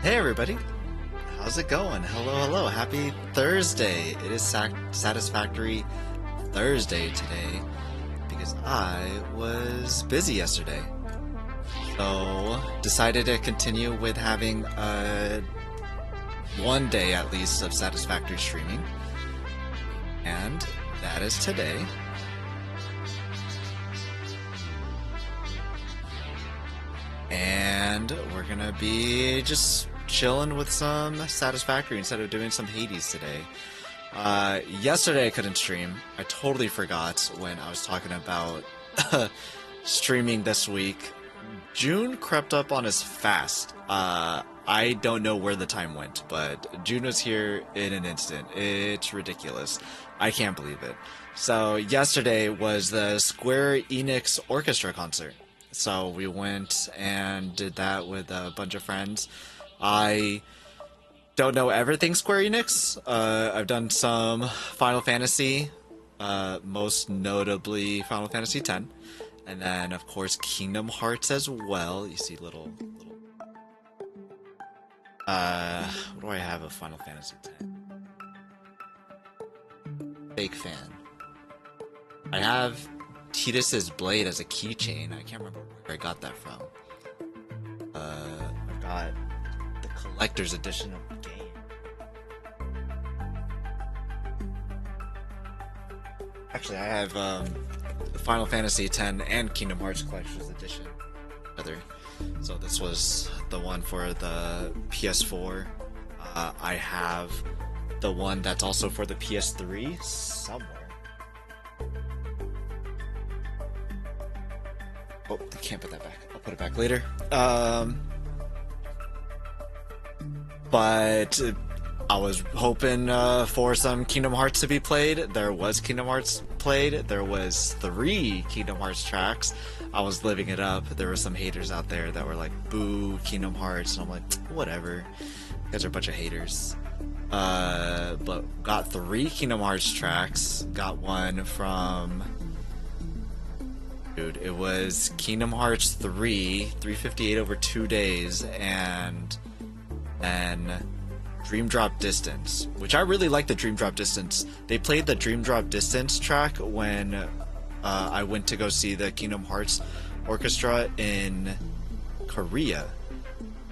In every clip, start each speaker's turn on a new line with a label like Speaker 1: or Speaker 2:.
Speaker 1: Hey everybody, how's it going? Hello, happy Thursday. It is Satisfactory Thursday today because I was busy yesterday. So decided to continue with having one day at least of Satisfactory streaming. And that is today. And we're gonna be just chilling with some Satisfactory instead of doing some Hades today. Yesterday I couldn't stream. I totally forgot when I was talking about streaming this week. June crept up on us fast. I don't know where the time went, but June was here in an instant. It's ridiculous. I can't believe it. So yesterday was the Square Enix Orchestra concert. So we went and did that with a bunch of friends. I don't know everything Square Enix. I've done some Final Fantasy, most notably Final Fantasy X. And then, of course, Kingdom Hearts as well. You see little... what do I have of Final Fantasy X? Fake fan. I have Tidus's blade as a keychain. I can't remember where I got that from. I got the collector's edition of the game. Actually, I have Final Fantasy X and Kingdom Hearts collector's edition together. So this was the one for the PS4. I have the one that's also for the PS3 somewhere. Oh, I can't put that back. I'll put it back later. But I was hoping for some Kingdom Hearts to be played. There was Kingdom Hearts played. There was 3 Kingdom Hearts tracks. I was living it up. There were some haters out there that were like, boo, Kingdom Hearts. And I'm like, whatever. You guys are a bunch of haters. But got 3 Kingdom Hearts tracks. Got one from... Dude, it was Kingdom Hearts 3, 358 over 2 days, and then Dream Drop Distance, which I really like the Dream Drop Distance. They played the Dream Drop Distance track when I went to go see the Kingdom Hearts Orchestra in Korea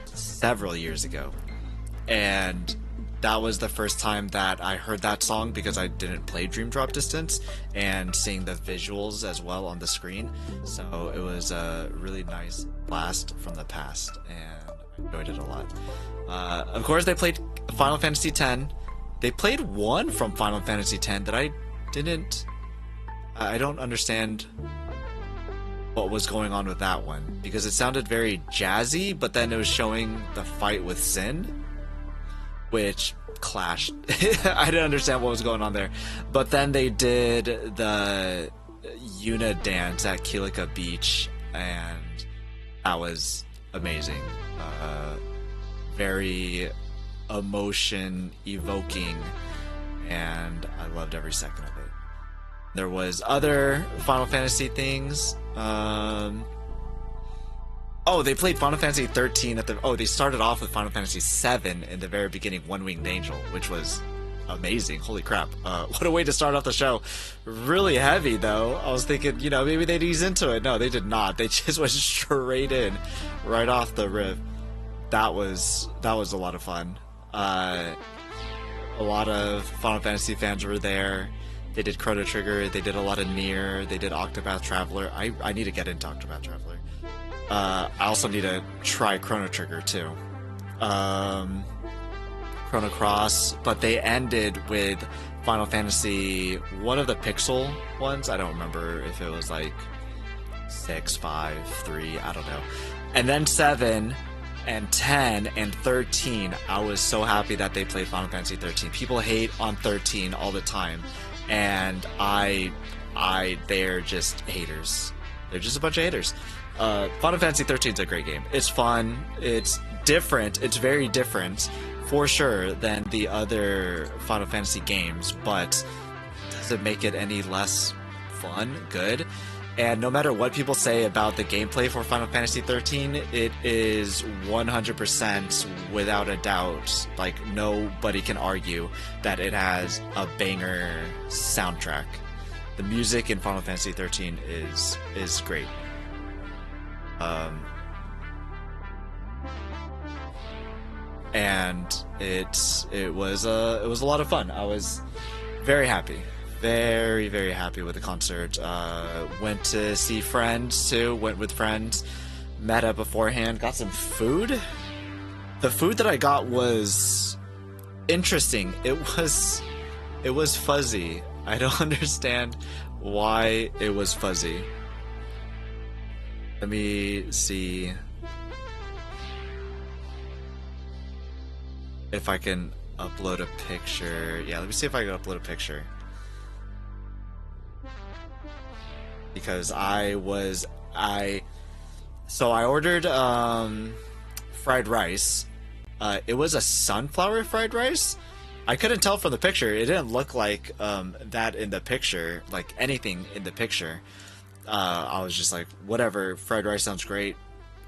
Speaker 1: several years ago. And that was the first time that I heard that song because I didn't play Dream Drop Distance, and seeing the visuals as well on the screen. So it was a really nice blast from the past, and I enjoyed it a lot. Of course, they played Final Fantasy X. They played one from Final Fantasy X that I don't understand what was going on with that one, because it sounded very jazzy, but then it was showing the fight with Sin, which clashed. I didn't understand what was going on there. But then they did the Yuna dance at Kilika Beach, and that was amazing. Very emotion evoking, and I loved every second of it. There was other Final Fantasy things. Oh, they played Final Fantasy 13 at the. Oh, they started off with Final Fantasy 7 in the very beginning, One Winged Angel, which was amazing. Holy crap. What a way to start off the show. Really heavy, though. I was thinking, maybe they'd ease into it. No, they did not. They just went straight in, right off the rip. That was a lot of fun. A lot of Final Fantasy fans were there. They did Chrono Trigger. They did a lot of Nier. They did Octopath Traveler. I need to get into Octopath Traveler. I also need to try Chrono Trigger too. Chrono Cross, but they ended with Final Fantasy, one of the Pixel ones. I don't remember if it was like 6, 5, 3, I don't know. And then 7 and 10 and 13. I was so happy that they played Final Fantasy 13. People hate on 13 all the time, and they're just haters. They're just a bunch of haters. Final Fantasy 13 is a great game. It's fun. It's different. It's very different, for sure, than the other Final Fantasy games, but does it make it any less fun? Good. And no matter what people say about the gameplay for Final Fantasy 13, it is 100% without a doubt, like, nobody can argue that it has a banger soundtrack. The music in Final Fantasy 13 is great. And it was a lot of fun. I was very happy, very, very happy with the concert. Went to see friends too. Went with friends. Met up beforehand. Got some food. The food that I got was interesting. It was fuzzy. I don't understand why it was fuzzy. Let me see if I can upload a picture. Yeah, let me see if I can upload a picture. Because I ordered fried rice. It was a sunflower fried rice. I couldn't tell from the picture. It didn't look like that in the picture, like anything in the picture. I was just like, whatever, fried rice sounds great.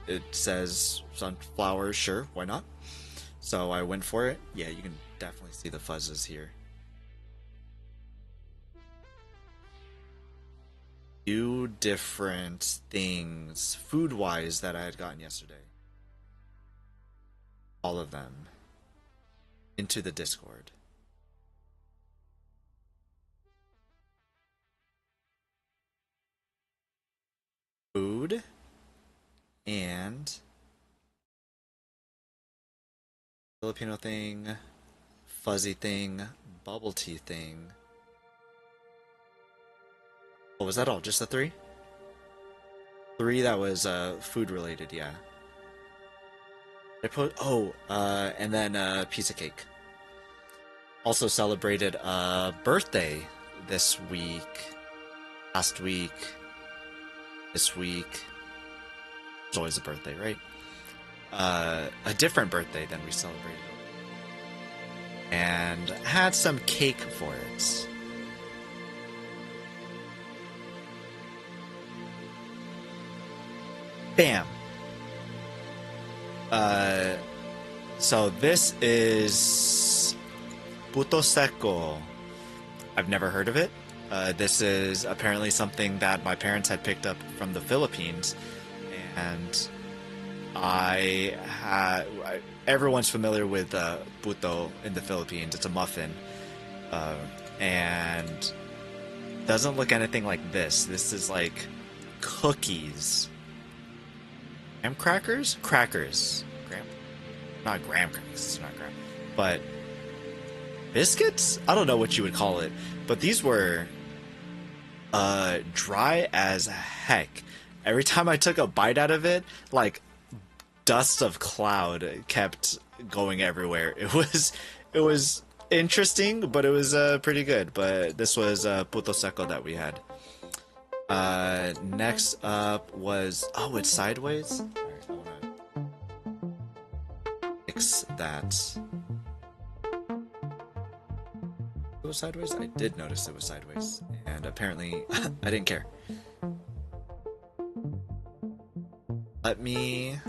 Speaker 1: It says sunflower, sure, why not? So I went for it. Yeah, you can definitely see the fuzzes here. Few different things, food-wise, that I had gotten yesterday. All of them. Into the Discord. Food and Filipino thing, fuzzy thing, bubble tea thing. Oh, was that all? Just the 3? 3 that was food related, yeah. I put and then piece of cake. Also celebrated a birthday this week, last week, this week. It's always a birthday, right? A different birthday than we celebrated. And had some cake for it. Bam! So this is puto seco. I've never heard of it. This is apparently something that my parents had picked up from the Philippines, and everyone's familiar with puto in the Philippines. It's a muffin, and doesn't look anything like this. This is like cookies. Graham crackers? Crackers. Not graham crackers. It's not graham. But biscuits? I don't know what you would call it. But these were dry as heck. Every time I took a bite out of it, like dust of cloud kept going everywhere. It was interesting, but it was pretty good. But this was puto seco that we had. Next up was it's sideways. All right, I wanna fix that. It was sideways. I did notice it was sideways, and apparently I didn't care. Let me...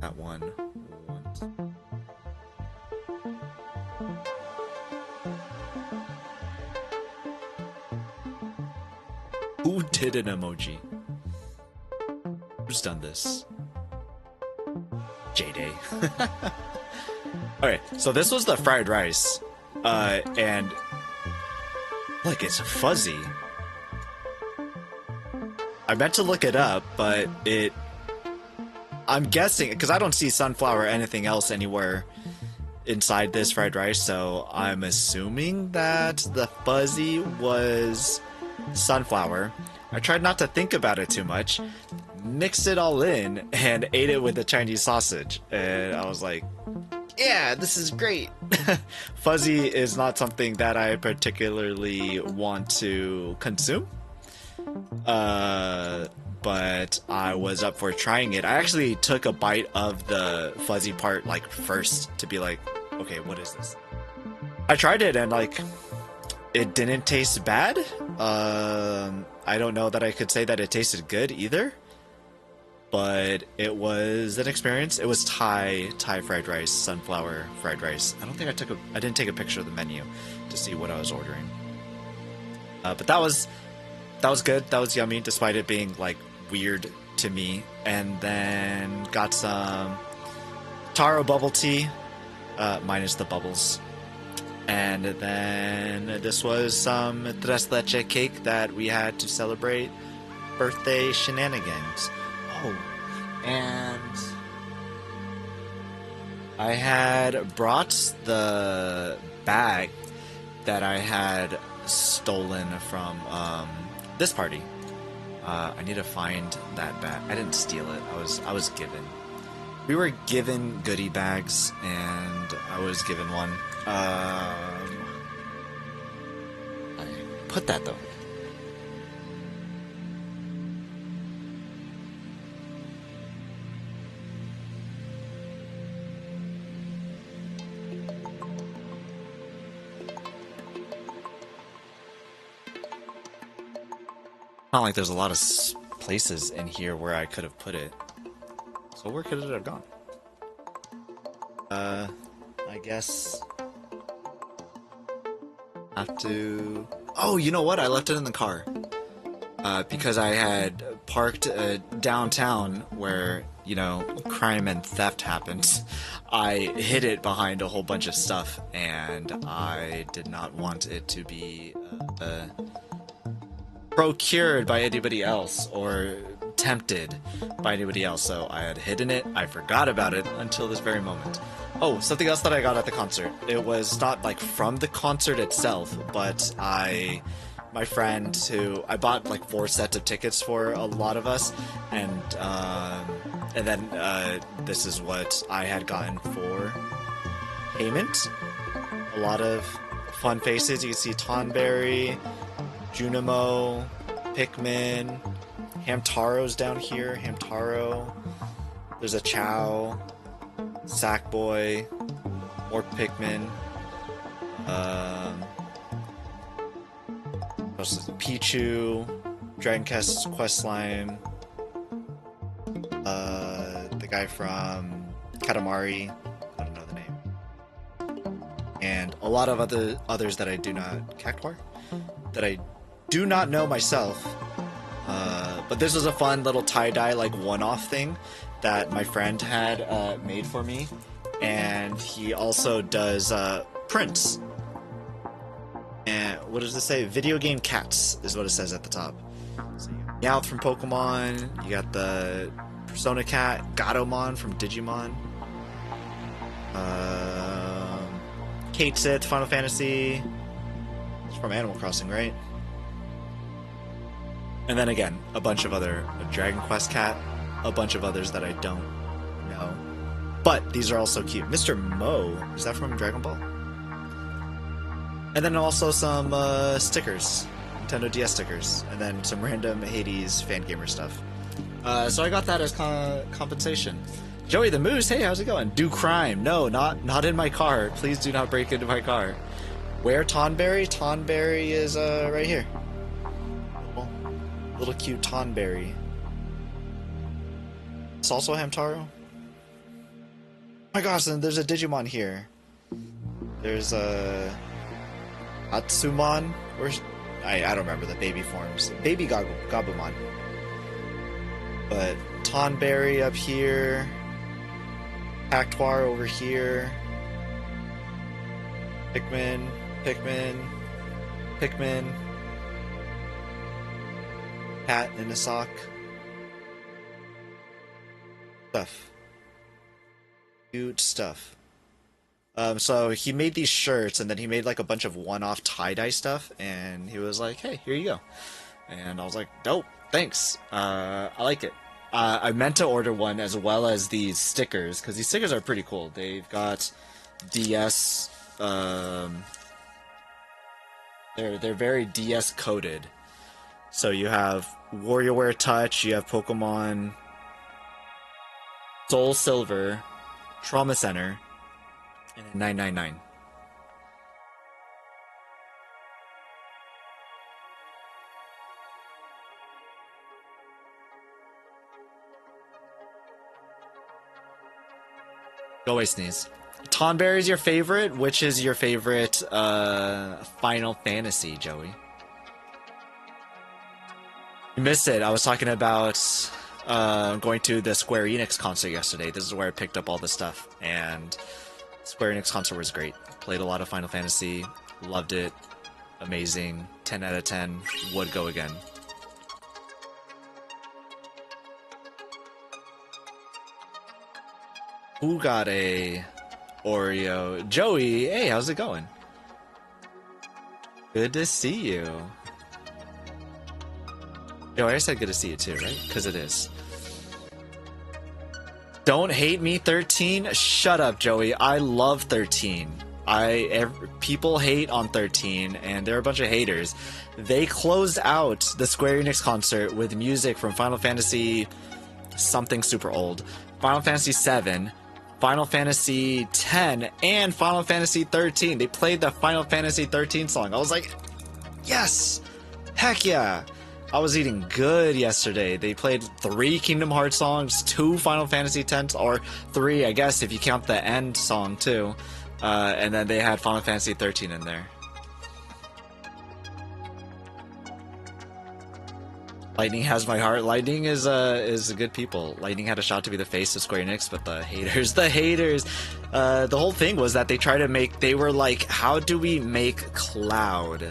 Speaker 1: That one. Who did an emoji? Who's done this? J-Day. Okay, so this was the fried rice. And... Look, it's fuzzy. I meant to look it up, but I'm guessing, because I don't see sunflower or anything else anywhere inside this fried rice, so I'm assuming that the fuzzy was sunflower. I tried not to think about it too much, mixed it all in, and ate it with the Chinese sausage. And I was like, yeah, this is great. Fuzzy is not something that I particularly want to consume. But I was up for trying it. I actually took a bite of the fuzzy part like first to be like, okay, what is this? I tried it and like, it didn't taste bad. I don't know that I could say that it tasted good either, but it was an experience. It was Thai fried rice, sunflower fried rice. I don't think I didn't take a picture of the menu to see what I was ordering. But that was good. That was yummy, despite it being like weird to me. And then got some taro bubble tea, minus the bubbles. And then this was some tres leche cake that we had to celebrate birthday shenanigans. Oh, and I had brought the bag that I had stolen from this party. I need to find that bag. I didn't steal it. I was given. We were given goodie bags, and I was given one. I put that though. Not like there's a lot of places in here where I could have put it. So where could it have gone? I guess have to... Oh, you know what? I left it in the car. Because I had parked downtown where, you know, crime and theft happens. I hid it behind a whole bunch of stuff, and I did not want it to be procured by anybody else or tempted by anybody else. So I had hidden it. I forgot about it until this very moment. Oh, something else that I got at the concert. It was not like from the concert itself, but my friend who I bought like 4 sets of tickets for a lot of us, and then this is what I had gotten for payment. A lot of fun faces. You can see Tonberry, Junimo, Pikmin, Hamtaro's down here. Hamtaro. There's a Chow, Sackboy, more Pikmin. Pichu, Dragon Quest Slime, the guy from Katamari, I don't know the name, and a lot of others that I do not, Cactuar, that I do not know myself. But this was a fun little tie-dye, like one-off thing that my friend had made for me, and he also does prints. And what does this say? Video game cats is what it says at the top. So you got Meowth from Pokemon, you got the Persona Cat, Gatomon from Digimon, Kate Sith, Final Fantasy. It's from Animal Crossing, right? And then again, a bunch of other Dragon Quest Cat, a bunch of others that I don't know. But these are also cute. Mr. Mo, is that from Dragon Ball? And then also some stickers, Nintendo DS stickers, and then some random Hades fan gamer stuff. So I got that as compensation. Joey the Moose, hey, how's it going? Do crime? No, not in my car. Please do not break into my car. Where Tonberry? Tonberry is right here. Little cute Tonberry. It's also Hamtaro? Oh my gosh, then there's a Digimon here. There's a Atsumon, or I don't remember the baby forms. Baby Gabumon. But Tonberry up here, Cactuar over here, Pikmin, Cat in a sock. Stuff. Cute stuff. So he made these shirts, and then he made like a bunch of one-off tie-dye stuff, and he was like, hey, here you go. And I was like, dope, thanks. I like it. I meant to order one as well as these stickers, because these stickers are pretty cool. They've got DS, they're very DS coded. So you have WarioWare Touch, you have Pokemon Soul Silver, Trauma Center, and then 999. Go away, sneeze. Tonberry is your favorite? Which is your favorite Final Fantasy, Joey? You missed it. I was talking about going to the Square Enix concert yesterday. This is where I picked up all this stuff, and Square Enix concert was great. Played a lot of Final Fantasy, loved it, amazing, 10 out of 10, would go again. Who got a Oreo? Joey, hey, how's it going? Good to see you. Yo, I said good to see you too, right? Because it is. Don't hate me, 13? Shut up, Joey. I love 13. People hate on 13, and they're a bunch of haters. They closed out the Square Enix concert with music from Final Fantasy something super old, Final Fantasy 7, Final Fantasy 10, and Final Fantasy 13. They played the Final Fantasy 13 song. I was like, yes! Heck yeah! I was eating good yesterday. They played 3 Kingdom Hearts songs, 2 Final Fantasy 10, or 3, I guess, if you count the end song too. And then they had Final Fantasy 13 in there. Lightning has my heart. Lightning is good people. Lightning had a shot to be the face of Square Enix, but the haters. The whole thing was that they were like, how do we make Cloud,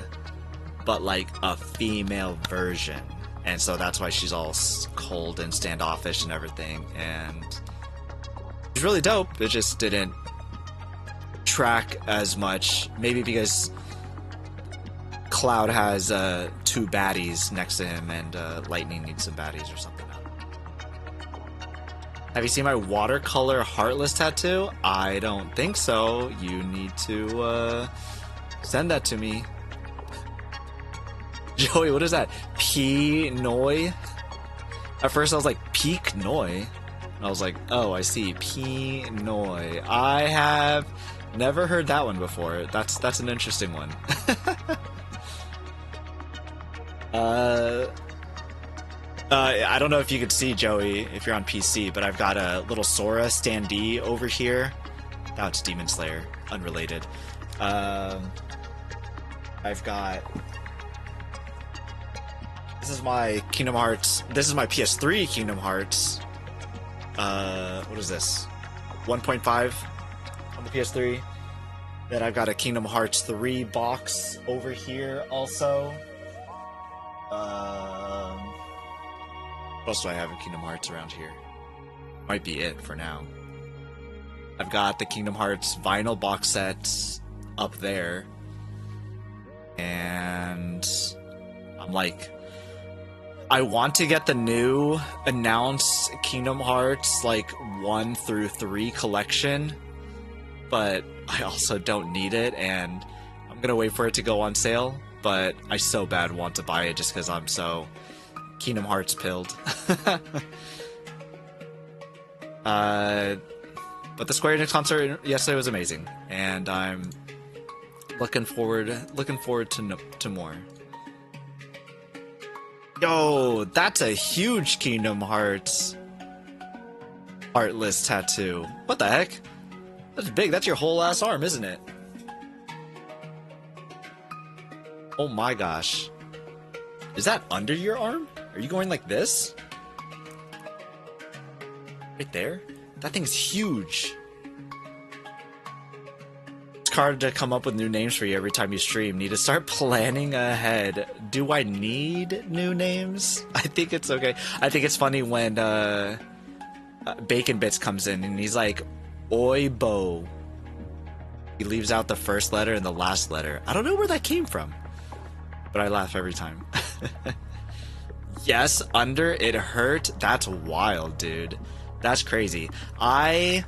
Speaker 1: but like a female version? And so that's why she's all cold and standoffish and everything. And it's really dope. It just didn't track as much. Maybe because Cloud has 2 baddies next to him, and Lightning needs some baddies or something. Have you seen my watercolor Heartless tattoo? I don't think so. You need to send that to me. Joey, what is that? P-Noy? At first I was like, Peak-Noy? And I was like, oh, I see. P-Noy. I have never heard that one before. That's an interesting one. I don't know if you could see, Joey, if you're on PC, but I've got a little Sora standee over here. That's Demon Slayer, unrelated. I've got... This is my Kingdom Hearts... This is my PS3 Kingdom Hearts. What is this? 1.5 on the PS3. Then I've got a Kingdom Hearts 3 box over here also. What else do I have in Kingdom Hearts around here? Might be it for now. I've got the Kingdom Hearts vinyl box set up there. And I'm like, I want to get the new announced Kingdom Hearts like 1 through 3 collection, but I also don't need it, and I'm gonna wait for it to go on sale. But I so bad want to buy it just because I'm so Kingdom Hearts pilled. But the Square Enix concert yesterday was amazing, and I'm looking forward to more. Yo, that's a huge Kingdom Hearts. Heartless tattoo. What the heck? That's big. That's your whole ass arm, isn't it? Oh my gosh. Is that under your arm? Are you going like this? Right there? That thing's huge. It's hard to come up with new names for you every time you stream. Need to start planning ahead. Do I need new names? I think it's okay. I think it's funny when Bacon Bits comes in and he's like, Oibo. He leaves out the first letter and the last letter. I don't know where that came from, but I laugh every time. Yes, under it hurt. That's wild, dude. That's crazy. I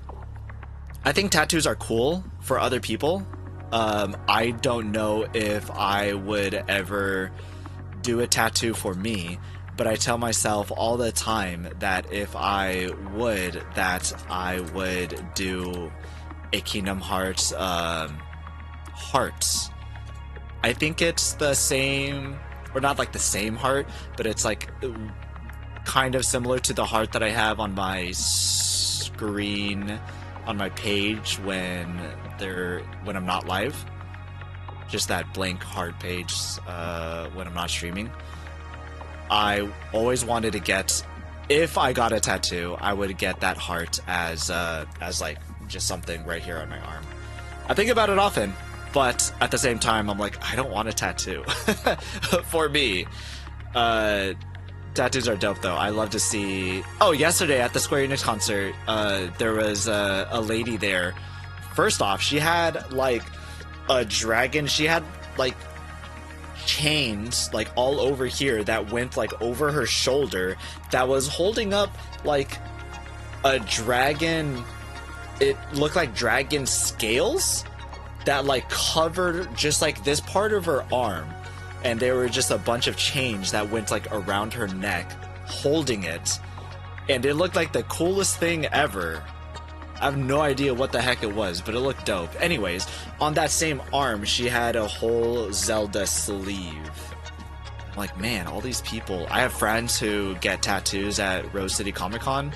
Speaker 1: think tattoos are cool for other people. I don't know if I would ever do a tattoo for me, but I tell myself all the time that if I would, that I would do a Kingdom Hearts hearts. I think it's the same, or not like the same heart, but it's like kind of similar to the heart that I have on my screen on my page when I'm not live. Just that blank heart page when I'm not streaming. I always wanted to get, if I got a tattoo, I would get that heart as like just something right here on my arm. I think about it often, but at the same time, I'm like, I don't want a tattoo. For me, tattoos are dope though. I love to see. Oh, yesterday at the Square Enix concert, there was a lady there. First off, she had like a dragon. She had like chains like all over here that went like over her shoulder that was holding up like a dragon. It looked like dragon scales that like covered just like this part of her arm, and there were just a bunch of chains that went like around her neck holding it, and it looked like the coolest thing ever. I have no idea what the heck it was, but it looked dope. Anyways, on that same arm, she had a whole Zelda sleeve. I'm like, man, all these people. I have friends who get tattoos at Rose City Comic Con.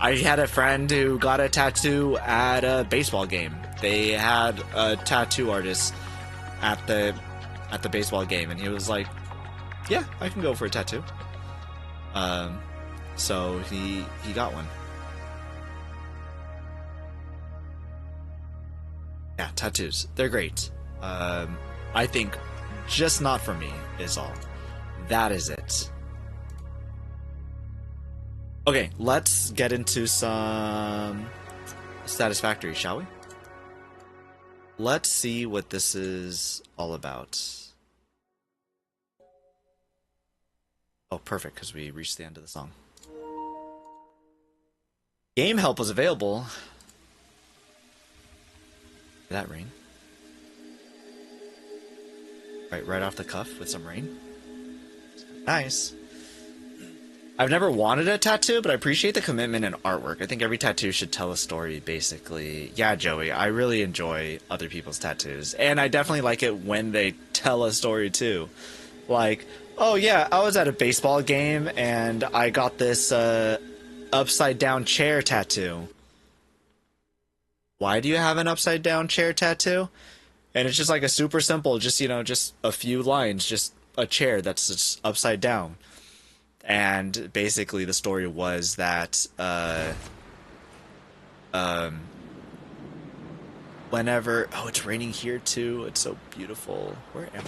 Speaker 1: I had a friend who got a tattoo at a baseball game. They had a tattoo artist at the baseball game, and he was like, yeah, I can go for a tattoo. So he got one. Yeah, tattoos. They're great. I think just not for me is all. That is it. Okay, let's get into some Satisfactory, shall we? Let's see what this is all about. Oh, perfect, because we reached the end of the song. Game help was available. That rain. Right off the cuff with some rain. Nice. I've never wanted a tattoo, but I appreciate the commitment and artwork. I think every tattoo should tell a story, basically. Yeah, Joey, I really enjoy other people's tattoos. And I definitely like it when they tell a story, too. Like, oh yeah, I was at a baseball game, and I got this upside-down chair tattoo. Why do you have an upside-down chair tattoo? And it's just like a super simple, just, you know, just a few lines, just a chair that's just upside down. And basically the story was that whenever... Oh, it's raining here too. It's so beautiful. Where am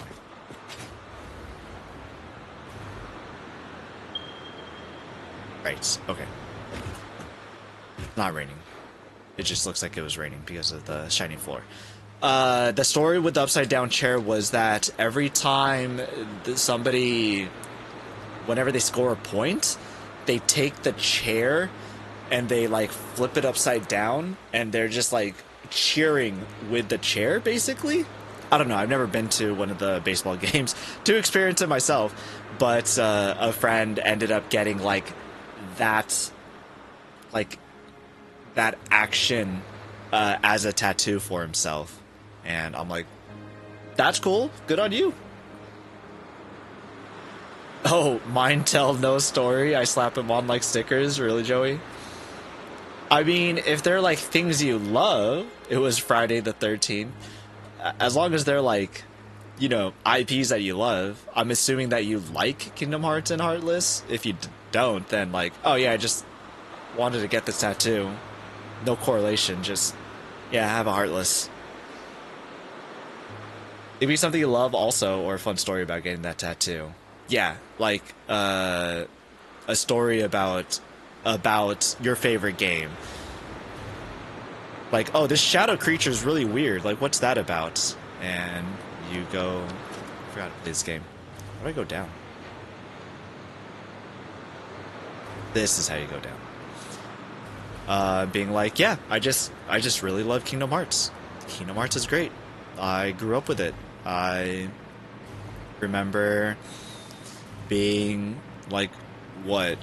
Speaker 1: I? Right, okay. Not raining. It just looks like it was raining because of the shiny floor. The story with the upside down chair was that every time somebody... Whenever they score a point, they take the chair and they like flip it upside down, and they're just like cheering with the chair, basically. I don't know. I've never been to one of the baseball games to experience it myself, but a friend ended up getting like that action as a tattoo for himself, and I'm like, that's cool. Good on you. Oh, mine tell no story. I slap him on like stickers. Really, Joey? I mean, if they're like things you love, it was Friday the 13th. As long as they're like, you know, IPs that you love, I'm assuming that you like Kingdom Hearts and Heartless. If you don't, then like, oh yeah, I just wanted to get this tattoo. No correlation, just, yeah, have a Heartless. It'd be something you love also, or a fun story about getting that tattoo. Yeah, like, a story about your favorite game. Like, oh, this shadow creature is really weird. Like, what's that about? And you go, I forgot to play this game. How do I go down? This is how you go down. Being like, yeah, I just really love Kingdom Hearts. Kingdom Hearts is great. I grew up with it. I remember being like, what,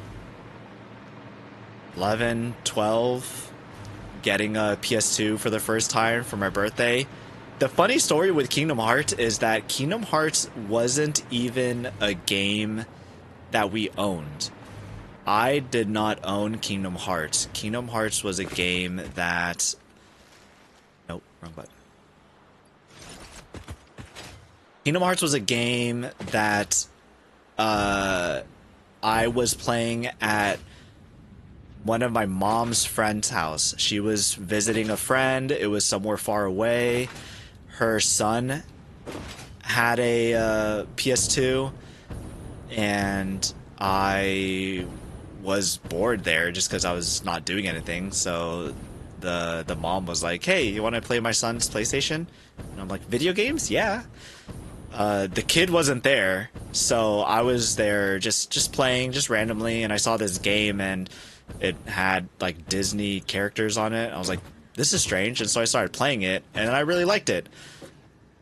Speaker 1: 11, 12, getting a PS2 for the first time for my birthday. The funny story with Kingdom Hearts is that Kingdom Hearts wasn't even a game that we owned. I did not own Kingdom Hearts. Kingdom Hearts was a game that... Nope, wrong button. Kingdom Hearts was a game that I was playing at one of my mom's friend's house. She was visiting a friend. It was somewhere far away. Her son had a PS2, and I was bored there just because I was not doing anything. So the mom was like, "Hey, you want to play my son's PlayStation?" And I'm like, "Video games? Yeah." The kid wasn't there, so I was there just playing, just randomly, and I saw this game, and it had like Disney characters on it. I was like, this is strange, and so I started playing it, and I really liked it.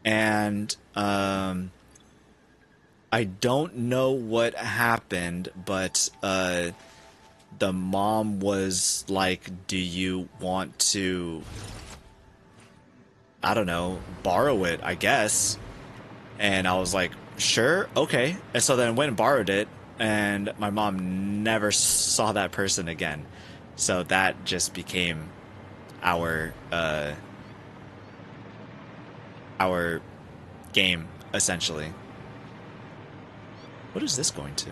Speaker 1: And I don't know what happened, but the mom was like, do you want to, I don't know, borrow it, I guess? And I was like, sure, okay. And so then I went and borrowed it, and my mom never saw that person again. So that just became our game, essentially. What is this going to?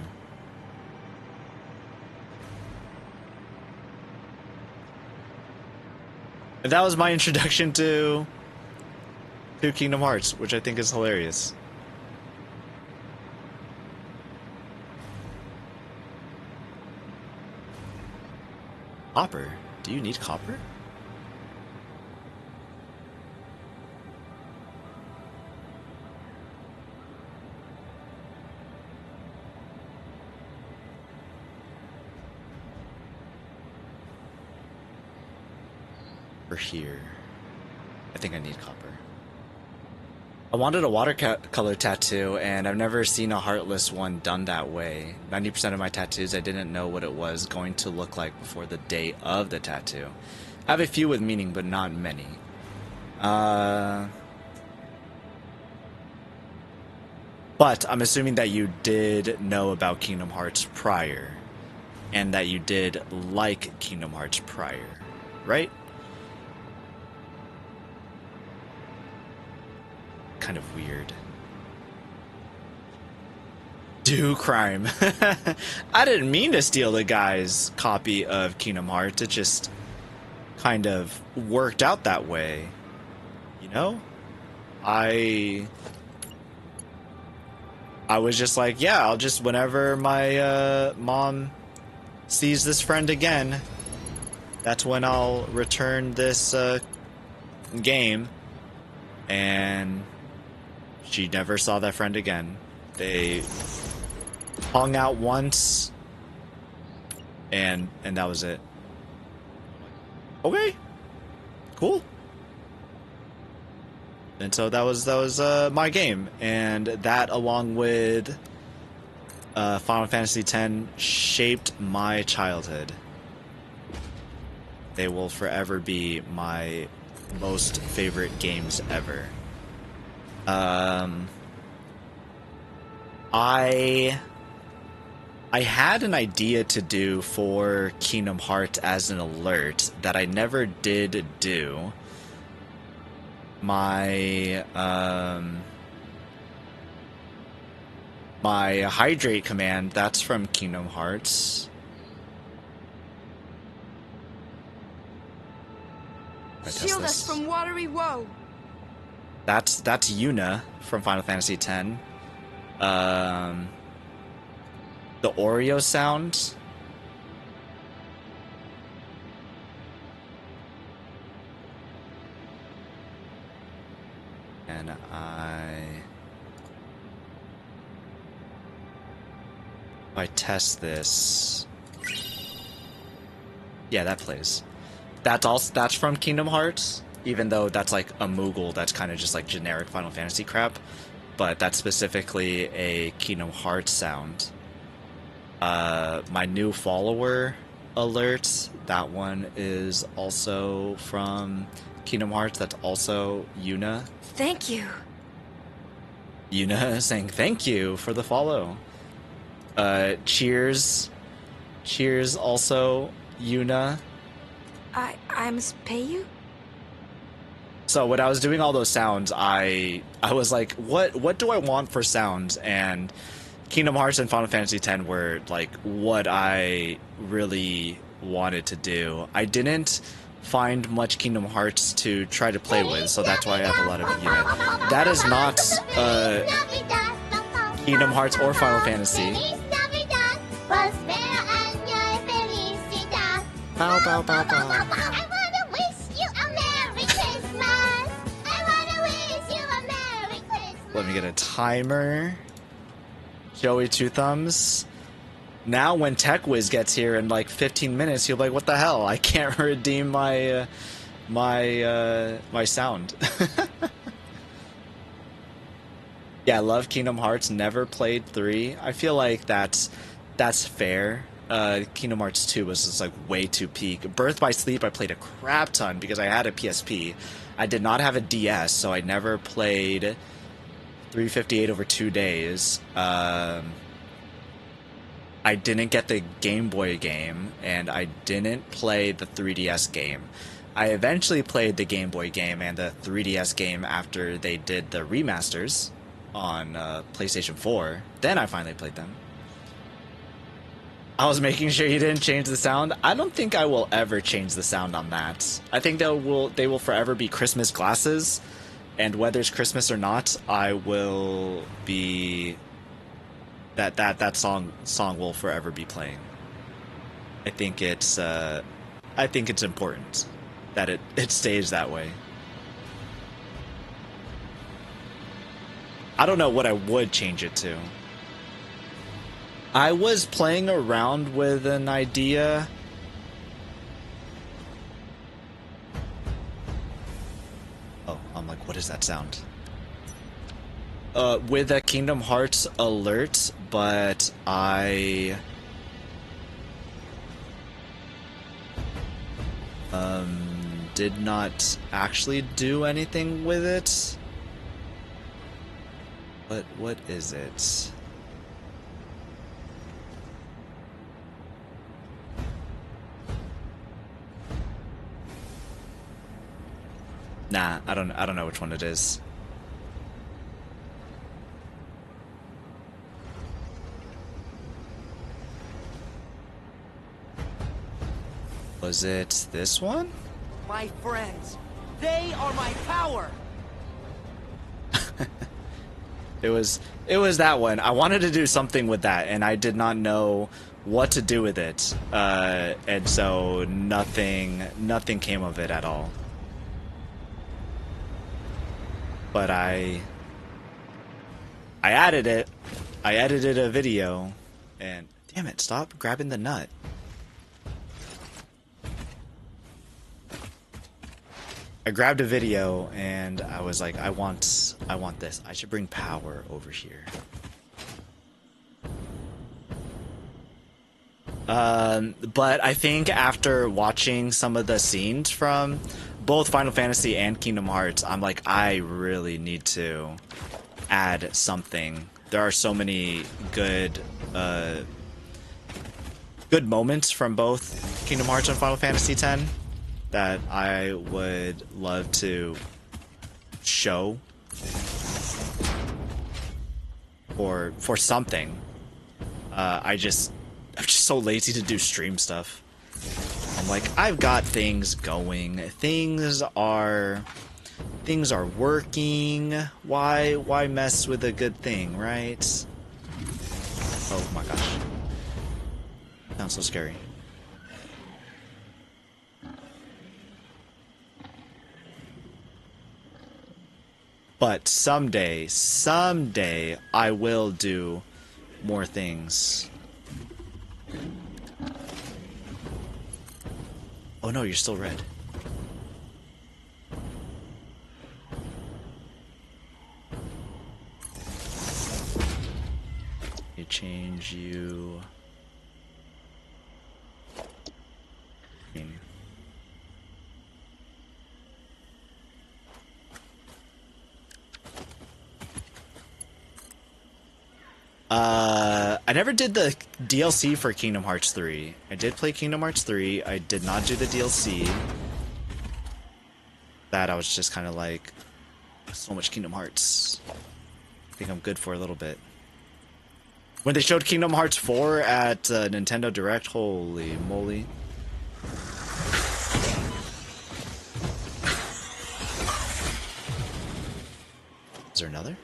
Speaker 1: And that was my introduction to Kingdom Hearts, which I think is hilarious. Copper? Do you need copper? Or here. I think I need copper. I wanted a watercolor tattoo, and I've never seen a Heartless one done that way. 90% of my tattoos, I didn't know what it was going to look like before the day of the tattoo. I have a few with meaning, but not many. But I'm assuming that you did know about Kingdom Hearts prior, and that you did like Kingdom Hearts prior, right? Kind of weird. Do crime. I didn't mean to steal the guy's copy of Kingdom Hearts. It just kind of worked out that way. You know? I was just like, yeah, I'll just, whenever my mom sees this friend again, that's when I'll return this game. And she never saw that friend again. They hung out once, and that was it. Okay, cool. And so that was my game, and that, along with Final Fantasy X, shaped my childhood. They will forever be my most favorite games ever. I I had an idea to do for Kingdom Hearts as an alert that I never did do. My hydrate command, that's from Kingdom Hearts.
Speaker 2: Shield us from watery woe.
Speaker 1: That's Yuna from Final Fantasy X. The Oreo sound. And if I test this, yeah, that plays. That's from Kingdom Hearts, even though that's like a Moogle, that's kind of just like generic Final Fantasy crap, but that's specifically a Kingdom Hearts sound. My new follower alert, that one is also from Kingdom Hearts, that's also Yuna.
Speaker 2: Thank you.
Speaker 1: Yuna saying thank you for the follow. Cheers. Cheers also Yuna.
Speaker 2: I must pay you?
Speaker 1: So when I was doing all those sounds, I was like, what do I want for sounds? And Kingdom Hearts and Final Fantasy X were like what I really wanted to do. I didn't find much Kingdom Hearts to try to play with, so that's why I have a lot of Yuna. That is not Kingdom Hearts or Final Fantasy. Bow, bow, bow, bow.
Speaker 3: I wanna wish you a Merry Christmas. I wanna wish you a Merry Christmas.
Speaker 1: Let me get a timer. Joey Two Thumbs. Now when TechWiz gets here in like 15 minutes, he'll be like, what the hell? I can't redeem my my sound. Yeah, I love Kingdom Hearts. Never played 3. I feel like that's fair. Kingdom Hearts 2 was just like way too peak. Birth by Sleep I played a crap ton because I had a PSP. I did not have a DS, so I never played 358 over 2 days. I didn't get the Game Boy game, and I didn't play the 3DS game. I eventually played the Game Boy game and the 3DS game after they did the remasters on PlayStation 4. Then I finally played them. I was making sure you didn't change the sound. I don't think I will ever change the sound on that. I think they will forever be Christmas glasses, and whether it's Christmas or not, I will be that song will forever be playing. I think it's important that it stays that way. I don't know what I would change it to. I was playing around with an idea. Oh, I'm like, what is that sound? With a Kingdom Hearts alert, but I did not actually do anything with it. But what is it? Nah, I don't know which one it is. Was it this one?
Speaker 4: My friends, they are my power.
Speaker 1: It was that one. I wanted to do something with that, and I did not know what to do with it, and so nothing came of it at all. But I added it. I edited a video, and damn it, stop grabbing the nut. I grabbed a video and I was like, I want this. I should bring power over here. But I think after watching some of the scenes from both Final Fantasy and Kingdom Hearts, I'm like, I really need to add something. There are so many good good moments from both Kingdom Hearts and Final Fantasy X that I would love to show for something. I'm just so lazy to do stream stuff. I'm like, I've got things going. Things are working. Why mess with a good thing, right? Oh my gosh. Sounds so scary. But someday, I will do more things. Oh no, you're still red. You change you. I never did the DLC for Kingdom Hearts 3. I did play Kingdom Hearts 3. I did not do the DLC. That I was just kind of like, so much Kingdom Hearts. I think I'm good for a little bit. When they showed Kingdom Hearts 4 at Nintendo Direct, holy moly. Is there another?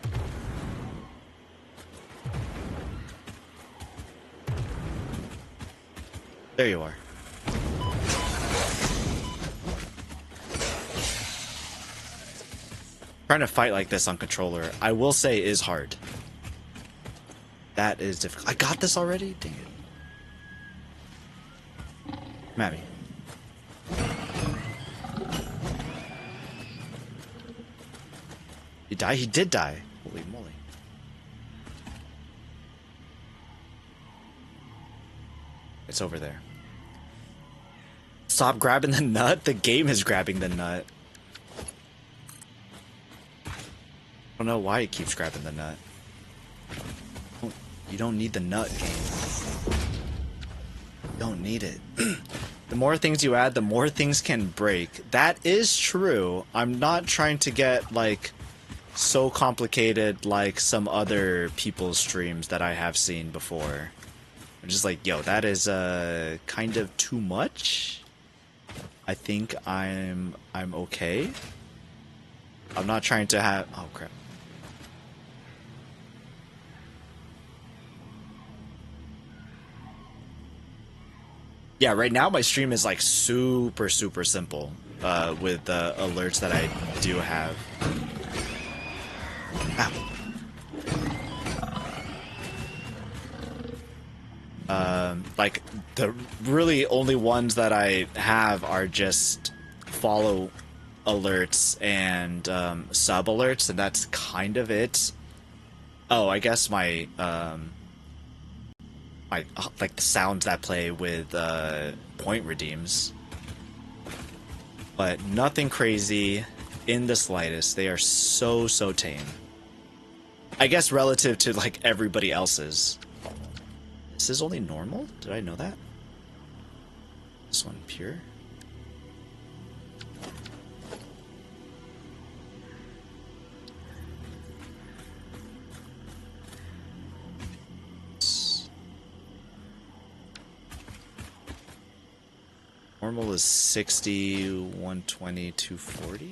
Speaker 1: There you are. Trying to fight like this on controller, I will say, is hard. That is difficult. I got this already? Dang it. Mammy. He died? He did die. Holy moly. It's over there. Stop grabbing the nut? The game is grabbing the nut. I don't know why it keeps grabbing the nut. You don't need the nut, game. You don't need it. The more things you add, the more things can break. That is true. I'm not trying to get, like, so complicated like some other people's streams that I have seen before. I'm just like, yo, that is kind of too much. I think I'm okay. I'm not trying to have... Oh, crap. Yeah, right now my stream is like super simple with the alerts that I do have. Ow. Like the really only ones that I have are just follow alerts and sub alerts, and that's kind of it. Oh, I guess my like the sounds that play with point redeems, but nothing crazy in the slightest. They are so tame, I guess, relative to like everybody else's. This is only normal? Did I know that? This one pure? Normal is 60, 120, 240.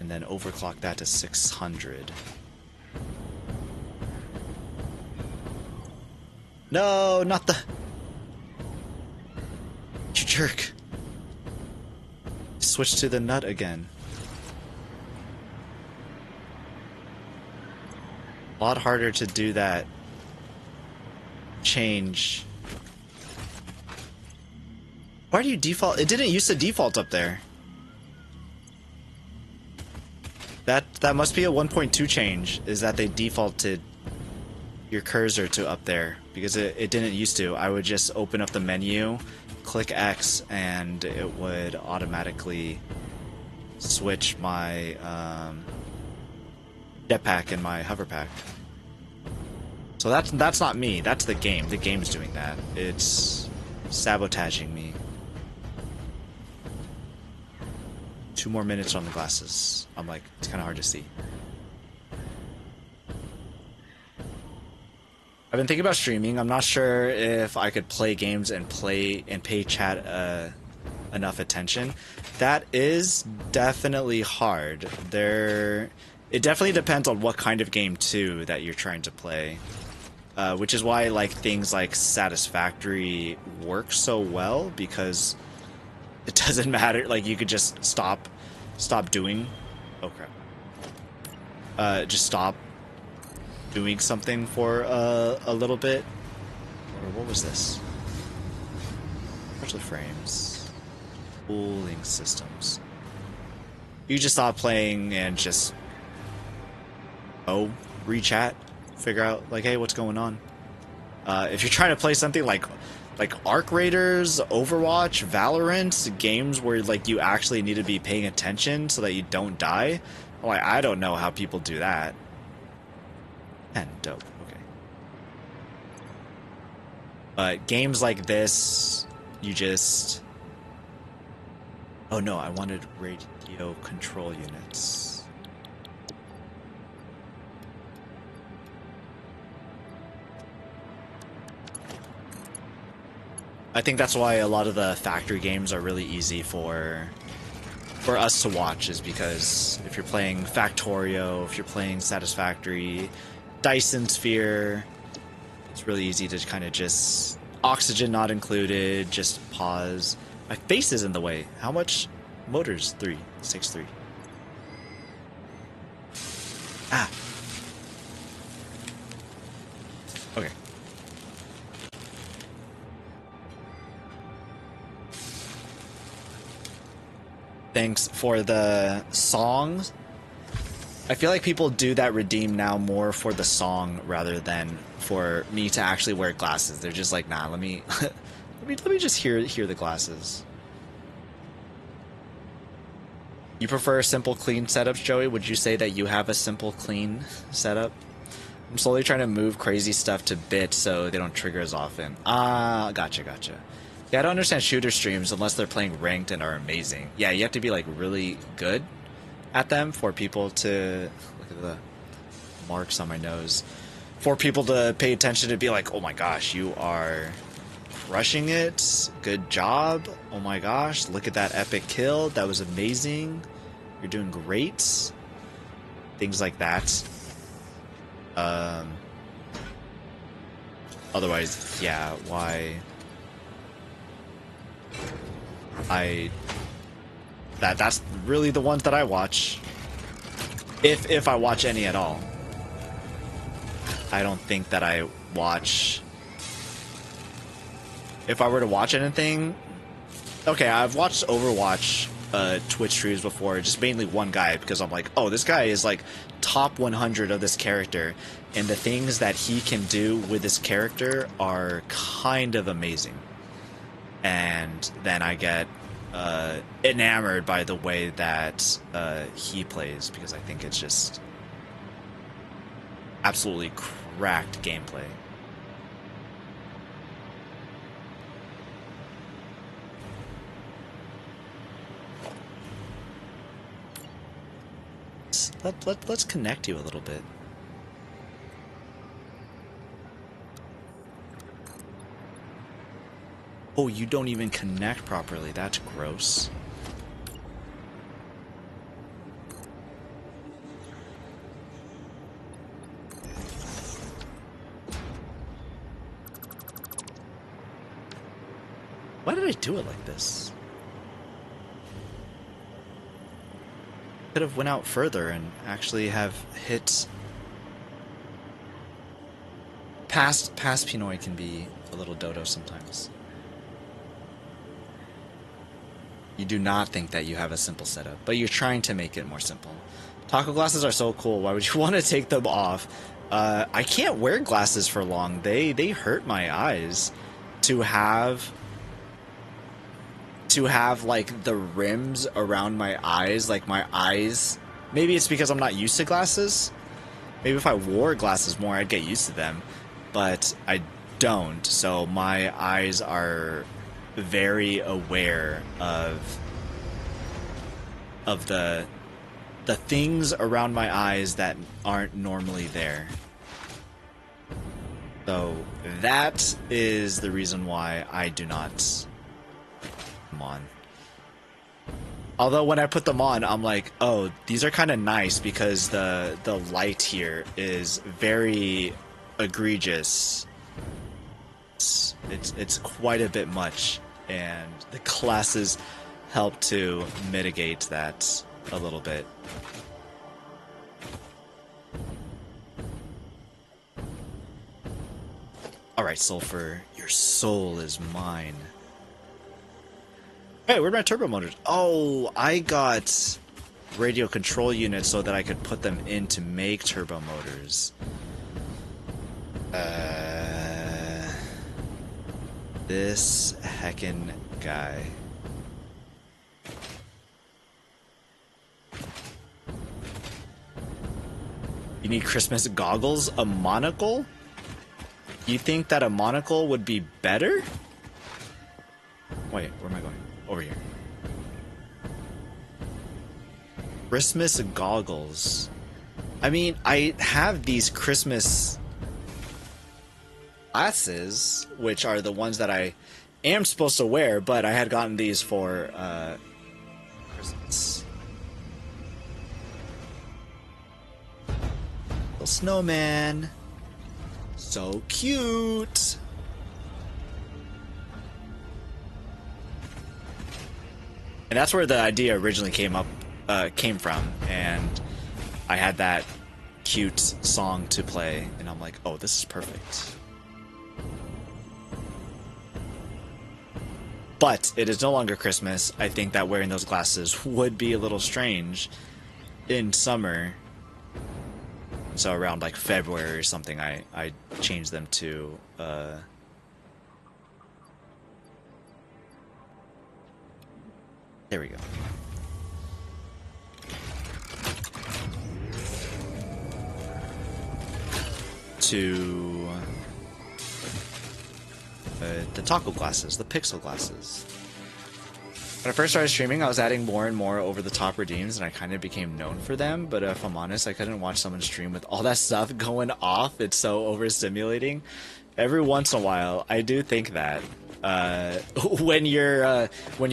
Speaker 1: And then overclock that to 600. No, not the... You jerk. Switch to the nut again. A lot harder to do that change. Why do you default? It didn't used to default up there. That must be a 1.2 change, is that they defaulted your cursor to up there, because it didn't used to. I would just open up the menu, click X, and it would automatically switch my jetpack and my hover pack. So that's not me. That's the game. The game's doing that. It's sabotaging me. 2 more minutes on the glasses. I'm like, it's kind of hard to see. I've been thinking about streaming. I'm not sure if I could play games and pay chat enough attention. That is definitely hard. It definitely depends on what kind of game too that you're trying to play. Which is why like things like Satisfactory work so well, because it doesn't matter. Like you could just stop doing. Oh crap. Just stop doing something for a little bit. Or what was this? Partial frames, cooling systems. You just stop playing and just re-chat. Figure out like, hey, what's going on? If you're trying to play something like Arc Raiders, Overwatch, Valorant, games where like you actually need to be paying attention so that you don't die, like I don't know how people do that. And dope, okay. But games like this, you just... Oh no, I wanted radio control units. I think that's why a lot of the factory games are really easy for us to watch, is because if you're playing Factorio, if you're playing Satisfactory, Dyson Sphere, it's really easy to kind of just... Oxygen not included, just pause. My face is in the way. How much? Motors 3, 6.3. Ah. Okay. Thanks for the song. I feel like people do that redeem now more for the song rather than for me to actually wear glasses. They're just like, nah, let me let me just hear the glasses. You prefer simple, clean setups, Joey? Would you say that you have a simple, clean setup? I'm slowly trying to move crazy stuff to bits so they don't trigger as often. Ah, gotcha. Yeah, I don't understand shooter streams unless they're playing ranked and are amazing. Yeah, you have to be like really good at them for people to... Look at the marks on my nose. For people to pay attention to be like, oh my gosh, you are crushing it. Good job. Oh my gosh, look at that epic kill. That was amazing. You're doing great. Things like that. Otherwise, yeah, why... That's really the ones that I watch. If I watch any at all. I don't think that I watch... If I were to watch anything... Okay, I've watched Overwatch Twitch streams before, just mainly one guy, because I'm like, oh, this guy is like top 100 of this character, and the things that he can do with this character are kind of amazing. And then I get enamored by the way that he plays, because I think it's just absolutely cracked gameplay. Let's connect you a little bit. Oh, you don't even connect properly. That's gross. Why did I do it like this? Could have went out further and actually have hit... Past P-Noy can be a little dodo sometimes. You do not think that you have a simple setup, but you're trying to make it more simple. Taco glasses are so cool. Why would you want to take them off? I can't wear glasses for long. They hurt my eyes. To have like the rims around my eyes, like my eyes. Maybe it's because I'm not used to glasses. Maybe if I wore glasses more, I'd get used to them. but I don't. So my eyes are very aware of the things around my eyes that aren't normally there. So that is the reason why I do not put them on. Although when I put them on, I'm like, oh, these are kind of nice because the light here is very egregious. It's quite a bit much, and the glasses help to mitigate that a little bit. Alright, Sulfur, your soul is mine. Hey, where'd my turbo motors? Oh, I got radio control units so that I could put them in to make turbo motors. This heckin' guy. You need Christmas goggles? A monocle? You think that a monocle would be better? Wait, where am I going? Over here. Christmas goggles. I mean, I have these Christmas glasses, which are the ones that I am supposed to wear, but I had gotten these for Christmas. Little snowman. So cute. And that's where the idea originally came from, and I had that cute song to play, and I'm like, oh, this is perfect. But it is no longer Christmas. I think that wearing those glasses would be a little strange in summer. So around like February or something, I changed them to there we go. To the taco glasses, the pixel glasses. When I first started streaming, I was adding more and more over-the-top redeems, and I kind of became known for them, but if I'm honest, I couldn't watch someone stream with all that stuff going off. It's so overstimulating. Every once in a while, I do think that. When you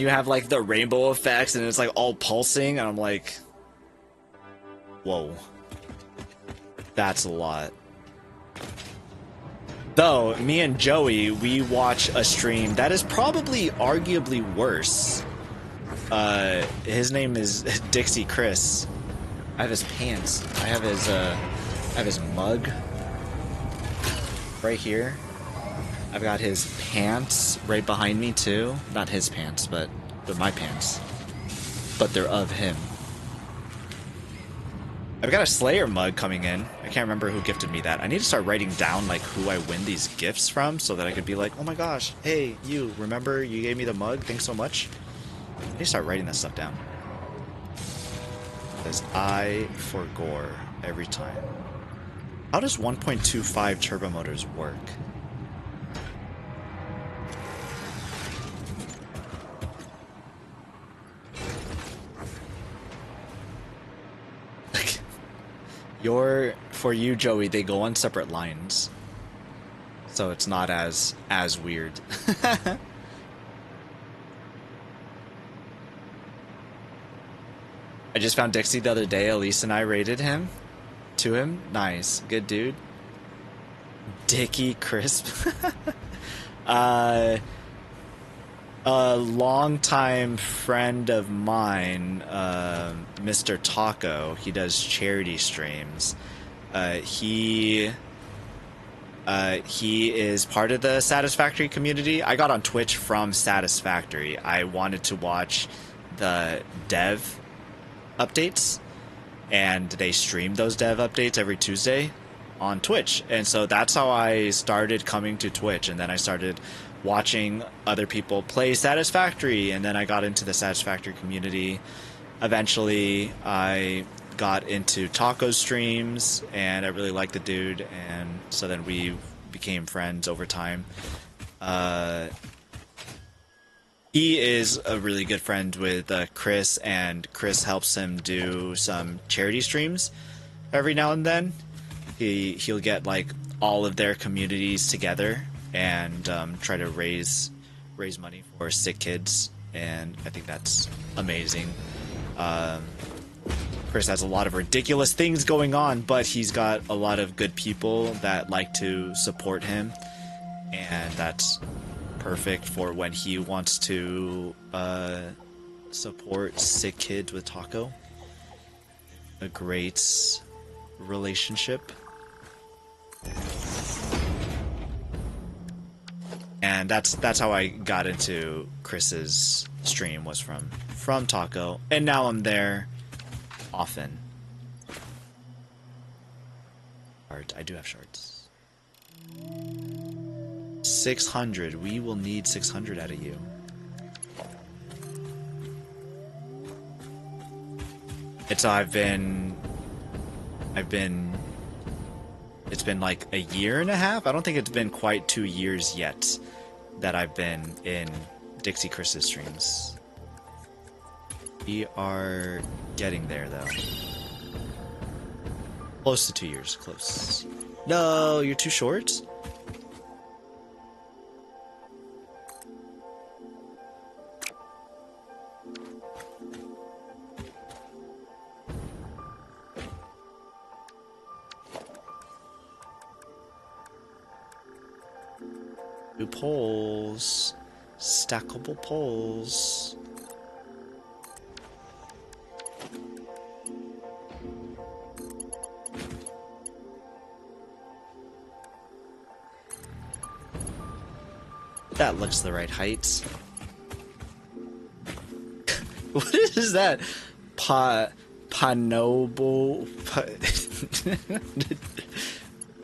Speaker 1: have, like, the rainbow effects, and it's, like, all pulsing, and I'm like, whoa. That's a lot. Though, me and Joey, we watch a stream that is probably arguably worse. His name is Dixie Chris. I have his pants. I have his mug right here. I've got his pants right behind me too. Not his pants, but they're my pants. But they're of him. I've got a Slayer mug coming in. I can't remember who gifted me that. I need to start writing down like who I win these gifts from so that I could be like, oh my gosh, hey, you, remember you gave me the mug? Thanks so much. I need to start writing that stuff down. Because I for gore every time. How does 1.25 turbo motors work? For you, Joey, they go on separate lines. So it's not as weird. I just found Dixie the other day. Elise and I rated him. To him. Nice. Good dude. Dickie Crisp. A longtime friend of mine, Mr. Taco, he does charity streams. He is part of the Satisfactory community. I got on Twitch from Satisfactory. I wanted to watch the dev updates, and they stream those dev updates every Tuesday on Twitch. And so that's how I started coming to Twitch, and then I started watching other people play Satisfactory, and then I got into the Satisfactory community. Eventually, I got into Taco streams, and I really liked the dude, and so then we became friends over time. He is a really good friend with Chris, and Chris helps him do some charity streams every now and then. He'll get like all of their communities together and try to raise money for sick kids, and I think that's amazing. Chris has a lot of ridiculous things going on, but he's got a lot of good people that like to support him, and that's perfect for when he wants to support sick kids with Taco. A great relationship. And that's how I got into Chris's stream, was from Taco, and now I'm there often. I do have shards. 600. We will need 600 out of you. It's been like a year and a half. I don't think it's been quite 2 years yet that I've been in Dixie Chris's streams. We are getting there though. Close to 2 years, close. No, you're too short? Two poles. Stackable poles. That looks the right height. What is that? Panobo.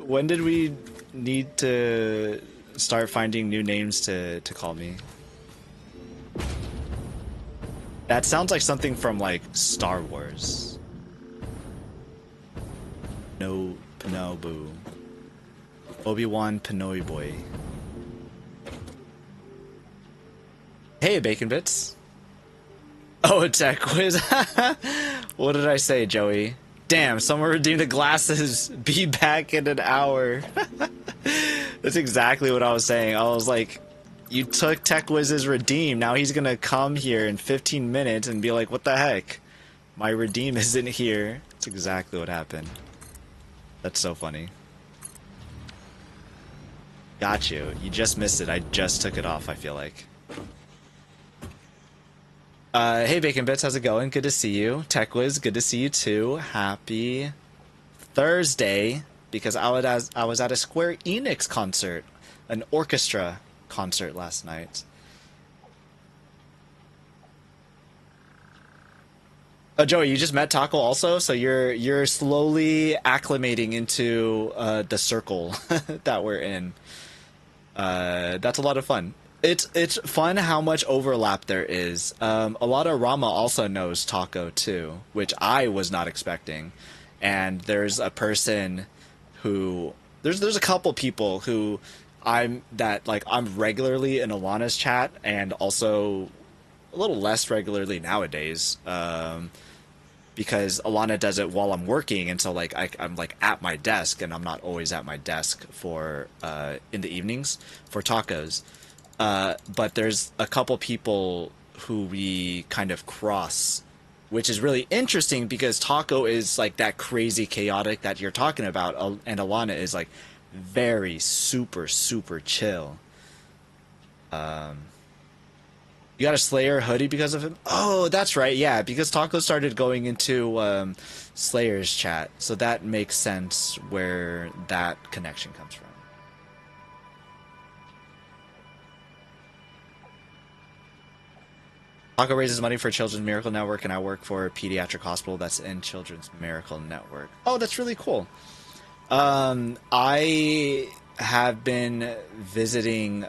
Speaker 1: When did we need to start finding new names to call me? That sounds like something from like Star Wars. No Panobu. Obi-Wan P-NoyBoy. Hey, Bacon Bits. Oh, tech quiz. What did I say, Joey? Damn, someone redeemed the glasses. Be back in an hour. That's exactly what I was saying. I was like, you took Tech Wiz's redeem. Now he's gonna come here in 15 minutes and be like, what the heck? My redeem isn't here. That's exactly what happened. That's so funny. Got you. You just missed it. I just took it off, I feel like. Hey, Bacon Bits, how's it going? Good to see you. Tech Wiz, good to see you too. Happy Thursday, because I was at a Square Enix concert, an orchestra concert last night. Oh, Joey, you just met Taco also, so you're slowly acclimating into the circle that we're in. That's a lot of fun. It's fun how much overlap there is. A lot of Rama also knows Taco too, which I was not expecting. And there's a person who there's a couple people who I'm regularly in Alana's chat, and also a little less regularly nowadays. Because Alana does it while I'm working, and so like I'm like at my desk, and I'm not always at my desk for in the evenings for tacos. But there's a couple people who we kind of cross, which is really interesting because Taco is like that crazy chaotic that you're talking about, and Alana is like very super chill. You got a Slayer hoodie because of him? Oh, that's right, yeah, because Taco started going into Slayer's chat, so that makes sense where that connection comes from. Taco raises money for Children's Miracle Network, and I work for a pediatric hospital that's in Children's Miracle Network. Oh, that's really cool. I have been visiting...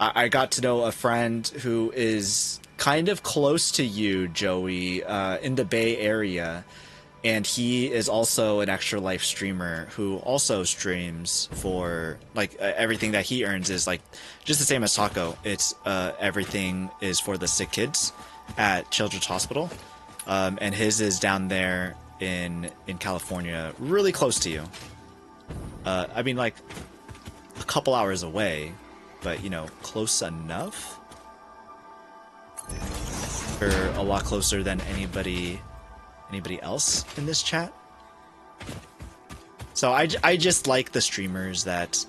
Speaker 1: I got to know a friend who is kind of close to you, Joey, in the Bay Area. And he is also an Extra Life streamer who also streams for, like, everything that he earns is, like, just the same as Taco. It's, everything is for the sick kids at Children's Hospital. And his is down there in California, really close to you. I mean, like, a couple hours away, but, you know, close enough? Or a lot closer than anybody else in this chat. So I just like the streamers that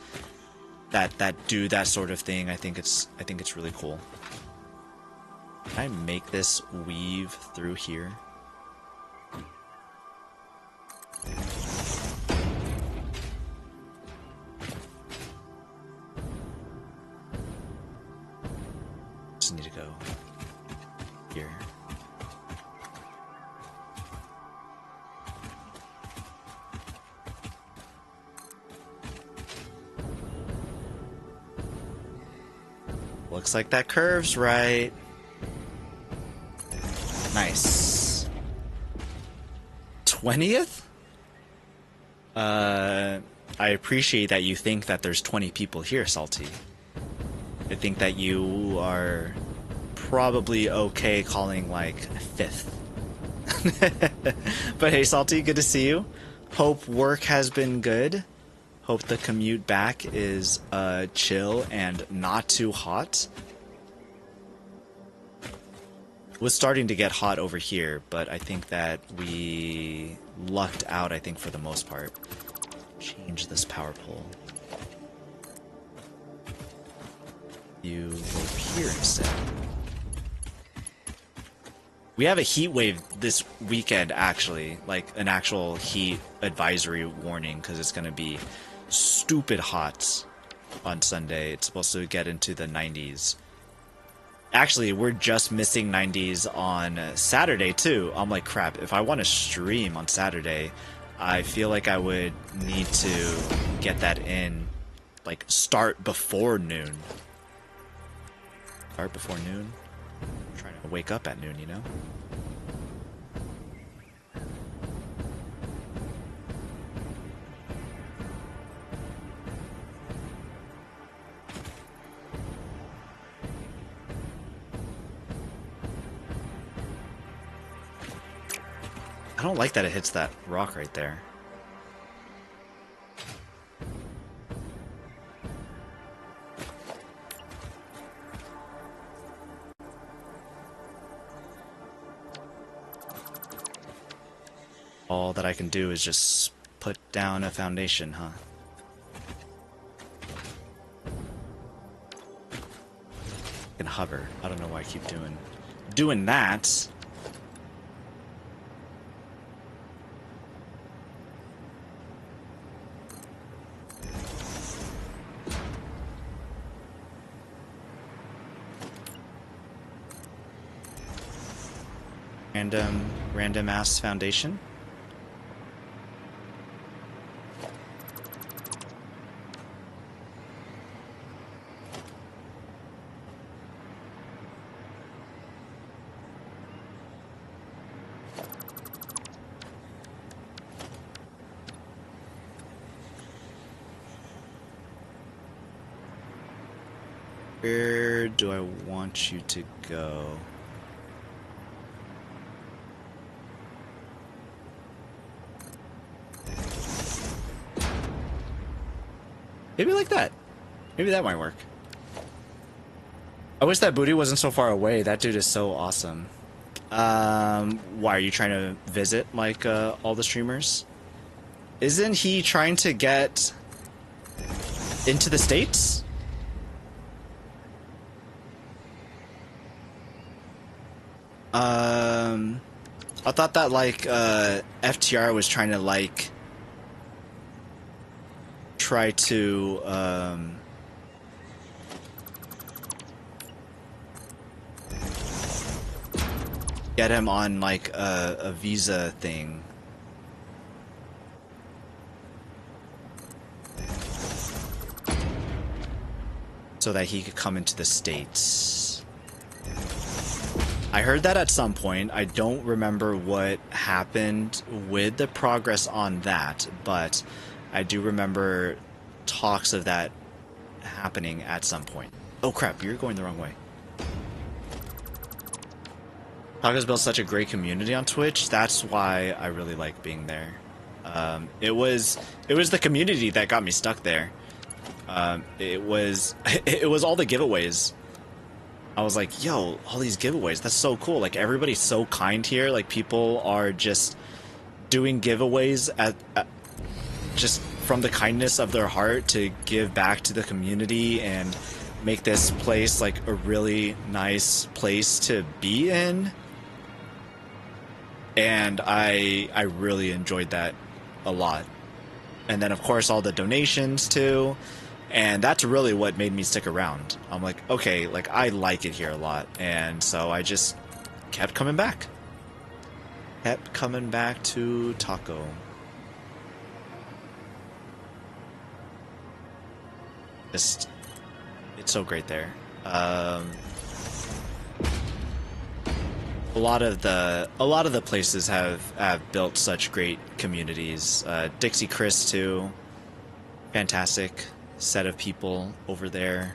Speaker 1: do that sort of thing. I think it's really cool. Can I make this weave through here? Just need to go here. Looks like that curves right. Nice. 20th? I appreciate that you think that there's 20 people here, Salty. I think that you are probably okay calling, like, 5th. But hey, Salty, good to see you. Hope work has been good. Hope the commute back is chill and not too hot. It was starting to get hot over here, but I think that we lucked out, I think, for the most part. Change this power pole. You go here instead. We have a heat wave this weekend, actually. Like, an actual heat advisory warning, because it's going to be stupid hot on Sunday. It's supposed to get into the 90s. Actually, we're just missing 90s on Saturday, too. I'm like, crap, if I want to stream on Saturday, I feel like I would need to get that in, like, start before noon. Start before noon? I'm trying to wake up at noon, you know? I don't like that it hits that rock right there. All that I can do is just put down a foundation, huh? I can hover. I don't know why I keep doing that. Random ass foundation. Where do I want you to go? Maybe like that. Maybe that might work. I wish that booty wasn't so far away. That dude is so awesome. Why are you trying to visit, like, all the streamers? Isn't he trying to get into the States? I thought that, like, FTR was trying to, like, try to get him on, like, a visa thing. So that he could come into the States. I heard that at some point. I don't remember what happened. happened with the progress on that, but I do remember talks of that happening at some point. Oh crap, you're going the wrong way. Taco's built such a great community on Twitch. That's why I really like being there. It was the community that got me stuck there. It was all the giveaways. I was like, yo, all these giveaways, that's so cool. Like, everybody's so kind here. Like, people are just doing giveaways at just from the kindness of their heart to give back to the community and make this place like a really nice place to be in. And I really enjoyed that a lot. And then, of course, all the donations too. And that's really what made me stick around. I'm like, okay, like, I like it here a lot. And so I just kept coming back. Kept coming back to Taco. Just, it's so great there. A lot of the places have built such great communities. Dixie Chris too. Fantastic set of people over there.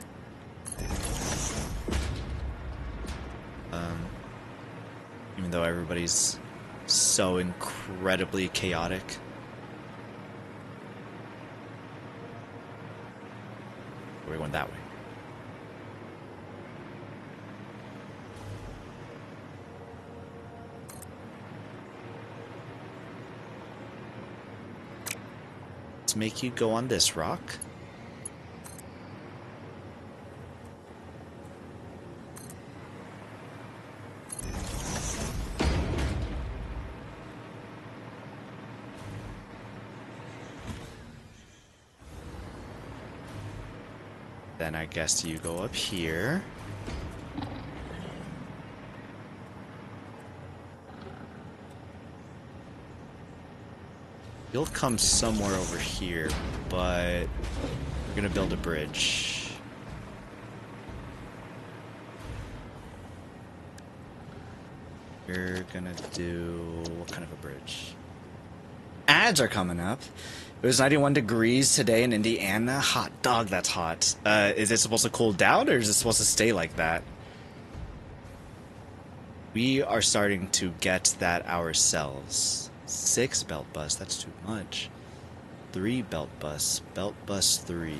Speaker 1: Even though everybody's so incredibly chaotic. We're going that way. Let's make you go on this rock. Then I guess you go up here. You'll come somewhere over here, but we're gonna build a bridge. You're gonna do what kind of a bridge? Ads are coming up. It was 91 degrees today in Indiana. Hot dog, that's hot. Is it supposed to cool down, or is it supposed to stay like that? We are starting to get that ourselves. 6 belt bus, that's too much. 3 belt bus 3.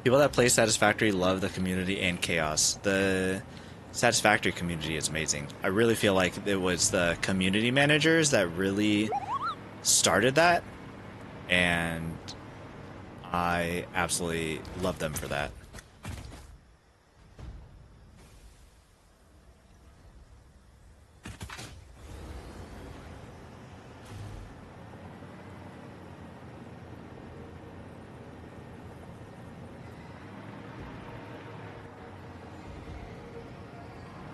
Speaker 1: People that play Satisfactory love the community and chaos. The Satisfactory community is amazing. I really feel like it was the community managers that really started that, and I absolutely love them for that.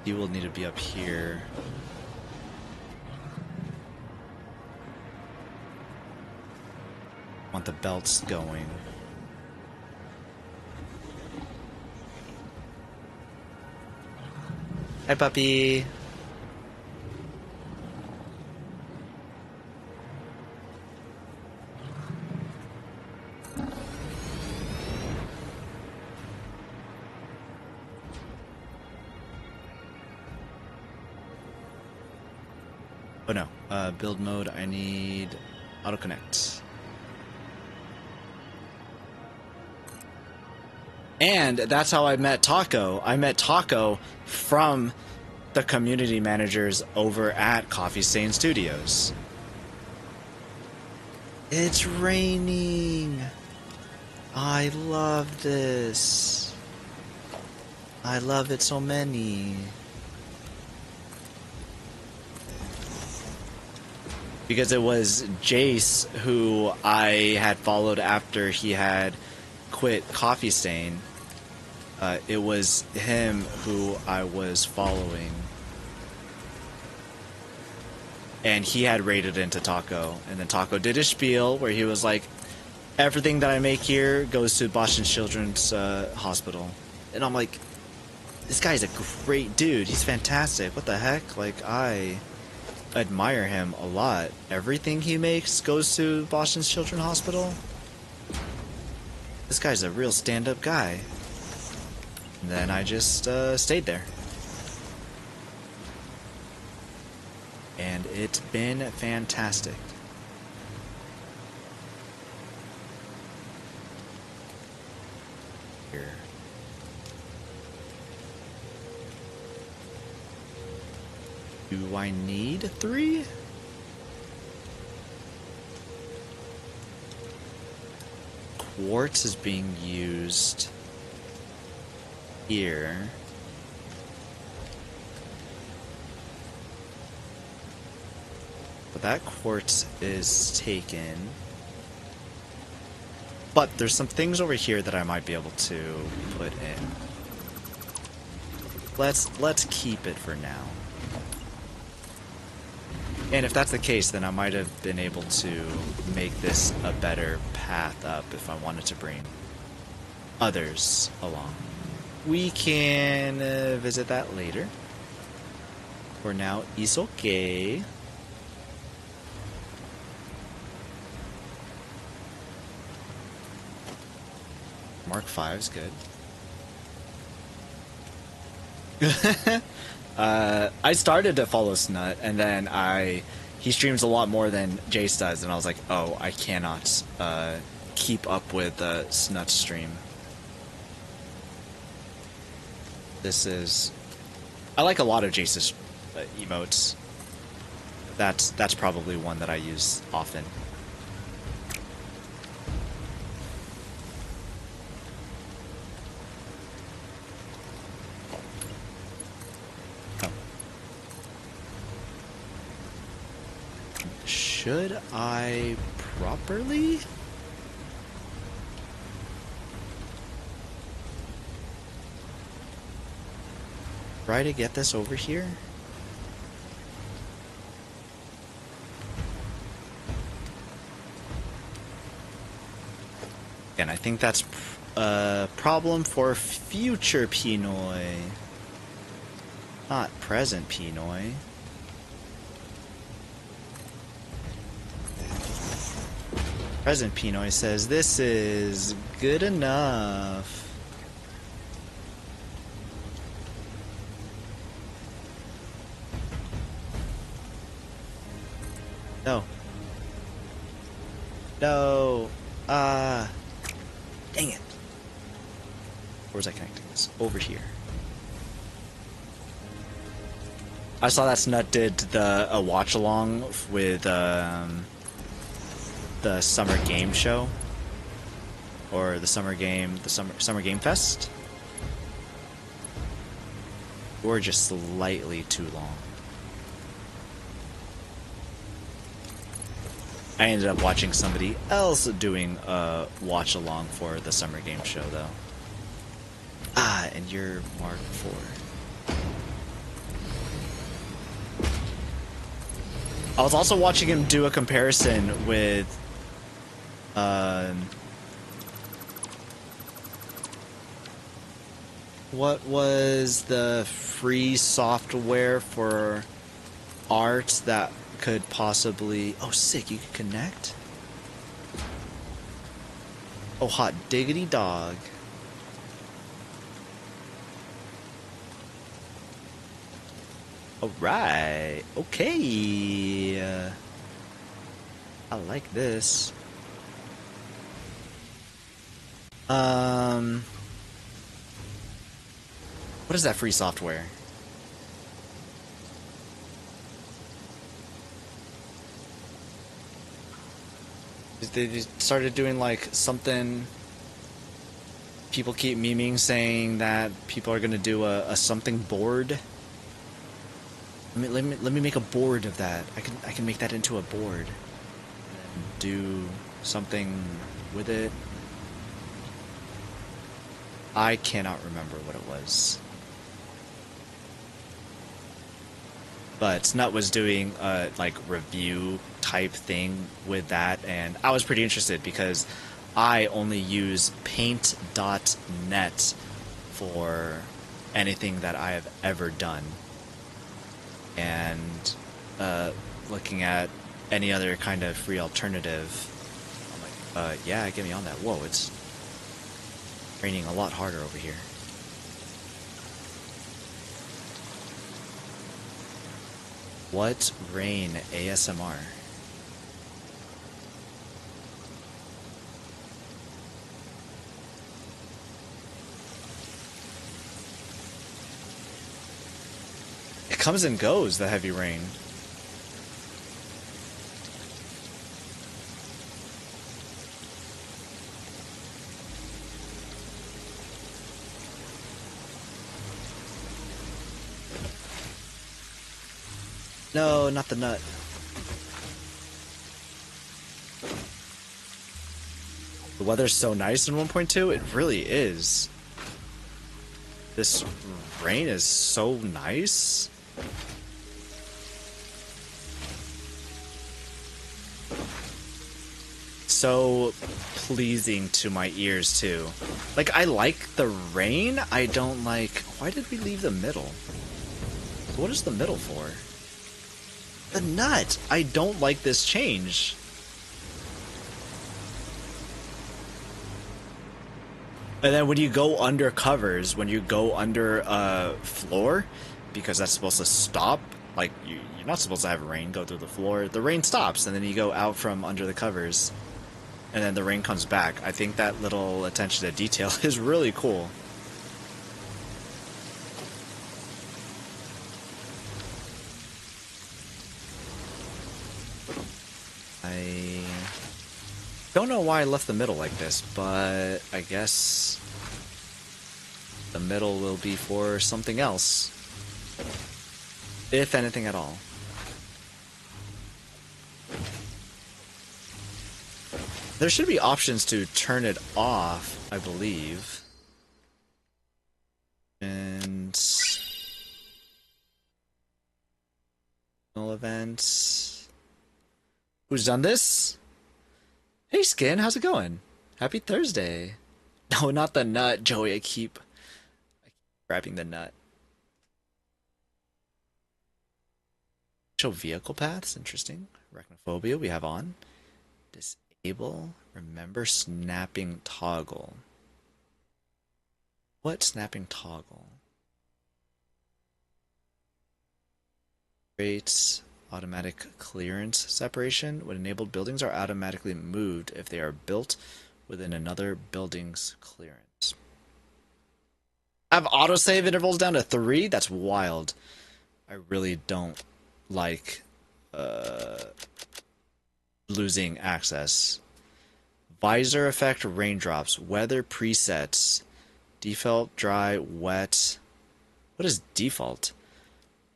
Speaker 1: You will need to be up here. Want the belts going. Hi, puppy. Oh no, build mode, I need auto connect. And that's how I met Taco. I met Taco from the community managers over at Coffee Stain Studios. It's raining. I love this. I love it so many. Because it was Jace who I had followed after he had quit Coffee Stain. It was him who I was following. And he had raided into Taco. And then Taco did his spiel where he was like, everything that I make here goes to Boston Children's Hospital. And I'm like, This guy's a great dude. He's fantastic. What the heck? Like, I admire him a lot. Everything he makes goes to Boston's Children's Hospital. This guy's a real stand-up guy. And then I just stayed there. And it's been fantastic. Here. Do I need 3? Quartz is being used here. But that quartz is taken. But there's some things over here that I might be able to put in. Let's keep it for now. And if that's the case, then I might have been able to make this a better path up if I wanted to bring others along. We can visit that later. For now, it's okay. Mark 5's good. I started to follow Snut, and then he streams a lot more than Jace does, and I was like, oh, I cannot keep up with Snut's stream. I like a lot of Jace's emotes. That's probably one that I use often. Should I properly? Try to get this over here? And I think that's a problem for future P-Noy. Not present P-Noy. Present P-Noy says this is good enough. No. No. Dang it. Where was I connecting this? Over here. I saw that Snut did a watch along with the summer game show, or the summer game fest, or just slightly too long. I ended up watching somebody else doing a watch along for the summer game show though. Ah, and you're Mark 4. I was also watching him do a comparison with what was the free software for art that could possibly... Oh, sick, you could connect? Oh, hot diggity dog. Alright, okay. I like this. What is that free software? They just started doing like something. People keep memeing saying that people are gonna do a something board. Let me make a board of that. I can make that into a board and do something with it. I cannot remember what it was. But Snut was doing a like review type thing with that, and I was pretty interested because I only use paint.net for anything that I have ever done. And looking at any other kind of free alternative, I'm like, yeah, get me on that. Whoa, it's raining a lot harder over here. What rain ASMR? It comes and goes, the heavy rain. No, not the nut. The weather's so nice in 1.2, it really is. This rain is so nice. So pleasing to my ears too. Like, I like the rain, I don't like... Why did we leave the middle? What is the middle for? The nut! I don't like this change. And then when you go under covers, when you go under a floor, because that's supposed to stop, like, you're not supposed to have rain go through the floor, the rain stops, and then you go out from under the covers, and then the rain comes back. I think that little attention to detail is really cool. I don't know why I left the middle like this, but I guess the middle will be for something else. If anything at all. There should be options to turn it off, I believe. And... no events... Who's done this? Hey Skin, how's it going? Happy Thursday. No, not the nut, Joey. I keep grabbing the nut. Show vehicle paths, interesting. Arachnophobia we have on. Disable, remember snapping toggle. What snapping toggle? Great. Automatic clearance separation. When enabled, buildings are automatically moved if they are built within another building's clearance. I have autosave intervals down to 3? That's wild. I really don't like losing access. Visor effect, raindrops, weather presets, default, dry, wet. What is default?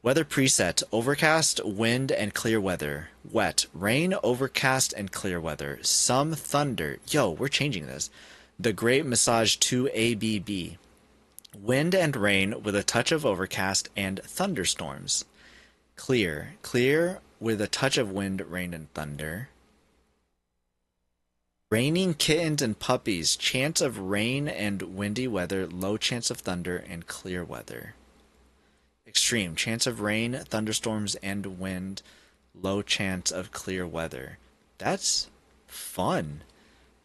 Speaker 1: Weather preset, overcast, wind, and clear weather. Wet, rain, overcast, and clear weather. Some thunder. Yo, we're changing this. The Great Massage 2 ABB. Wind and rain with a touch of overcast and thunderstorms. Clear. Clear with a touch of wind, rain, and thunder. Raining kittens and puppies. Chance of rain and windy weather. Low chance of thunder and clear weather. Extreme. Chance of rain, thunderstorms, and wind. Low chance of clear weather. That's fun.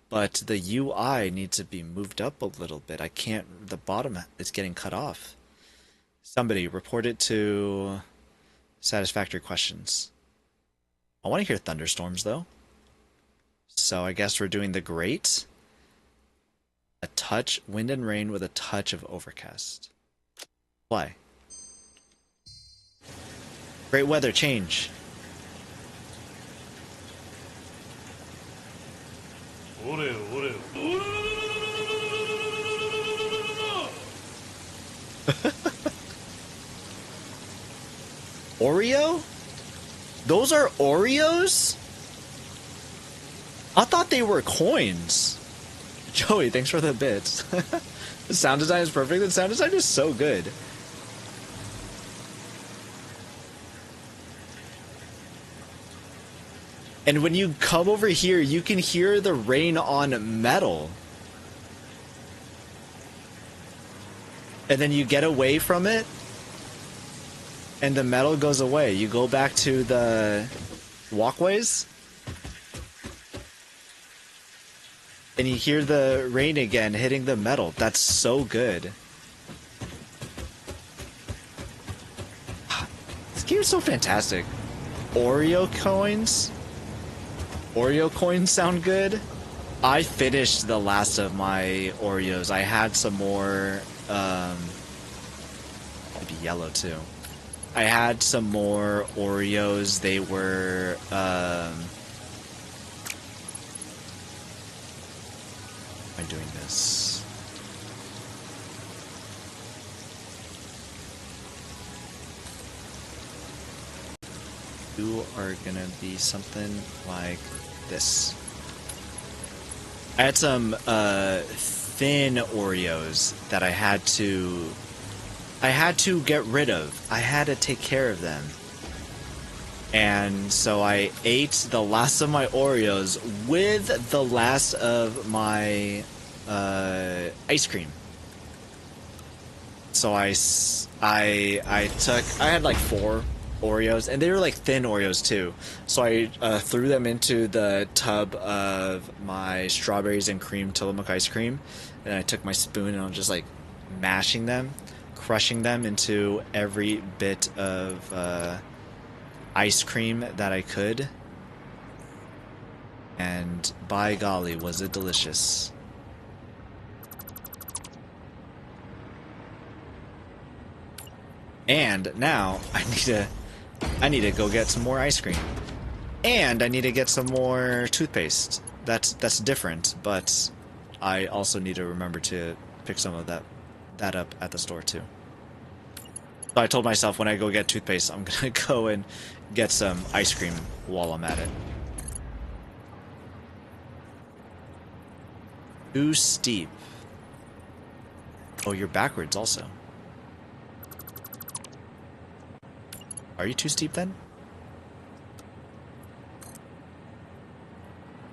Speaker 1: But the UI needs to be moved up a little bit. I can't... the bottom is getting cut off. Somebody report it to Satisfactory questions. I want to hear thunderstorms, though. So I guess we're doing the great. A touch, wind and rain with a touch of overcast. Why? Great weather, change. Oreo? Those are Oreos? I thought they were coins. Joey, thanks for the bits. The sound design is perfect. The sound design is so good. And when you come over here, you can hear the rain on metal. and then you get away from it, and the metal goes away. You go back to the walkways, and you hear the rain again hitting the metal. That's so good. This game is so fantastic. Oreo coins? Oreo coins sound good. I finished the last of my Oreos. I had some more, maybe yellow too. I had some more Oreos. They were, am I doing this? You are gonna be something like this. I had some thin Oreos that I had to get rid of. I had to take care of them. And so I ate the last of my Oreos with the last of my ice cream. So I had like 4 Oreos, and they were like thin Oreos too. So I threw them into the tub of my strawberries and cream Tillamook ice cream, and I took my spoon and I was just like mashing them, crushing them into every bit of ice cream that I could. And by golly, was it delicious. And now I need to go get some more ice cream. And I need to get some more toothpaste. That's different, but I also need to remember to pick some of that up at the store too. So I told myself when I go get toothpaste, I'm gonna go and get some ice cream while I'm at it. Too steep. Oh, you're backwards also. Are you too steep then?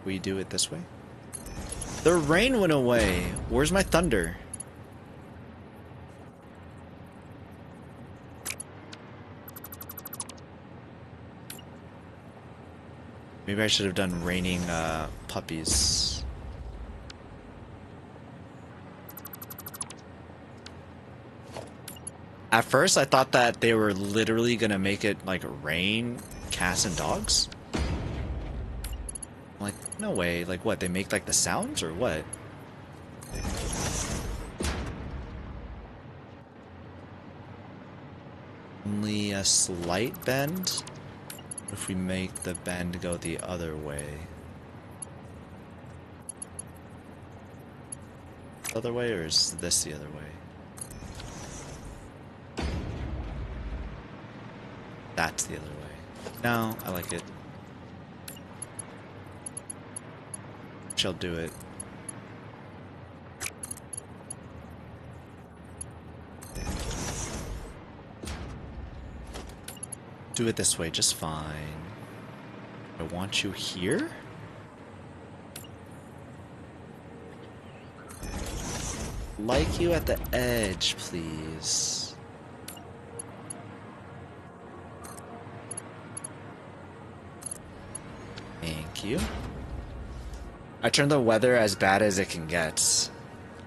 Speaker 1: We do it this way? The rain went away. Where's my thunder? Maybe I should have done raining puppies. At first, I thought that they were literally gonna make it like rain cats and dogs. I'm like, no way. Like what? They make like the sounds or what? Only a slight bend? What if we make the bend go the other way? Other way, or is this the other way? That's the other way. No, I like it. Shall do it. Do it this way, just fine. I want you here? Like you at the edge, please. Thank you. I turned the weather as bad as it can get.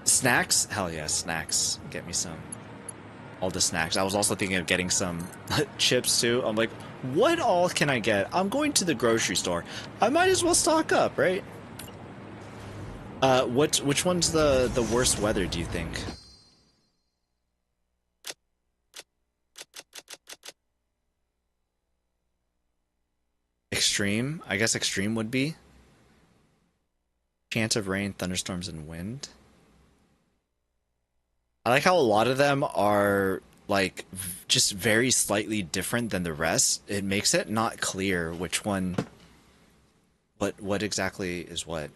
Speaker 1: Snacks? Hell yeah, snacks. Get me some. All the snacks. I was also thinking of getting some chips too. I'm like, what all can I get? I'm going to the grocery store. I might as well stock up, right? Which one's the worst weather, do you think? Extreme? I guess extreme would be. Chance of rain, thunderstorms, and wind. I like how a lot of them are like just very slightly different than the rest. It makes it not clear which one, what exactly is what.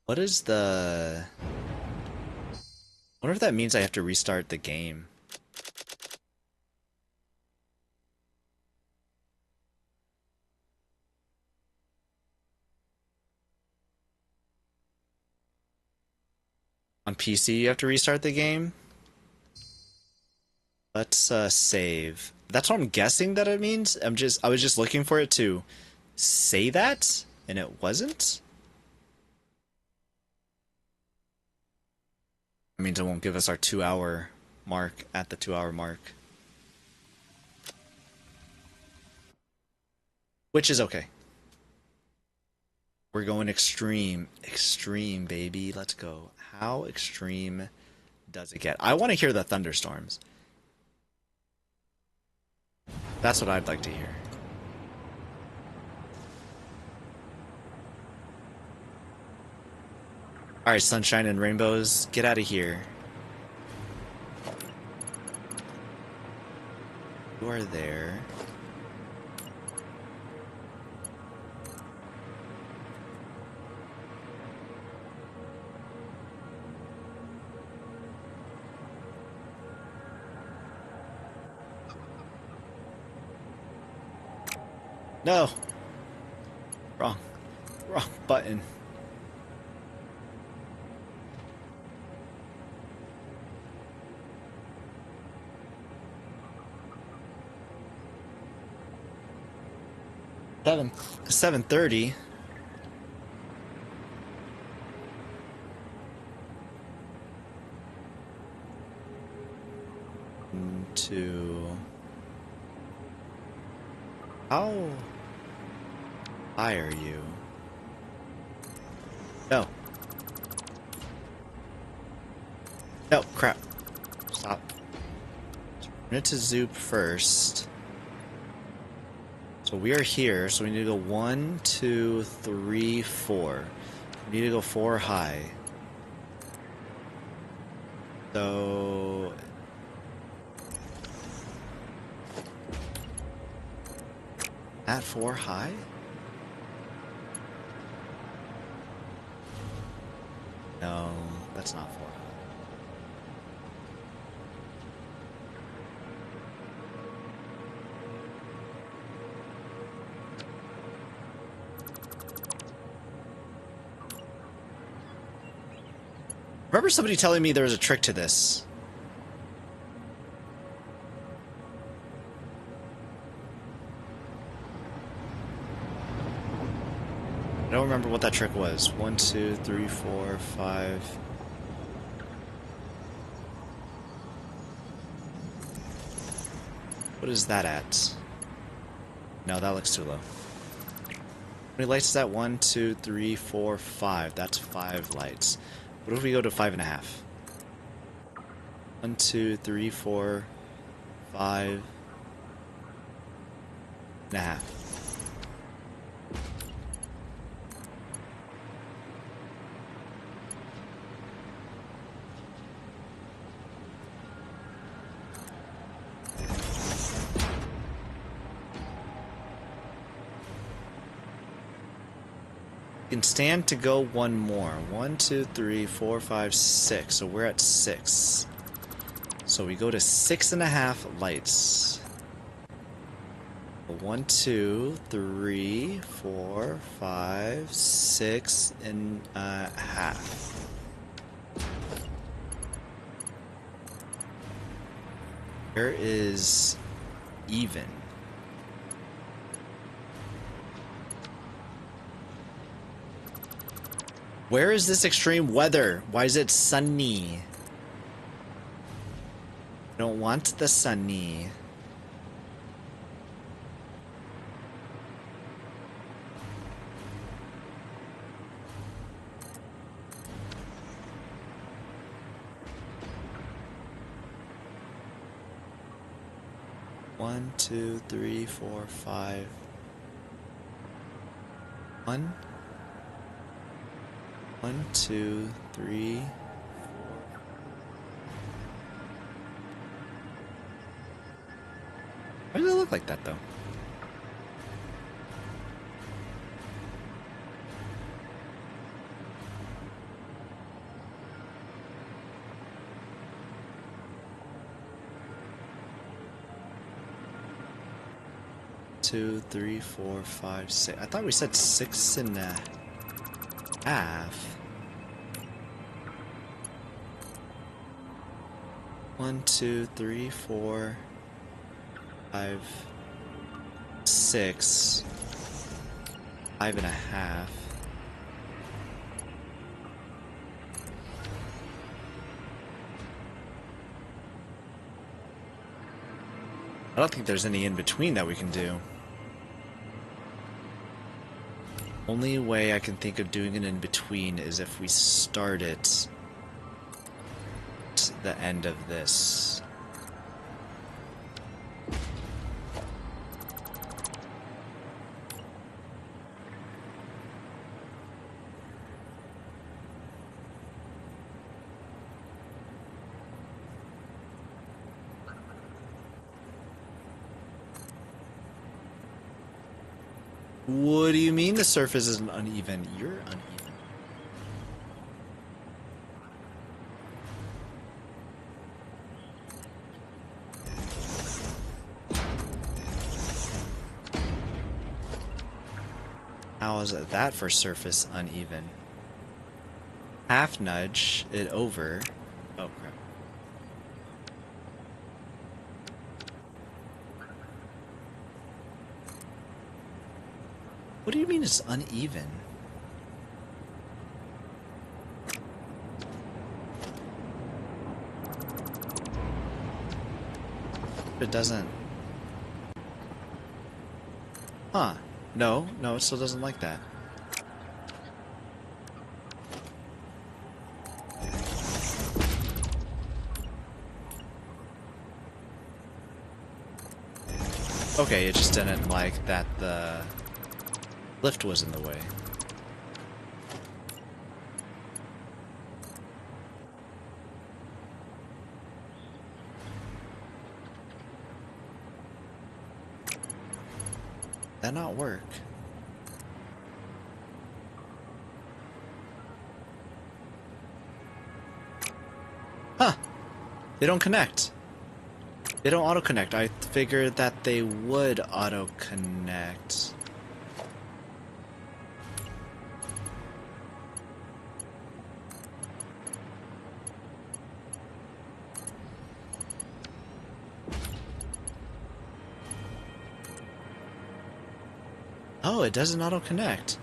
Speaker 1: What is the... I wonder if that means I have to restart the game. On PC, you have to restart the game. Let's save. That's what I'm guessing that it means. I was just looking for it to say that, and it wasn't. It means it won't give us our 2-hour mark at the 2-hour mark. Which is okay. We're going extreme. Extreme, baby. Let's go. How extreme does it get? I want to hear the thunderstorms. That's what I'd like to hear. Alright, sunshine and rainbows, get out of here. You are there. No! Wrong button. Seven. 7:30. How high are you? No. No, crap. Stop. Turn it to Zoop first. So we are here, so we need to go 1, 2, 3, 4. We need to go 4 high. So... at 4 high? No, that's not 4 high. Remember somebody telling me there was a trick to this. I don't remember what that trick was. 1, 2, 3, 4, 5. What is that at? No, that looks too low. How many lights is that? 1, 2, 3, 4, 5. That's 5 lights. What if we go to 5.5? 1, 2, 3, 4, 5.5. Can stand to go one more. 1, 2, 3, 4, 5, 6. So we're at 6. So we go to 6.5 lights. 1, 2, 3, 4, 5, 6.5. Where is even? Where is this extreme weather? Why is it sunny? I don't want the sunny. One, 2, 3, 4, 5. 1, 2, 3, 4. Why does it look like that though? Two, 3, 4, 5, 6. I thought we said 6.5. 1, 2, 3, 4, 5, 6, 5.5. I don't think there's any in between that we can do. Only way I can think of doing an in between is if we start it at the end of this. What do you mean the surface is uneven? You're uneven. How is that for surface uneven? Half nudge it over. Oh crap. What do you mean it's uneven? It doesn't. Huh. No, it still doesn't like that. Okay, it just didn't like that the lift was in the way. That not work? Huh. They don't connect. They don't auto-connect. I figured that they would auto-connect. Oh, it doesn't auto-connect.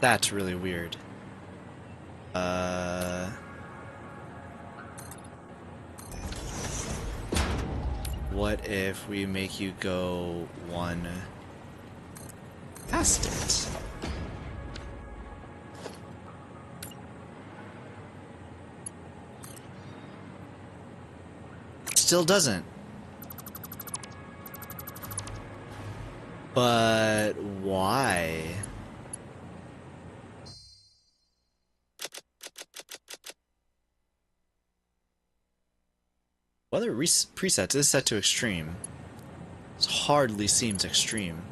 Speaker 1: That's really weird. What if we make you go one past it? Still doesn't. But why? Whether presets is set to extreme. This hardly seems extreme.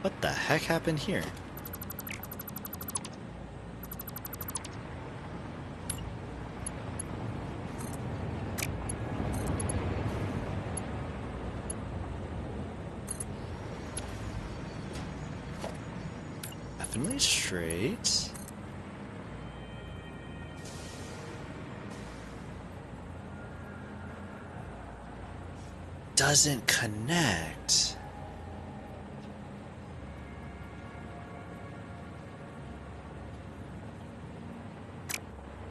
Speaker 1: What the heck happened here? Definitely straight. Doesn't connect.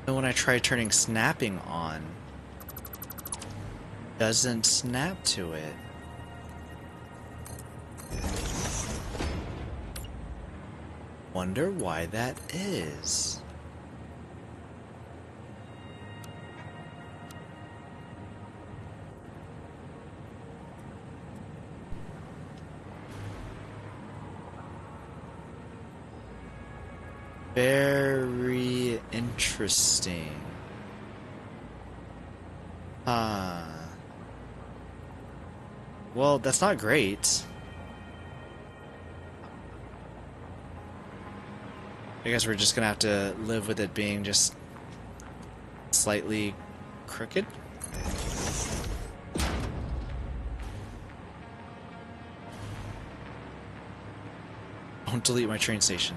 Speaker 1: And when I try turning snapping on, doesn't snap to it. Wonder why that is. Very interesting. Well, that's not great. I guess we're just gonna have to live with it being just slightly crooked. Don't delete my train station.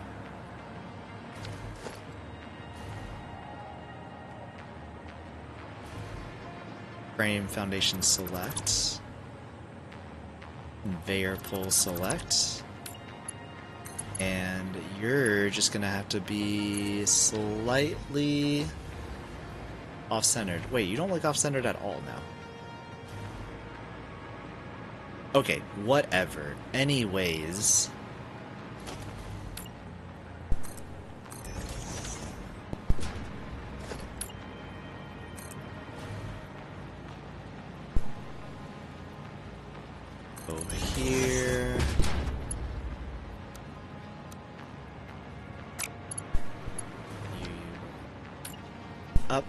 Speaker 1: Frame foundation select. Conveyor pull select. And you're just gonna have to be slightly off-centered. Wait, you don't look off-centered at all now. Okay, whatever. Anyways. Over here. You up.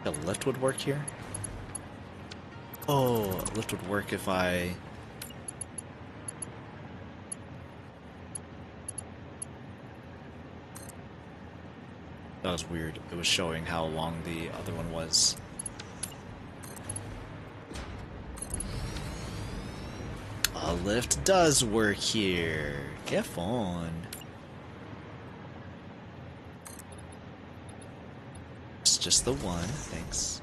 Speaker 1: The lift would work here. Oh, lift would work if I... That was weird. It was showing how long the other one was. A lift does work here. Get on. It's just the one, thanks.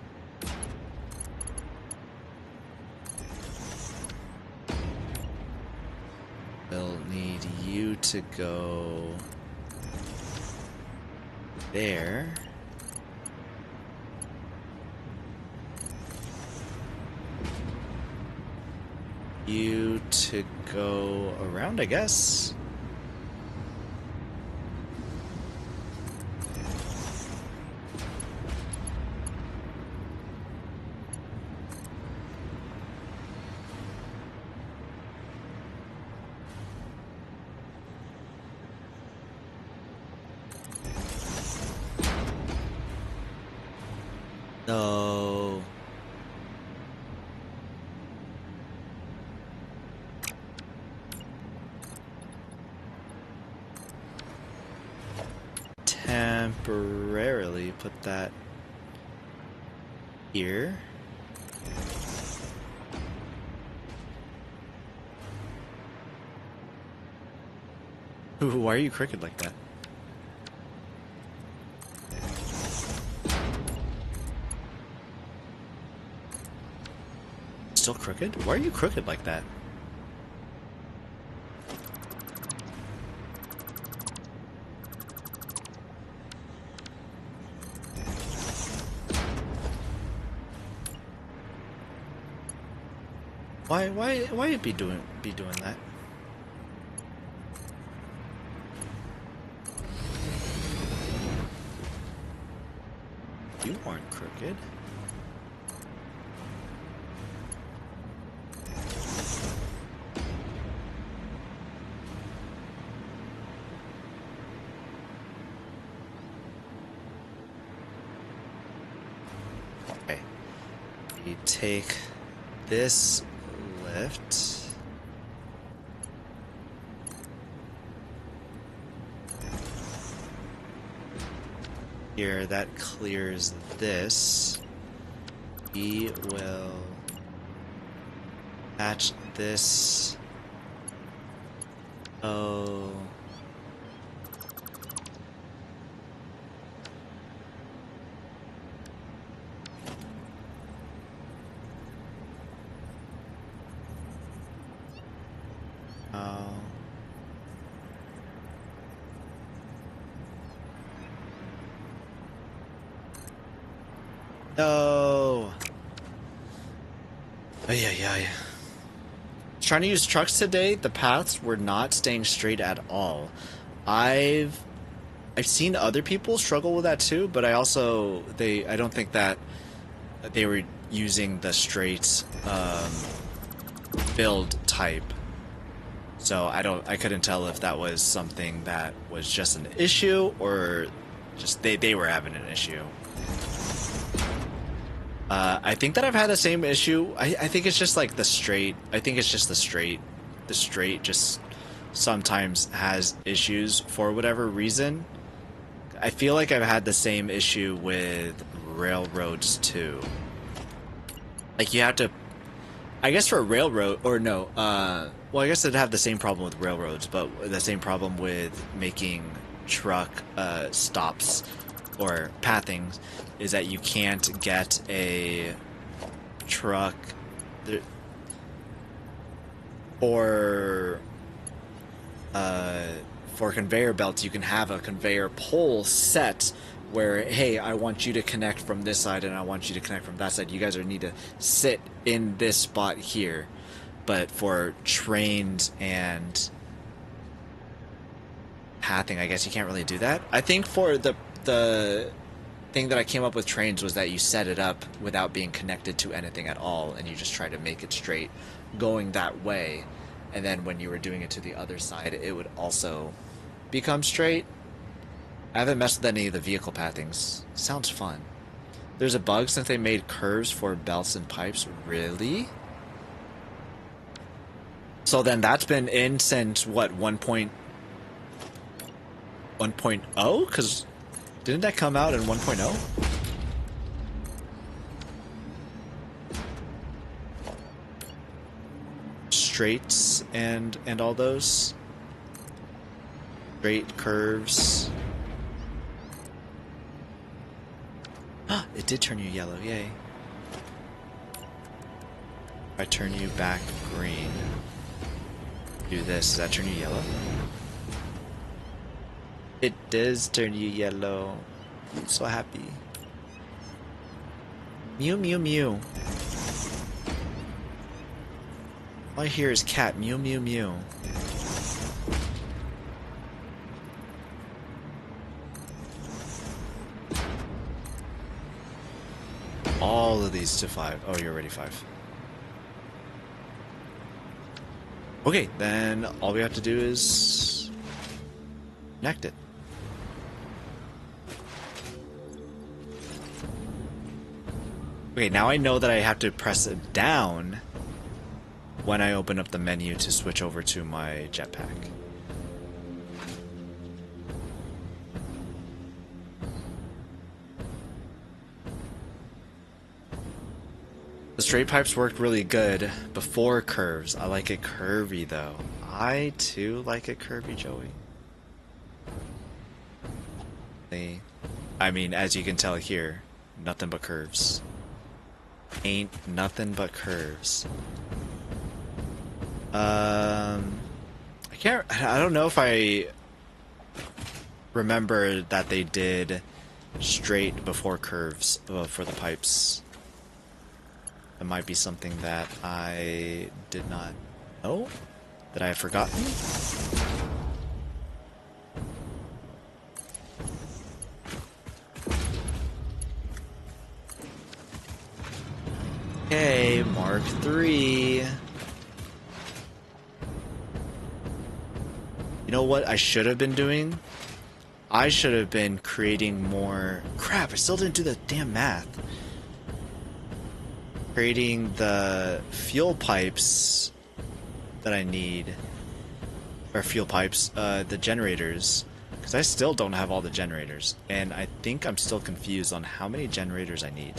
Speaker 1: We'll need you to go there. You to go around, I guess. No. Temporarily put that here. Ooh, why are you crooked like that? Still crooked? Why are you crooked like that? Why you be doing that? You aren't crooked. Okay. You take this lift. Here, that clears this. We will patch this. Oh. No. Yeah. Trying to use trucks today, the paths were not staying straight at all. I've seen other people struggle with that too, but I don't think that they were using the straight build type. So I couldn't tell if that was something that was just an issue or just they were having an issue. I think that I've had the same issue. I think it's just like the straight. I think it's just the straight. The straight just sometimes has issues for whatever reason. I feel like I've had the same issue with railroads too. Like you have to, I guess for a railroad, or no, well I guess it'd have the same problem with railroads, but the same problem with making truck stops or pathings is that you can't get a truck or for conveyor belts. You can have a conveyor pole set where, hey, I want you to connect from this side and I want you to connect from that side. You guys need to sit in this spot here. But for trains and pathing, I guess you can't really do that. I think for the thing that I came up with trains was that you set it up without being connected to anything at all, and you just try to make it straight going that way. And then when you were doing it to the other side, it would also become straight. I haven't messed with any of the vehicle pathings. Sounds fun. There's a bug since they made curves for belts and pipes. Really? So then that's been in since what, 1.0? Because didn't that come out in 1.0? Straights and all those straight curves. It did turn you yellow, yay. If I turn you back green, do this, does that turn you yellow? It does turn you yellow. I'm so happy. Mew mew mew. All I hear is cat mew mew mew. All of these to 5. Oh, you're already 5. Okay, then all we have to do is connect it. Okay, now I know that I have to press it down when I open up the menu to switch over to my jetpack. The straight pipes worked really good before curves. I like it curvy though. I too like it curvy, Joey. I mean, as you can tell here, nothing but curves. Ain't nothing but curves. I don't know if I remember that they did straight before curves for the pipes. It might be something that I did not know, that I have forgotten. Okay, Mark III. You know what I should have been doing? I should have been creating more... Crap, I still didn't do the damn math. Creating the fuel pipes that I need. Or fuel pipes, the generators. Because I still don't have all the generators. And I think I'm still confused on how many generators I need.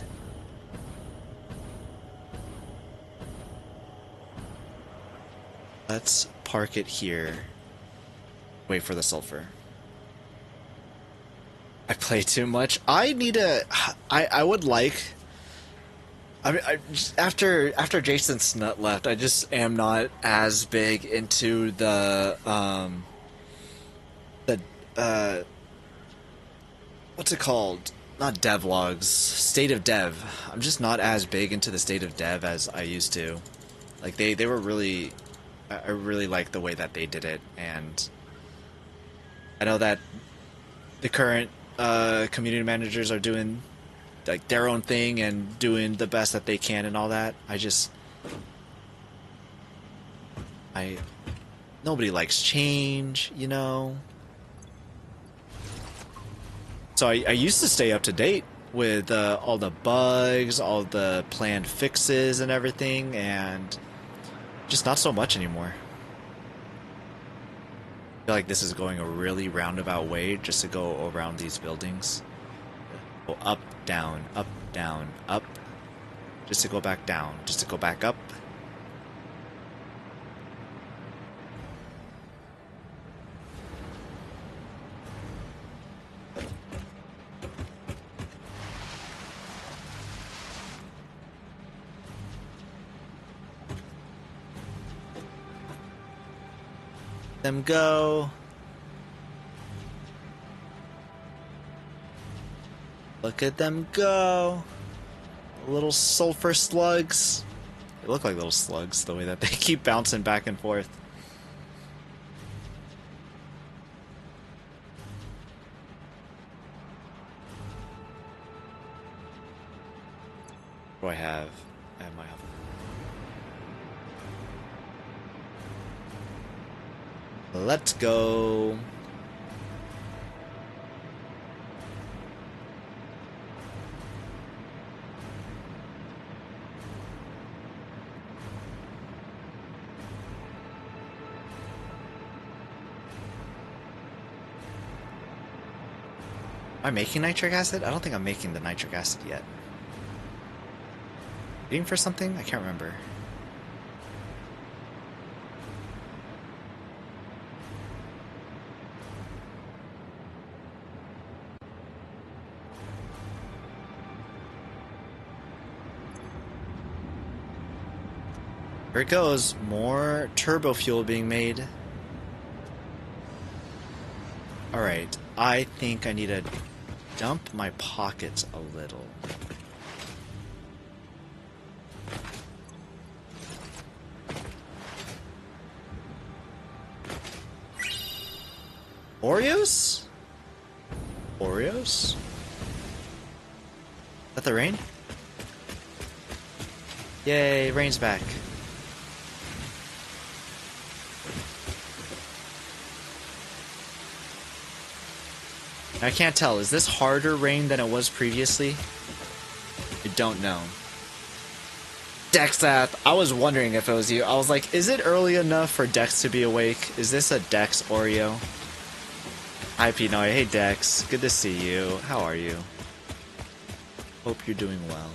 Speaker 1: Let's park it here. Wait for the sulfur. I play too much. I need to... I would like... I mean, after Jason Snut left, I just am not as big into the what's it called? Not devlogs, state of dev. I'm just not as big into the state of dev as I used to. Like they were really, I really like the way that they did it, and I know that the current community managers are doing like their own thing and doing the best that they can and all that. Nobody likes change, you know. So I used to stay up to date with all the bugs, all the planned fixes and everything, and just not so much anymore. I feel like this is going a really roundabout way just to go around these buildings. Go up, down, up, just to go back down, just to go back up. Them go. Look at them go. Little sulfur slugs. They look like little slugs the way that they keep bouncing back and forth. What do I have? I have my health. Let's go. Am I making nitric acid? I don't think I'm making the nitric acid yet. Waiting for something? I can't remember. Here it goes. More turbo fuel being made. Alright, I think I need to dump my pockets a little. Oreos? Oreos? Is that the rain? Yay, rain's back. I can't tell. Is this harder rain than it was previously? I don't know. Dexath, I was wondering if it was you. I was like, is it early enough for Dex to be awake? Is this a Dex Oreo? Hi, P-Noy. Hey, Dex. Good to see you. How are you? Hope you're doing well.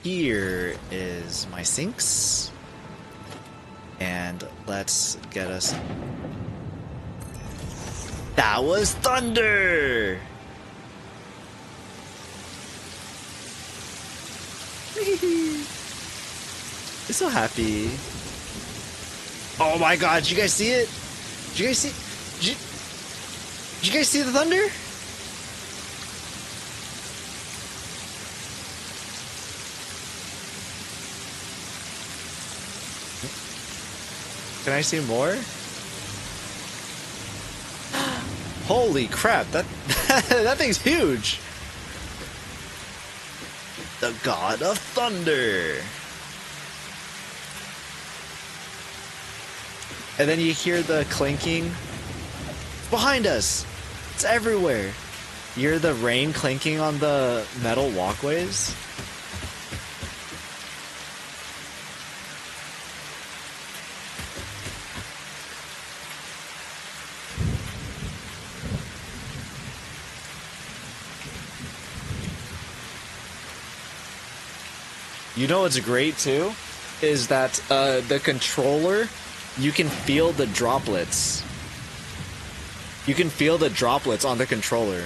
Speaker 1: Here is my sinks. And let's get us... That was thunder! I'm so happy. Oh my god, did you guys see it? Did you guys see... Did you guys see the thunder? Can I see more? Holy crap, that that thing's huge! The God of Thunder! And then you hear the clinking. It's behind us! It's everywhere! You hear the rain clinking on the metal walkways? You know what's great too? Is that the controller, you can feel the droplets. You can feel the droplets on the controller.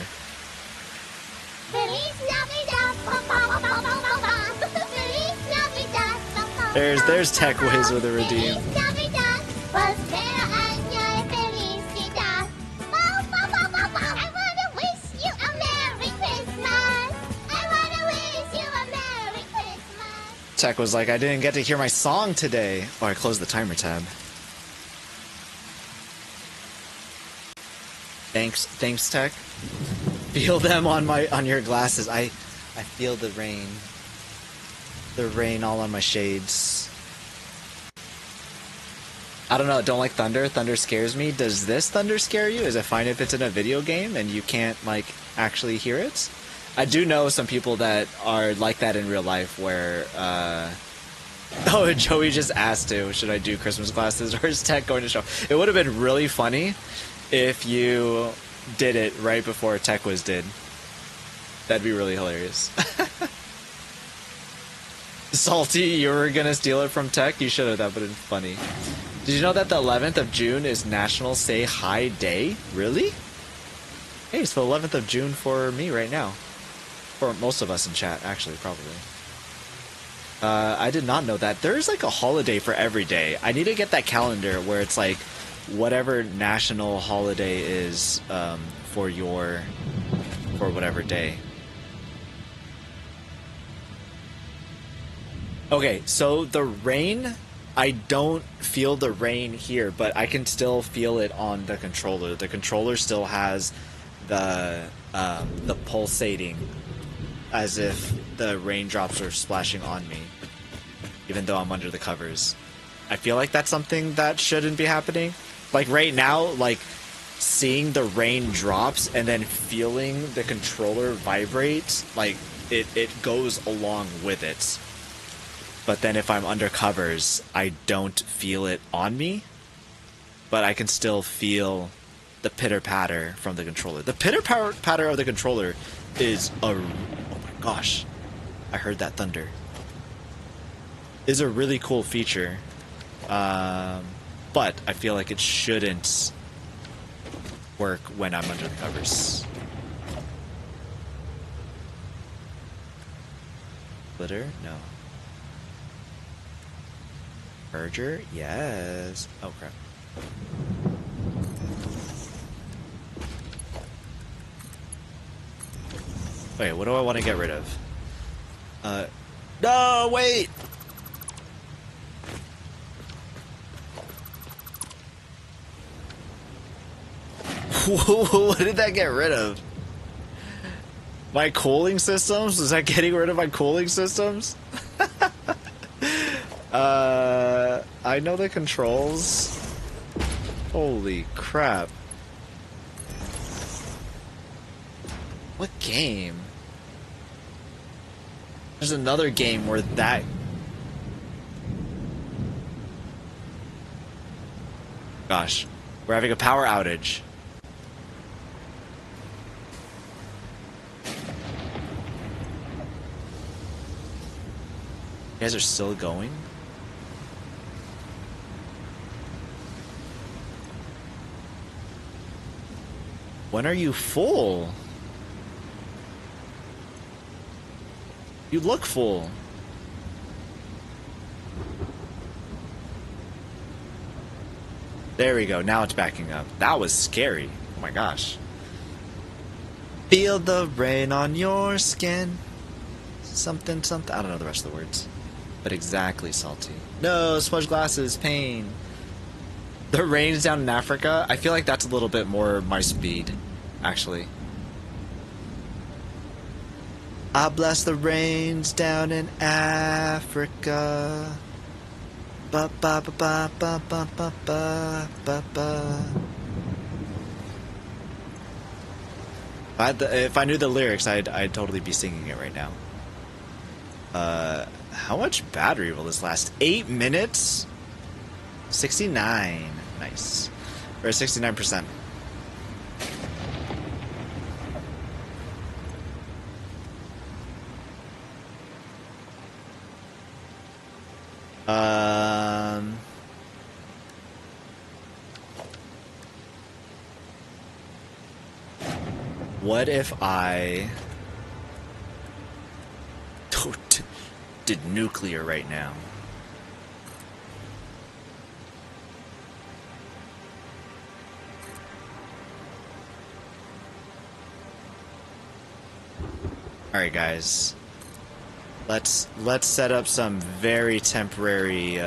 Speaker 1: There's Tech Wiz with a redeem. Tech was like, I didn't get to hear my song today. Oh, I closed the timer tab. Thanks, Tech. Feel them on your glasses. I feel the rain. The rain all on my shades. I don't know, don't like thunder. Thunder scares me. Does this thunder scare you? Is it fine if it's in a video game and you can't, like, actually hear it? I do know some people that are like that in real life where, oh, Joey just asked to, should I do Christmas glasses or is Tech going to show? It would have been really funny if you did it right before Tech was did. That'd be really hilarious. Salty, you were gonna steal it from Tech? You should have, that would have been funny. Did you know that the 11th of June is National Say Hi Day? Really? Hey, it's the 11th of June for me right now. For most of us in chat, actually, probably. I did not know that. There's like a holiday for every day. I need to get that calendar where it's like whatever national holiday is for whatever day. Okay, so the rain, I don't feel the rain here, but I can still feel it on the controller. The controller still has the pulsating, as if the raindrops are splashing on me, even though I'm under the covers. I feel like that's something that shouldn't be happening. Like right now, like seeing the raindrops and then feeling the controller vibrate, like it goes along with it. But then if I'm under covers, I don't feel it on me, but I can still feel the pitter-patter from the controller. The pitter-patter of the controller is a... Oh my gosh. I heard that thunder. Is a really cool feature. But I feel like it shouldn't work when I'm under the covers. Glitter? No. Merger? Yes. Oh, crap. Wait, what do I want to get rid of? No, wait! What did that get rid of? My cooling systems? Was that getting rid of my cooling systems? I know the controls. Holy crap. What game? There's another game where that... Gosh, we're having a power outage. You guys are still going? When are you full? You look full. There we go. Now it's backing up. That was scary. Oh my gosh. Feel the rain on your skin. Something, something. I don't know the rest of the words. But exactly, Salty. No, smudge glasses, pain. The rain's down in Africa. I feel like that's a little bit more my speed, actually. I bless the rains down in Africa. Ba ba ba ba ba ba ba ba ba ba. If I knew the lyrics, I'd totally be singing it right now. How much battery will this last? 8 minutes? 69. Nice. We're at 69%. What if I did nuclear right now? Alright guys, let's set up some very temporary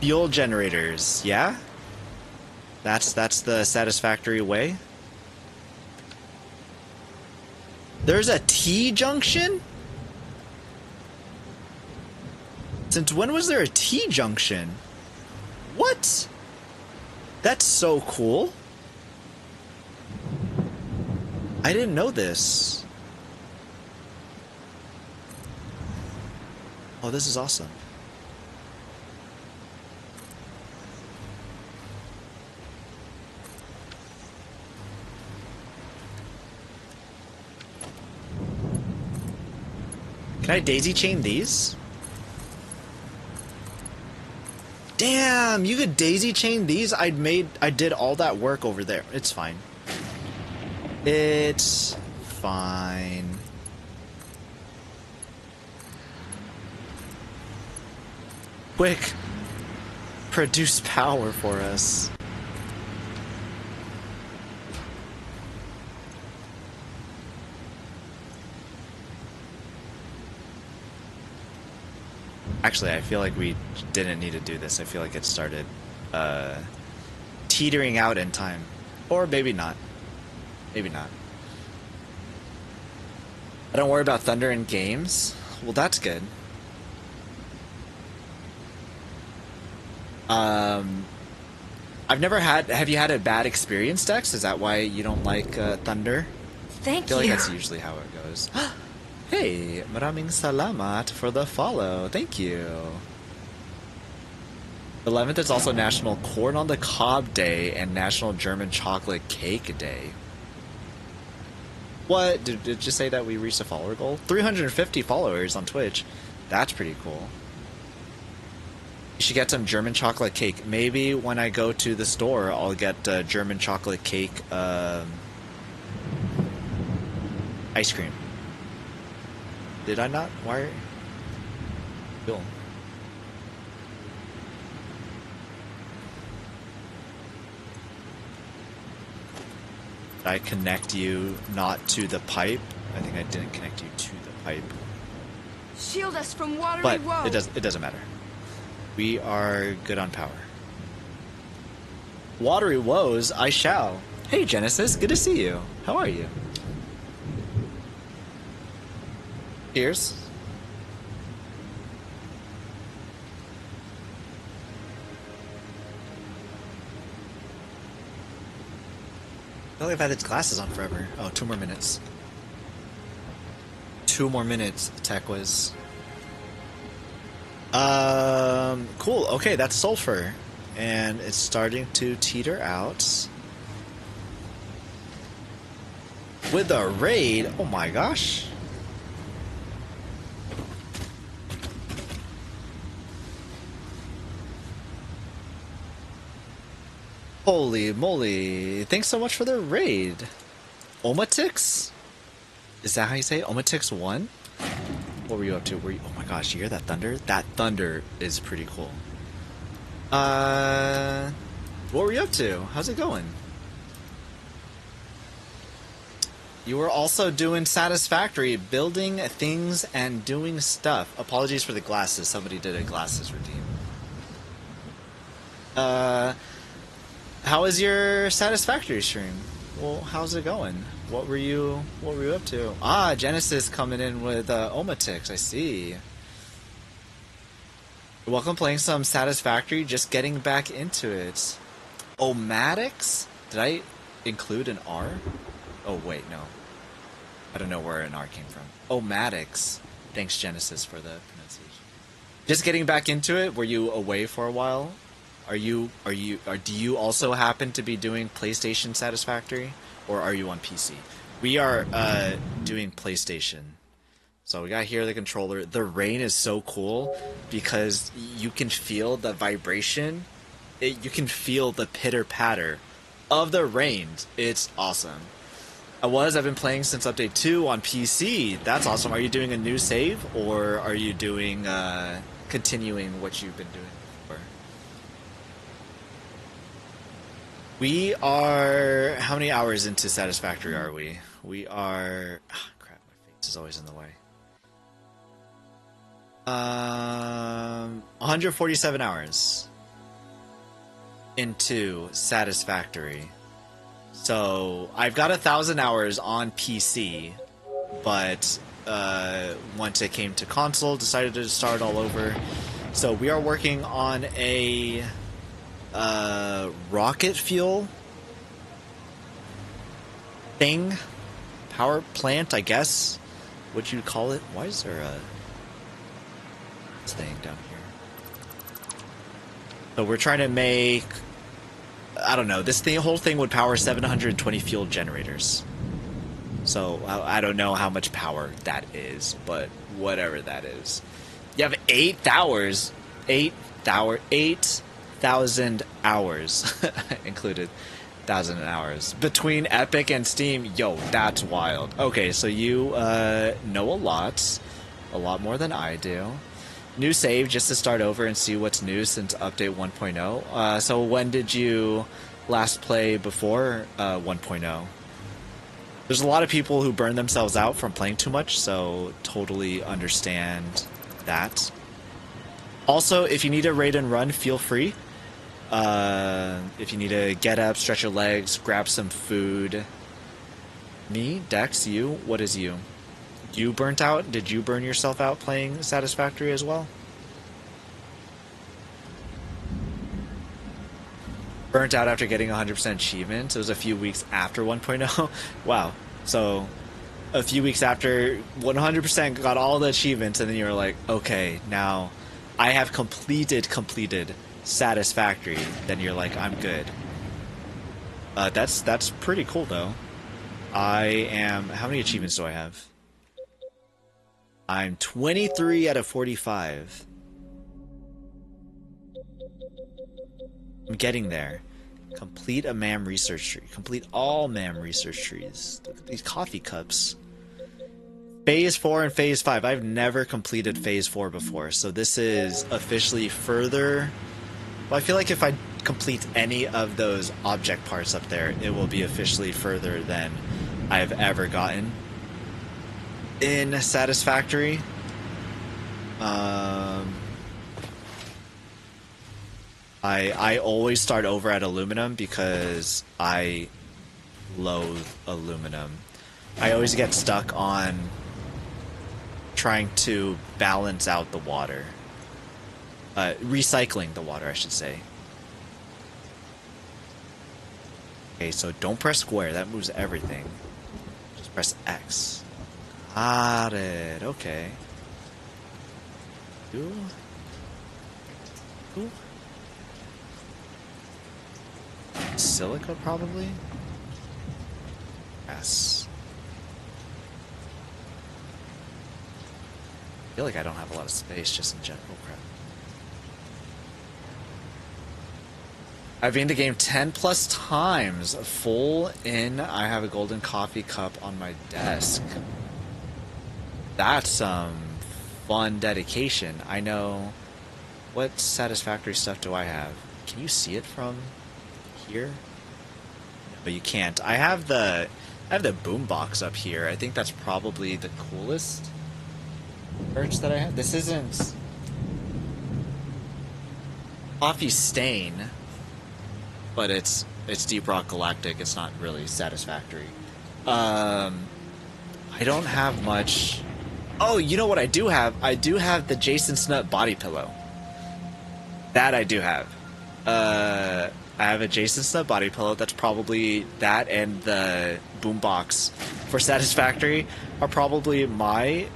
Speaker 1: fuel generators, yeah? That's the Satisfactory way? There's a T-junction? It's Since when was there a T-junction? What? That's so cool. I didn't know this. Oh, this is awesome. Can I daisy chain these? Damn, you could daisy chain these? I did all that work over there. It's fine. It's fine. Quick, produce power for us. Actually, I feel like we didn't need to do this. I feel like it started teetering out in time. Or maybe not. Maybe not. I don't worry about thunder in games. Well, that's good. I've never had... Have you had a bad experience, Dex? Is that why you don't like thunder?
Speaker 2: Thank you.
Speaker 1: I feel like that's usually how it goes. Hey, maraming salamat for the follow. Thank you. 11th is also National Corn on the Cob Day and National German Chocolate Cake Day. What? Did you say that we reached a follower goal? 350 followers on Twitch. That's pretty cool. You should get some German chocolate cake. Maybe when I go to the store, I'll get German chocolate cake ice cream. Did I not? Why? Cool. Did I connect you not to the pipe? I think I didn't connect you to the pipe.
Speaker 2: Shield us from watery
Speaker 1: But
Speaker 2: woe.
Speaker 1: it doesn't matter. We are good on power. Watery woes, I shall. Hey Genesis, good to see you. How are you? Cheers. I feel like I've had its glasses on forever. Oh, 2 more minutes. 2 more minutes, Tech Whiz. Cool. Okay, that's sulfur. And it's starting to teeter out. With a raid? Oh my gosh. Holy moly. Thanks so much for the raid. Omatix? Is that how you say it? Omatix 1? What were you up to? Oh my gosh, you hear that thunder? That thunder is pretty cool. What were you up to? How's it going? You were also doing Satisfactory, building things and doing stuff. Apologies for the glasses. Somebody did a glasses routine. How was your Satisfactory stream? Well, how's it going? What were you up to? Ah, Genesis coming in with Omatix, I see. Welcome, playing some Satisfactory, just getting back into it. Omatics? Did I include an R? Oh wait, no. I don't know where an R came from. Omatics. Thanks Genesis for the pronunciation. Just getting back into it, were you away for a while? Do you also happen to be doing PlayStation Satisfactory? Or are you on PC? We are doing PlayStation. So we got here the controller. The rain is so cool because you can feel the vibration. You can feel the pitter-patter of the rain. It's awesome. I've been playing since update 2 on PC. That's awesome. Are you doing a new save? Or are you doing continuing what you've been doing before? We are... How many hours into Satisfactory are we? We are... Oh, crap, my face is always in the way. 147 hours into Satisfactory. So, I've got 1,000 hours on PC, but once it came to console, decided to start all over. So we are working on a rocket fuel thing, power plant, I guess. What you'd call it? Why is there a thing down here? So we're trying to make, I don't know, this thing, whole thing would power 720 fuel generators. So I don't know how much power that is, but whatever that is. You have 8,000 hours included. 1,000 hours between Epic and Steam. Yo, that's wild. Okay, so you know a lot more than I do. New save just to start over and see what's new since update 1.0. So when did you last play before 1.0? There's a lot of people who burn themselves out from playing too much, so totally understand that. Also, if you need a raid and run, feel free. If you need to get up, stretch your legs, grab some food. Me? Dex? You? What is you? You burnt out? Did you burn yourself out playing Satisfactory as well? Burnt out after getting 100% achievement. It was a few weeks after 1.0. Wow. So, a few weeks after 100% got all the achievements, and then you were like, okay, now I have completed Satisfactory. Then you're like, I'm good. That's pretty cool, though. I am... How many achievements do I have? I'm 23 out of 45. I'm getting there. Complete a MAM research tree. Complete all MAM research trees. Look at these coffee cups. Phase 4 and Phase 5. I've never completed Phase 4 before, so this is officially further... Well, I feel like if I complete any of those object parts up there, it will be officially further than I've ever gotten in Satisfactory. I always start over at aluminum because I loathe aluminum. I always get stuck on trying to balance out the water. Recycling the water, I should say. Okay, so don't press square. That moves everything. Just press X. Got it. Okay. Ooh. Ooh. Silica, probably? Yes. I feel like I don't have a lot of space just in general. Crap. I've been in the game 10 plus times. Full in. I have a golden coffee cup on my desk. That's some fun dedication. I know. What Satisfactory stuff do I have? Can you see it from here? No, but you can't. I have the boombox up here. I think that's probably the coolest merch that I have. This isn't Coffee Stain, but it's Deep Rock Galactic. It's not really Satisfactory. I don't have much. Oh, you know what I do have? I do have the Jason Snut body pillow. That I do have. I have a Jason Snut body pillow. That's probably that, and the boombox for Satisfactory are probably my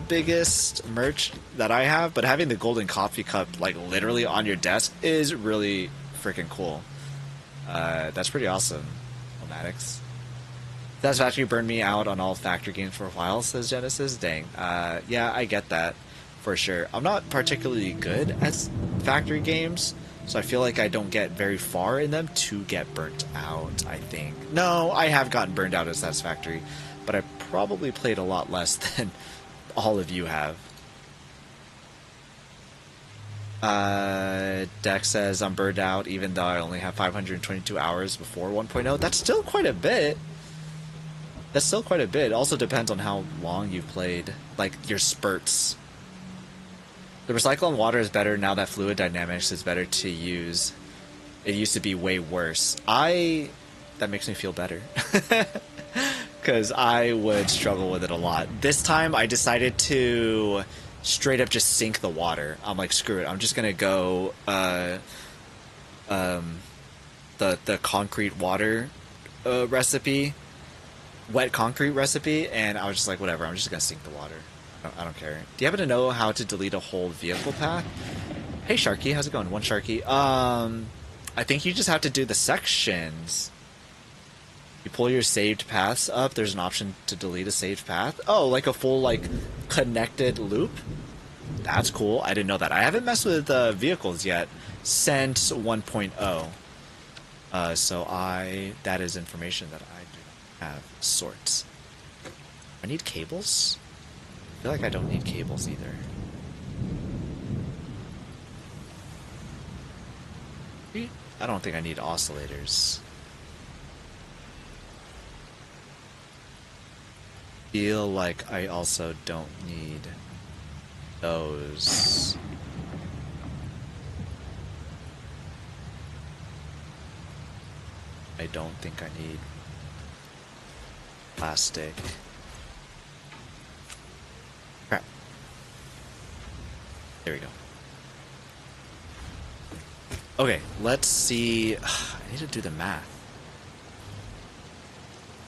Speaker 1: biggest merch that I have. But having the golden coffee cup like literally on your desk is really freaking cool. That's pretty awesome, Maddox. Satisfactory burned me out on all factory games for a while, says Genesis. Dang. Yeah, I get that for sure. I'm not particularly good at factory games, so I feel like I don't get very far in them to get burnt out, I think. No, I have gotten burned out at Satisfactory, but I probably played a lot less than all of you have. Dex says I'm burned out even though I only have 522 hours before 1.0. That's still quite a bit. That's still quite a bit. It also depends on how long you've played, like your spurts. The recycle on water is better now that fluid dynamics is better to use. It used to be way worse. That makes me feel better. Because I would struggle with it a lot. This time I decided to straight up just sink the water. I'm like, screw it. I'm just gonna go the concrete water recipe, wet concrete recipe, and I was just like, whatever. I'm just gonna sink the water. I don't care. Do you happen to know how to delete a whole vehicle path? Hey Sharky, how's it going? One Sharky. I think you just have to do the sections. You pull your saved paths up, there's an option to delete a saved path. Oh, like a full, like, connected loop? That's cool. I didn't know that. I haven't messed with vehicles yet since 1.0. So that is information that I do not have. Sorts. I need cables? I feel like I don't need cables either. I don't think I need oscillators. Feel like I also don't need those. I don't think I need plastic. Crap. There we go. Okay, let's see. I need to do the math.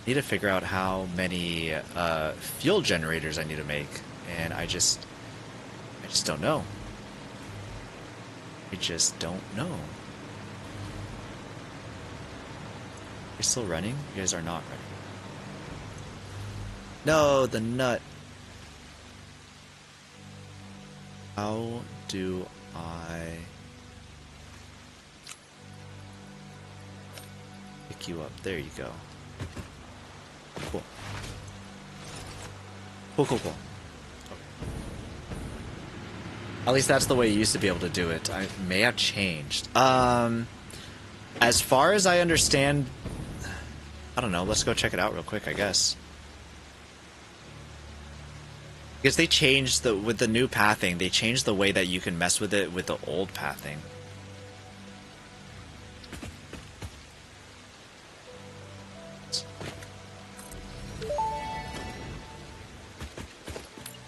Speaker 1: I need to figure out how many fuel generators I need to make, and I just don't know. I just don't know. You're still running? You guys are not running. No, the nut. How do I pick you up? There you go. Cool. Cool. Okay. At least that's the way you used to be able to do it. I may have changed. As far as I understand, I don't know. Let's go check it out real quick, I guess. Because they changed with the new pathing, they changed the way that you can mess with it with the old pathing.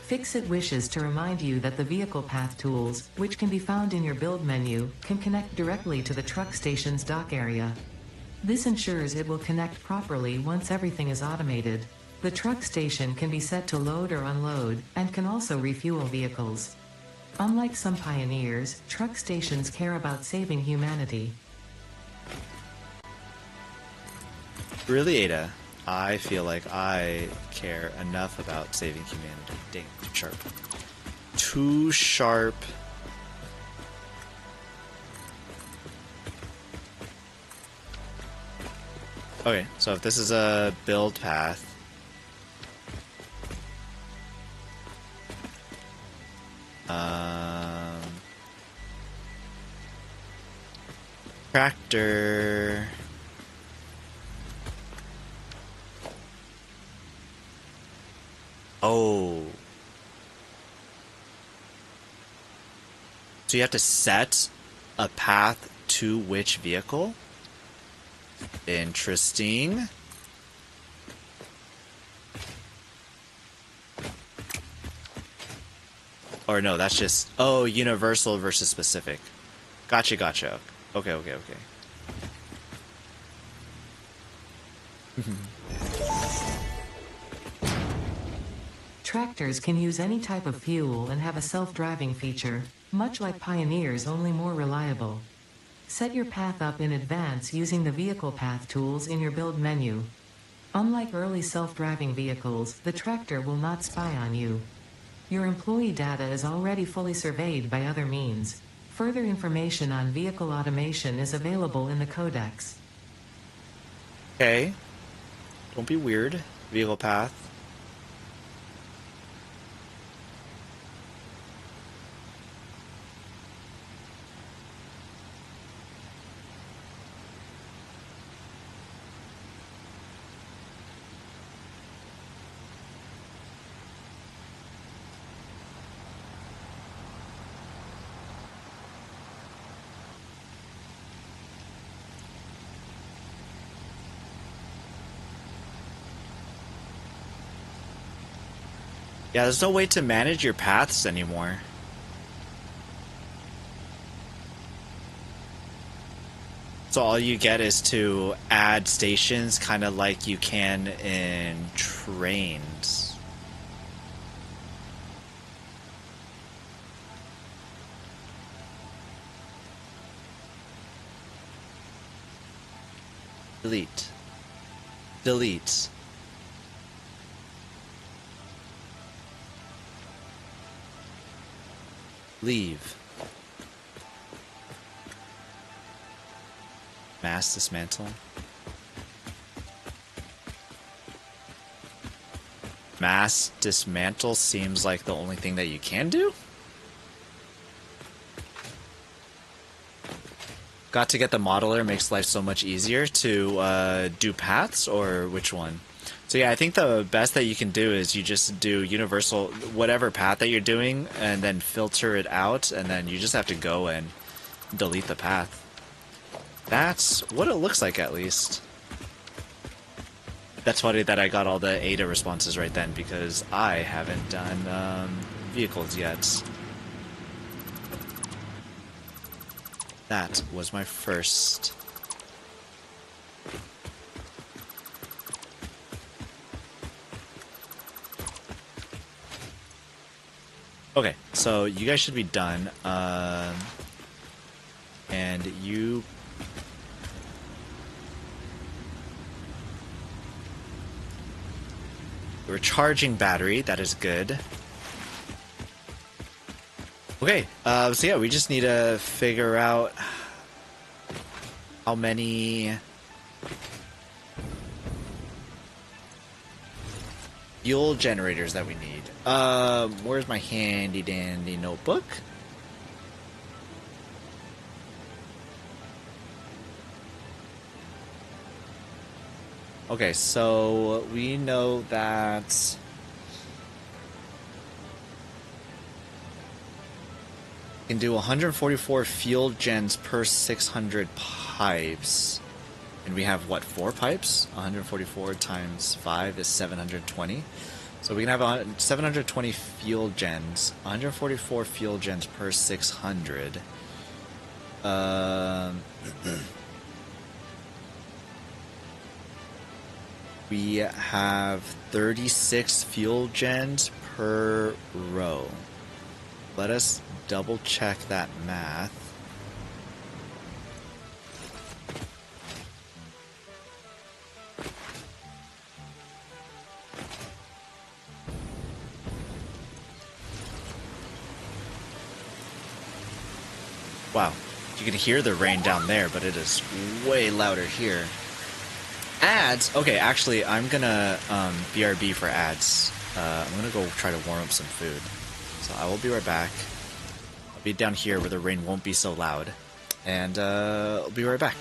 Speaker 5: Fixit wishes to remind you that the vehicle path tools, which can be found in your build menu, can connect directly to the truck station's dock area. This ensures it will connect properly once everything is automated. The truck station can be set to load or unload, and can also refuel vehicles. Unlike some pioneers, truck stations care about saving humanity.
Speaker 1: Really, Ada? I feel like I care enough about saving humanity. Dang, too sharp. Too sharp. Okay, so if this is a build path, tractor. Oh. So you have to set a path to which vehicle? Interesting. Or no, that's just... Oh, universal versus specific. Gotcha. Okay.
Speaker 5: Tractors can use any type of fuel and have a self-driving feature, much like Pioneers, only more reliable. Set your path up in advance using the vehicle path tools in your build menu. Unlike early self-driving vehicles, the tractor will not spy on you. Your employee data is already fully surveyed by other means. Further information on vehicle automation is available in the codex.
Speaker 1: Okay. Don't be weird. Vehicle path. Yeah, there's no way to manage your paths anymore. So all you get is to add stations, kind of like you can in trains. Delete. Delete. Leave. Mass dismantle. Mass dismantle seems like the only thing that you can do? Got to get the modeler makes life so much easier to do paths, or which one? So yeah, I think the best that you can do is you just do universal, whatever path that you're doing, and then filter it out, and then you just have to go and delete the path. That's what it looks like, at least. That's funny that I got all the ADA responses right then, because I haven't done vehicles yet. That was my first. Okay, so you guys should be done. And you... Recharging battery, that is good. Okay, so yeah, we just need to figure out how many fuel generators that we need. Where's my handy dandy notebook? Okay, so we know that we can do 144 fuel gens per 600 pipes. And we have, what, 4 pipes? 144 times 5 is 720. So we can have 720 fuel gens. 144 fuel gens per 600. We have 36 fuel gens per row. Let us double check that math. Wow, you can hear the rain down there, but it is way louder here. Ads? Okay, actually, I'm gonna BRB for ads. I'm gonna go try to warm up some food. So I will be right back. I'll be down here where the rain won't be so loud. And I'll be right back.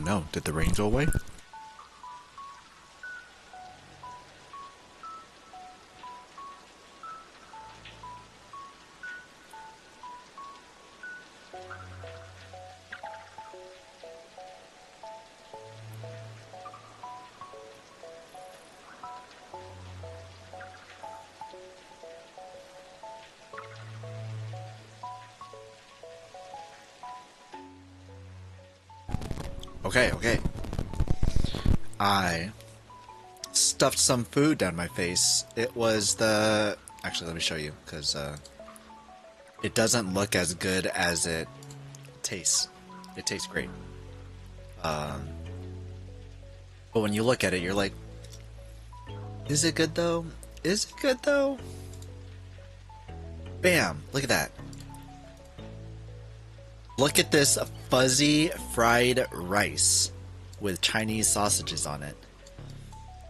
Speaker 1: no, did the rain go away? Okay. I stuffed some food down my face. It was the... Actually, let me show you, because it doesn't look as good as it tastes. It tastes great. But when you look at it, you're like, is it good though? Is it good though? Bam! Look at that. Look at this fuzzy fried rice with Chinese sausages on it.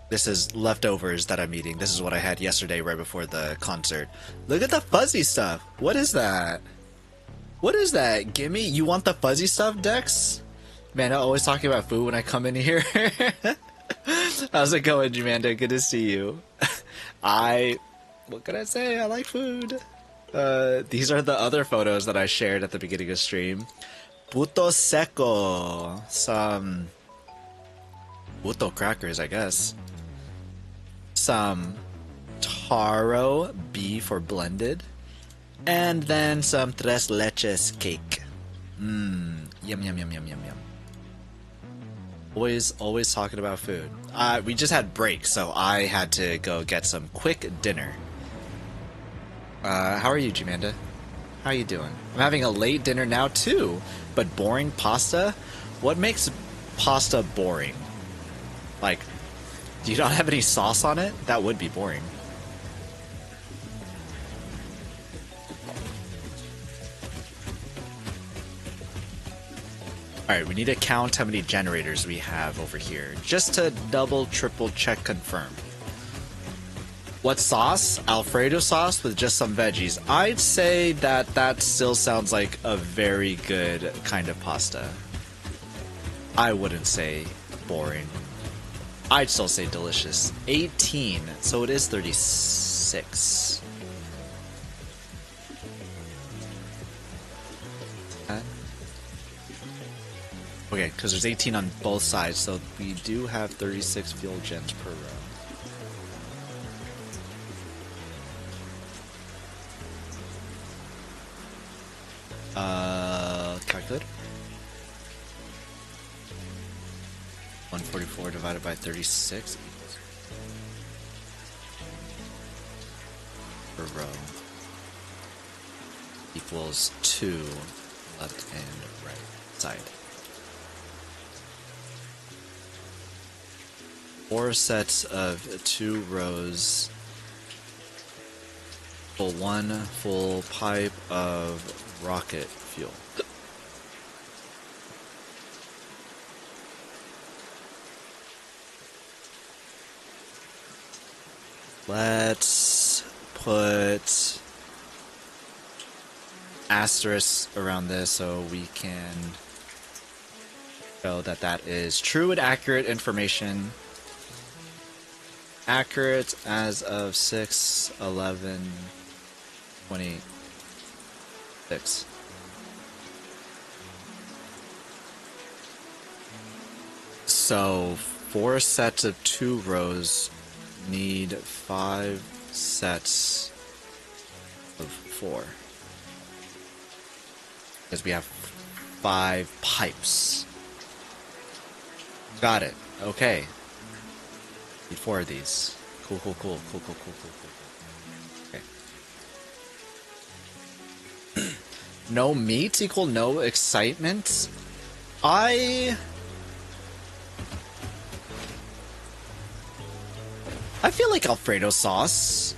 Speaker 1: This is leftovers that I'm eating. This is what I had yesterday right before the concert. Look at the fuzzy stuff. What is that? What is that? Gimme? You want the fuzzy stuff, Dex? Man, I'm always talking about food when I come in here. How's it going, Jamanda? Good to see you. What can I say? I like food. These are the other photos that I shared at the beginning of stream. Puto seco. Some puto crackers, I guess. Some taro beef or blended. And then some tres leches cake. Yum, yum, yum, yum, yum, yum. Always talking about food. We just had break, so I had to go get some quick dinner. How are you, Jamanda? How you doing? I'm having a late dinner now too, but boring pasta? What makes pasta boring? Like, do you not have any sauce on it? That would be boring. Alright, we need to count how many generators we have over here, just to double, triple check confirm. What sauce? Alfredo sauce with just some veggies. I'd say that still sounds like a very good kind of pasta. I wouldn't say boring. I'd still say delicious. 18, so it is 36. Okay, because there's 18 on both sides, so we do have 36 fuel gens per row. Calculate. 144 divided by 36 per row equals 2 left and right side. 4 sets of 2 rows. For 1 full pipe of rocket fuel. Let's put asterisks around this so we can show that that is true and accurate information. Accurate as of 6/11/26. So 4 sets of 2 rows need 5 sets of 4. Because we have 5 pipes. Got it. Okay. Need 4 of these. Cool. Okay. No meat equal no excitement? I feel like Alfredo sauce.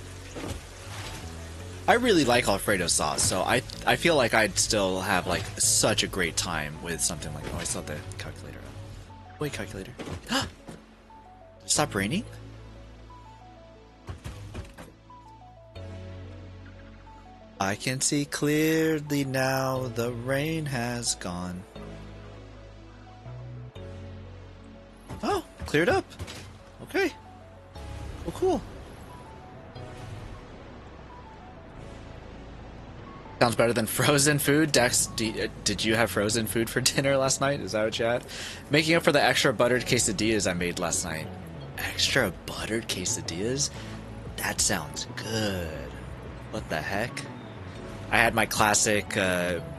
Speaker 1: I really like Alfredo sauce, so I feel like I'd still have like such a great time with something like... Oh, I saw the calculator up. Wait, calculator. Stop raining? I can see clearly now, the rain has gone. cleared up. Okay. Well, cool. Sounds better than frozen food. Dex, did you have frozen food for dinner last night? Is that what you had? Making up for the extra buttered quesadillas I made last night. Extra buttered quesadillas? That sounds good. What the heck? I had my classic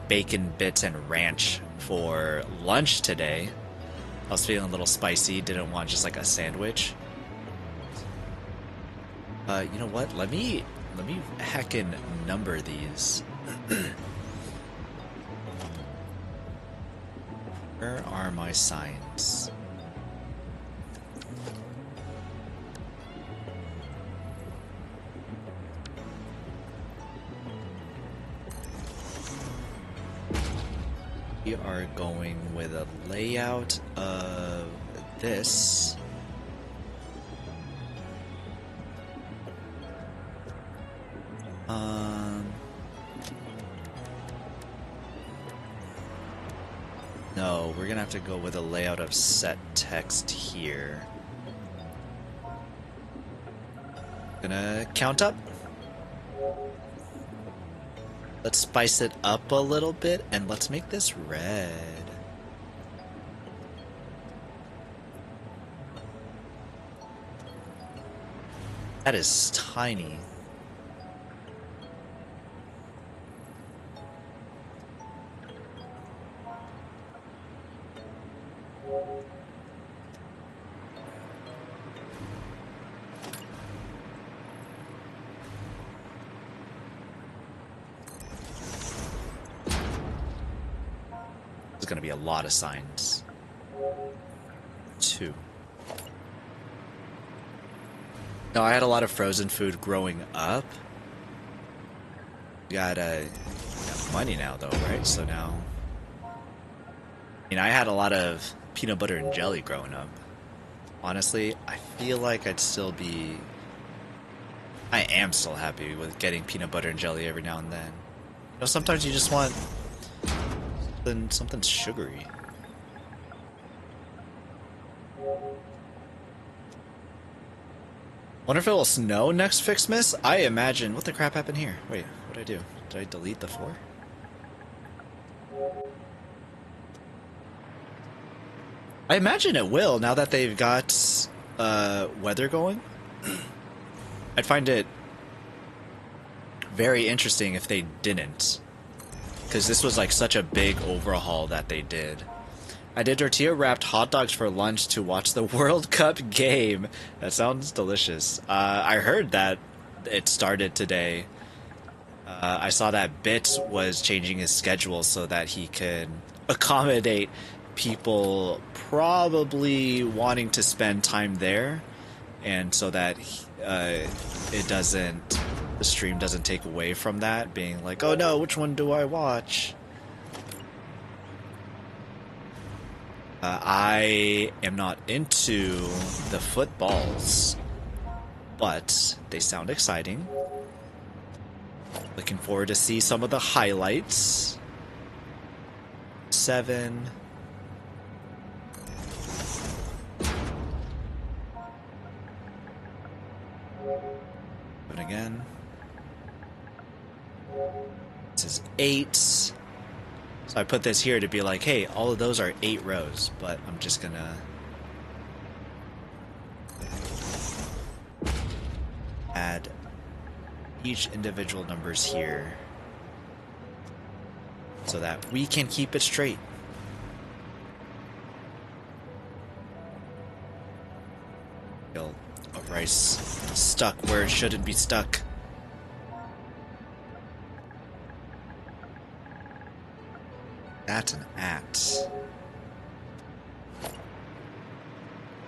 Speaker 1: bacon bits and ranch for lunch today. I was feeling a little spicy, didn't want just like a sandwich. You know what? Let me heckin' number these. Where are my signs? We are going with a layout of this. No, we're gonna have to go with a layout of set text here. Gonna count up. Let's spice it up a little bit and let's make this red. That is tiny. There's gonna be a lot of signs. 2. No, I had a lot of frozen food growing up. Got money now though, right? So now, I had a lot of peanut butter and jelly growing up. Honestly, I feel like I am still happy with getting peanut butter and jelly every now and then. Sometimes you just want something sugary. Wonder if it will snow next Fixmas? I imagine. What the crap happened here? Wait, what did I do? Did I delete the 4? I imagine it will now that they've got weather going. I'd find it very interesting if they didn't, because this was like such a big overhaul that they did. I did tortilla wrapped hot dogs for lunch to watch the World Cup game. That sounds delicious. I heard that it started today. I saw that Bit was changing his schedule so that he could accommodate people probably wanting to spend time there, and so that the stream doesn't take away from that, being like, oh no, which one do I watch? I am not into the footballs, but they sound exciting. Looking forward to see some of the highlights. 7. Again. This is 8. So I put this here to be like, hey, all of those are 8 rows, but I'm just gonna add each individual numbers here so that we can keep it straight. Of rice stuck where it shouldn't be stuck. That's an at.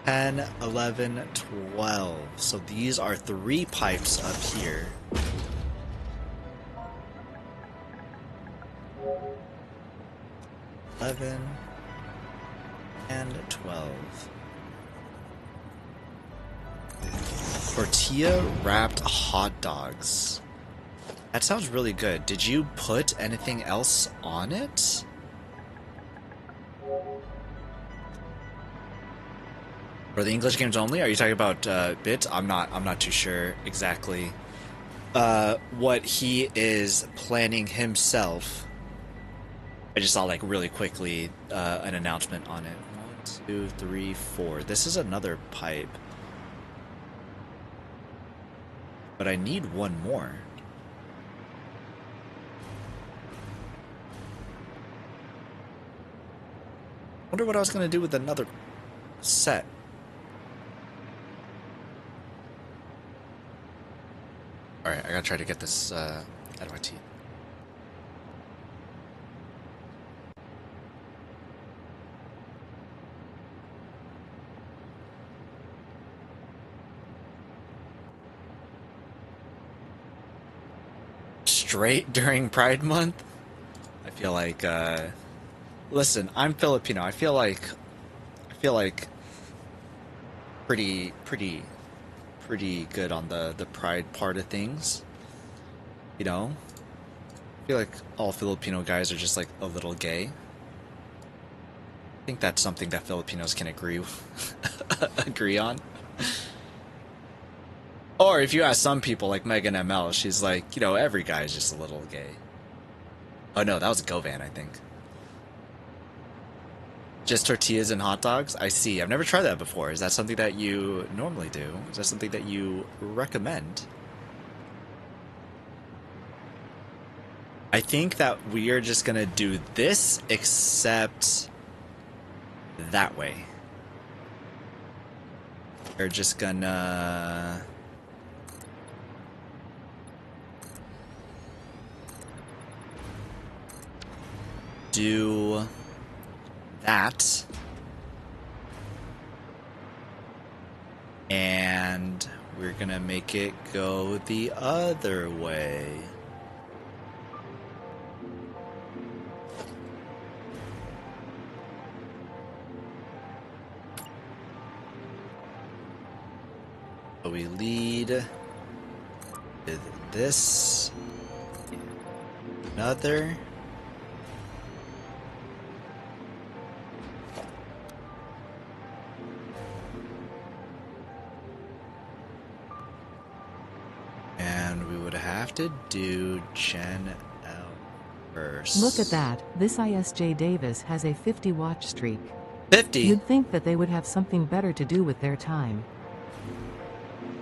Speaker 1: 10, 11, 12. So these are 3 pipes up here. $11 and $12. Tortilla wrapped hot dogs. That sounds really good. Did you put anything else on it? For the English games only? Are you talking about bits? I'm not too sure exactly what he is planning himself. I just saw like really quickly an announcement on it. 1, 2, 3, 4. This is another pipe. But I need one more. Wonder what I was gonna do with another set. Alright, I gotta try to get this out of my teeth. Straight during Pride Month? I feel like, listen, I'm Filipino. I feel like pretty good on the pride part of things. You know? I feel like all Filipino guys are just like a little gay. I think that's something that Filipinos can agree on. Or if you ask some people like Megan ML, she's like, you know, every guy is just a little gay. Oh no, that was Govan, I think. Just tortillas and hot dogs? I see. I've never tried that before. Is that something that you normally do? Is that something that you recommend? I think that we are just gonna do this, except that way. We're just gonna... do that, and we're gonna make it go the other way. So we lead with this, another. To do Gen L first.
Speaker 5: Look at that. This ISJ Davis has a 50 watch streak.
Speaker 1: 50?
Speaker 5: You'd think that they would have something better to do with their time.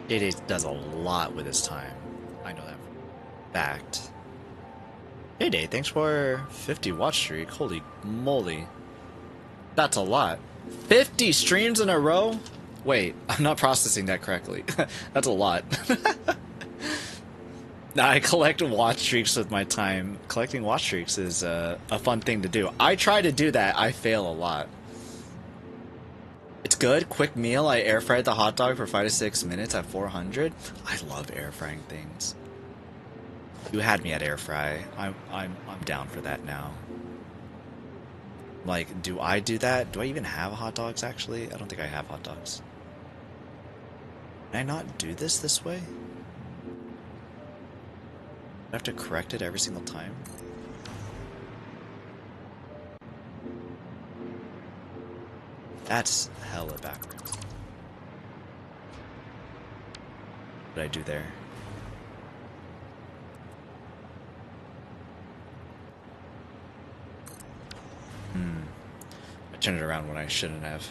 Speaker 1: JD does a lot with his time. I know that fact. Hey Day, thanks for 50 watch streak. Holy moly. That's a lot. 50 streams in a row? Wait, I'm not processing that correctly. That's a lot. I collect watch streaks with my time. Collecting watch streaks is a fun thing to do. I try to do that. I fail a lot. It's good. Quick meal. I air fried the hot dog for 5 to 6 minutes at 400. I love air frying things. You had me at air fry. I'm down for that now. Like, do I do that? Do I even have hot dogs actually? I don't think I have hot dogs. Can I not do this way? I have to correct it every single time. That's hella backwards. What did I do there? I turned it around when I shouldn't have.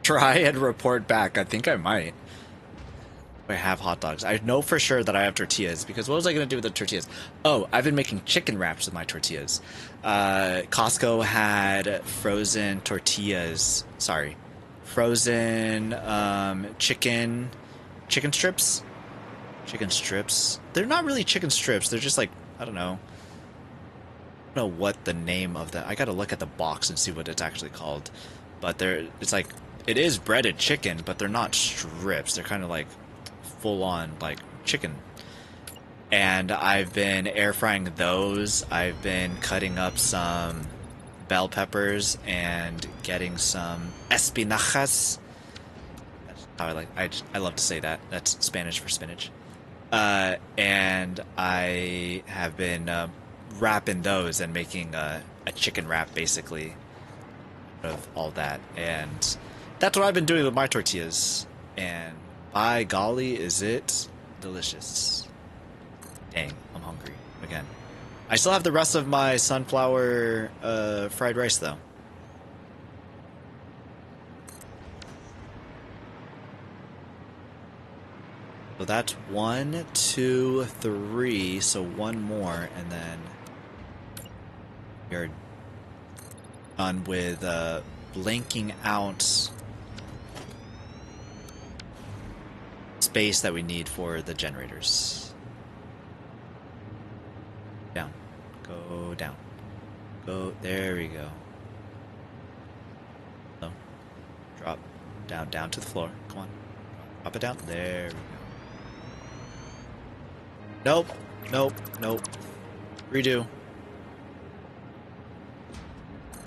Speaker 1: Try and report back. I think I might. I have hot dogs. I know for sure that I have tortillas, because what was I going to do with the tortillas? Oh, I've been making chicken wraps with my tortillas. Costco had frozen tortillas. Sorry. Frozen chicken strips? Chicken strips. They're not really chicken strips. They're just like, I don't know. I don't know what the name of that. I got to look at the box and see what it's actually called. But it's like, it is breaded chicken, but they're not strips. They're kind of like full-on like chicken, and I've been air frying those. I've been cutting up some bell peppers and getting some espinacas. That's how I love to say that. That's Spanish for spinach. And I have been wrapping those and making a chicken wrap basically out of all that. And That's what I've been doing with my tortillas. And by golly, is it delicious. Dang, I'm hungry again. I still have the rest of my sunflower fried rice though. So that's 1, 2, 3, so one more, and then we're done with blanking out space that we need for the generators. Down. Go down. Go. There we go. No. Drop. Down. Down to the floor. Come on. Drop it down. There we go. Nope. Nope. Nope. Redo.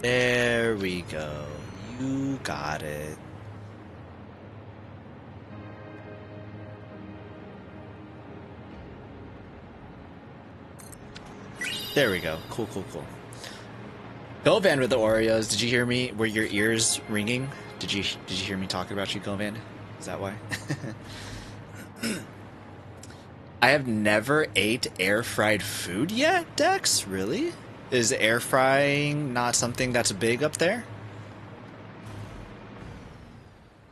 Speaker 1: There we go. You got it. There we go. Cool, cool, cool. Govan with the Oreos. Did you hear me? Were your ears ringing? Did you hear me talking about you, Govan? Is that why? I have never ate air-fried food yet, Dex? Really? Is air frying not something that's big up there?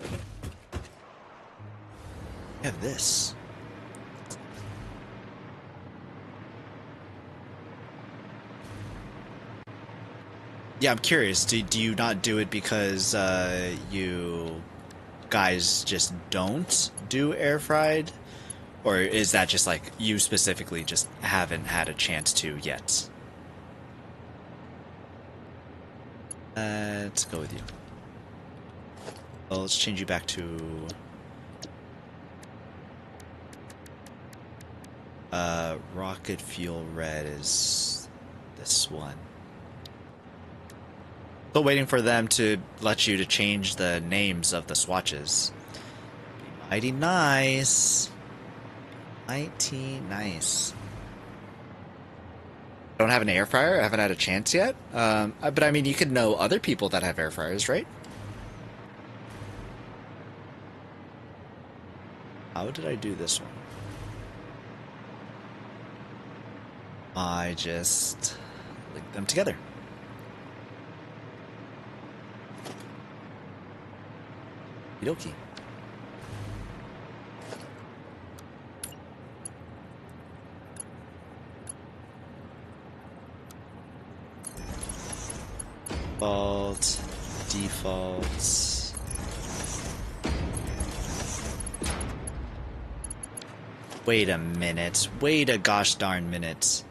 Speaker 1: I have this. Yeah, I'm curious. Do you not do it because you guys just don't do air fried? Or is that just like you specifically just haven't had a chance to yet? Let's go with you. Well, let's change you back to rocket fuel red is this one. Still waiting for them to let you to change the names of the swatches. Be mighty nice. Mighty nice. Don't have an air fryer. I haven't had a chance yet. But I mean, you could know other people that have air fryers, right? How did I do this one? I just linked them together. Okie. Defaults. Wait a minute. Wait a gosh darn minute.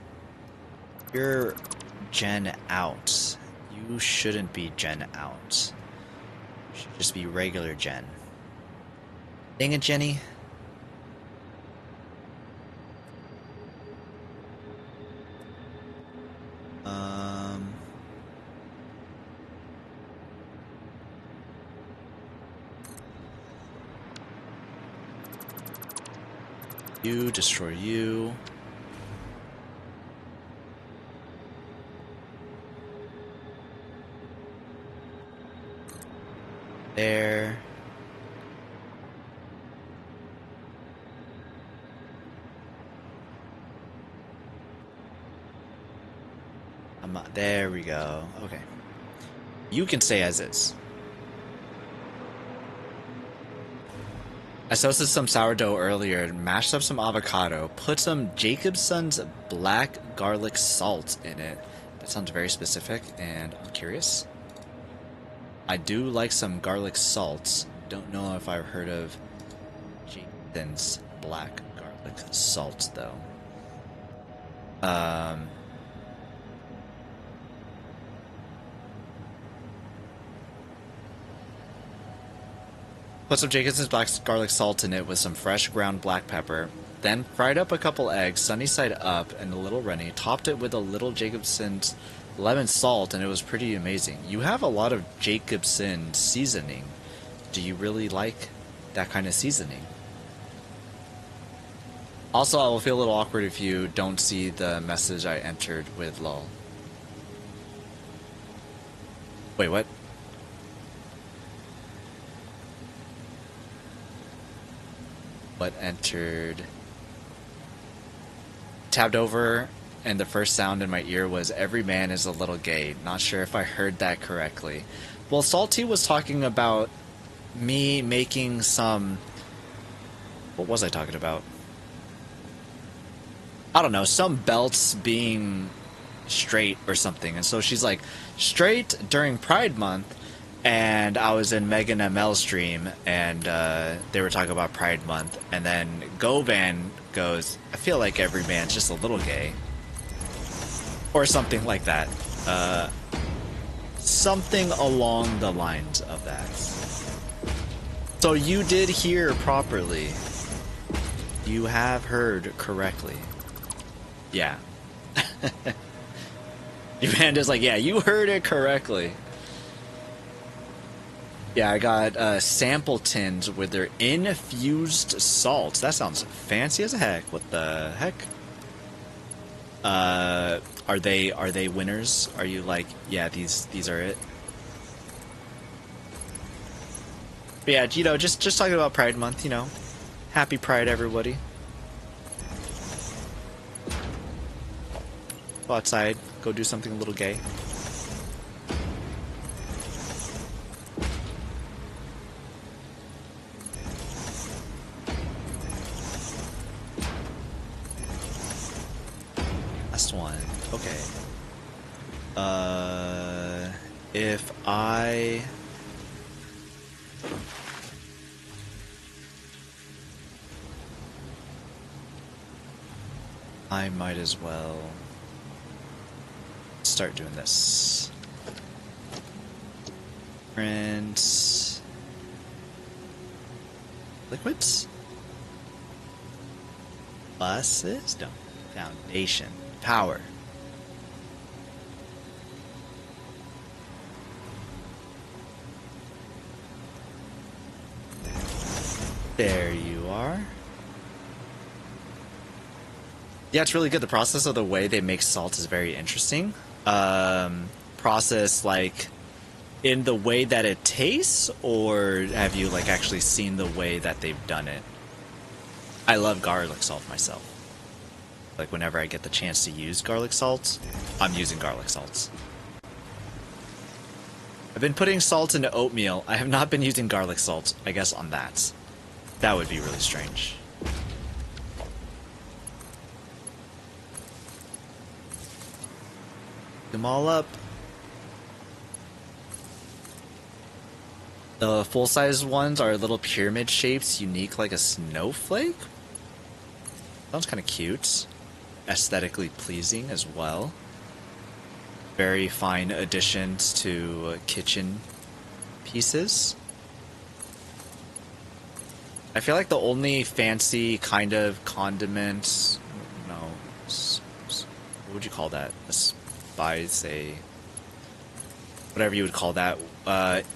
Speaker 1: You're gen out. You shouldn't be gen out. You should just be regular gen. Dang it, Jenny. You destroy you. There. There we go. Okay. You can stay as is. I toasted some sourdough earlier, mashed up some avocado, put some Jacobson's black garlic salt in it. That sounds very specific, and I'm curious. I do like some garlic salt. Don't know if I've heard of Jacobson's black garlic salt, though. Put some Jacobson's black garlic salt in it with some fresh ground black pepper. Then fried up a couple eggs, sunny side up and a little runny. Topped it with a little Jacobson's lemon salt, and it was pretty amazing. You have a lot of Jacobson seasoning. Do you really like that kind of seasoning? Also, I will feel a little awkward if you don't see the message I entered with lol. Wait, what? what entered. Tabbed over, and the first sound in my ear was "Every man is a little gay." Not sure if I heard that correctly. Well, Salty was talking about me making some... What was I talking about? I don't know, some belts being straight or something. And so she's like, straight during Pride Month. And I was in Megan ML's stream, and they were talking about Pride Month. And then Govan goes, I feel like every man's just a little gay. Or something like that. Something along the lines of that. So you did hear properly. You have heard correctly. Yeah. Evanda's like, yeah, you heard it correctly. Yeah, I got sample tins with their infused salt. That sounds fancy as heck. What the heck? Are they winners? Are you like, yeah, these are it? But yeah, you know, just talking about Pride Month, you know. Happy Pride, everybody. Go outside, go do something a little gay. Last one. Okay. If I might as well start doing this. Print liquids, buses, no, foundation, power. There you are. Yeah, it's really good. The process of the way they make salt is very interesting. Process like in the way that it tastes, or have you like actually seen the way that they've done it? I love garlic salt myself. Like whenever I get the chance to use garlic salt, I'm using garlic salts. I've been putting salt into oatmeal. I have not been using garlic salt, I guess, on that. That would be really strange. Them all up. The full-size ones are little pyramid shapes, unique like a snowflake. Sounds kind of cute. Aesthetically pleasing as well. Very fine additions to kitchen pieces. I feel like the only fancy kind of condiment, no, what would you call that? A spice, whatever you would call that,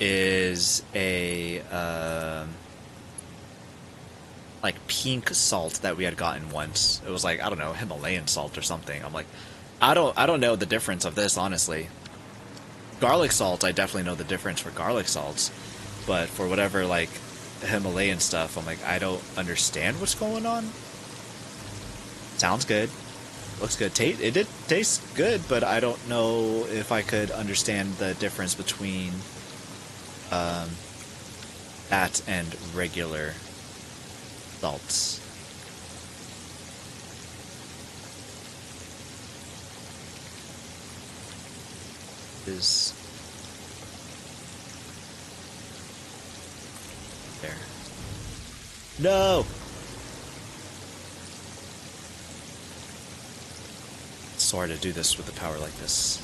Speaker 1: is a like pink salt that we had gotten once. It was like, I don't know, Himalayan salt or something. I'm like, I don't know the difference of this, honestly. Garlic salt, I definitely know the difference for garlic salts, but for whatever like Himalayan stuff, I'm like, I don't understand what's going on. Sounds good, looks good, it did taste good, but I don't know if I could understand the difference between that and regular salts. Is there? No! It's so hard to do this with the power like this.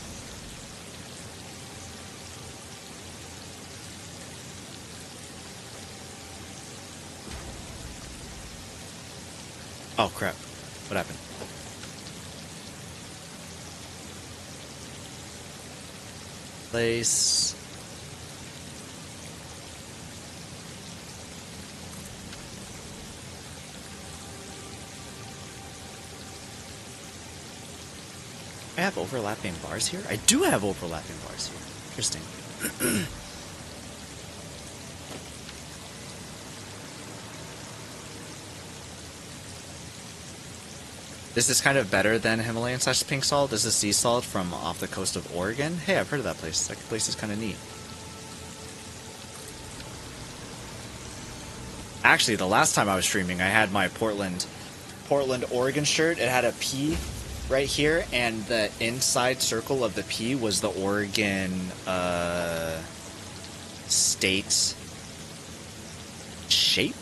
Speaker 1: Oh crap. What happened? Place. I have overlapping bars here? I do have overlapping bars here. Interesting. This is kind of better than Himalayan / pink salt. This is sea salt from off the coast of Oregon. Hey, I've heard of that place. That place is kind of neat. Actually, the last time I was streaming, I had my Portland, Oregon shirt. It had a P right here, and the inside circle of the P was the Oregon state shape.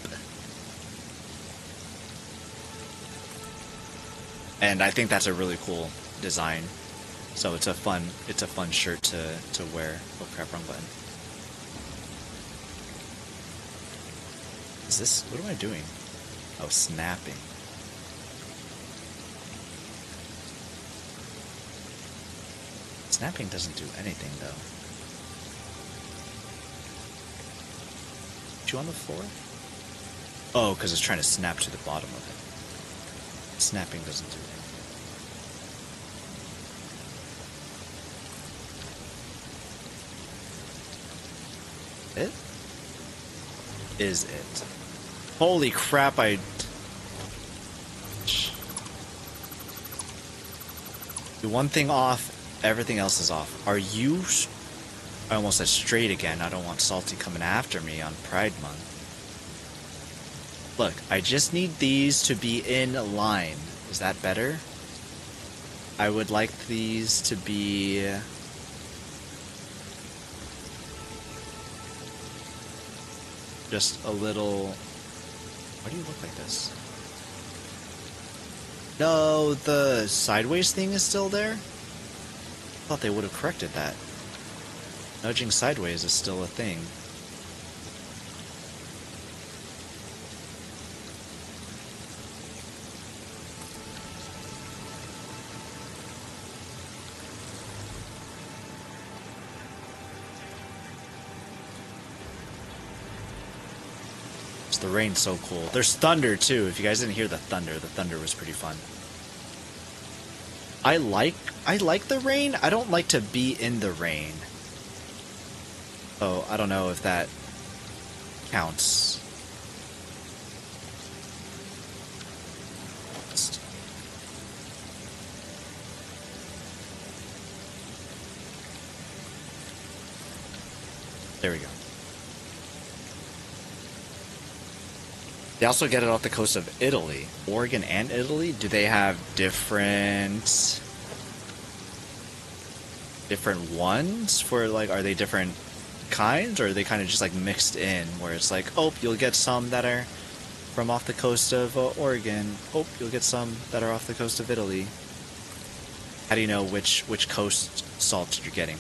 Speaker 1: And I think that's a really cool design. So it's a fun shirt to wear. Oh crap, wrong button. Is this, what am I doing? Oh, snapping. Snapping doesn't do anything though. You on the floor? Oh, because it's trying to snap to the bottom of it. Snapping doesn't do anything. It? Is it? Holy crap, I... Do one thing off, everything else is off. Are you... I almost said straight again. I don't want Salty coming after me on Pride Month. Look, I just need these to be in line. Is that better? I would like these to be... just a little... Why do you look like this? No, the sideways thing is still there? I thought they would have corrected that. Nudging sideways is still a thing. The rain's so cool. There's thunder too. If you guys didn't hear the thunder was pretty fun. I like the rain. I don't like to be in the rain. Oh, I don't know if that counts. There we go. They also get it off the coast of Italy. Oregon and Italy? Do they have different ones for, like, are they different kinds, or are they kind of just like mixed in where it's like, oh, you'll get some that are from off the coast of Oregon. Oh, you'll get some that are off the coast of Italy. How do you know which coast salt you're getting?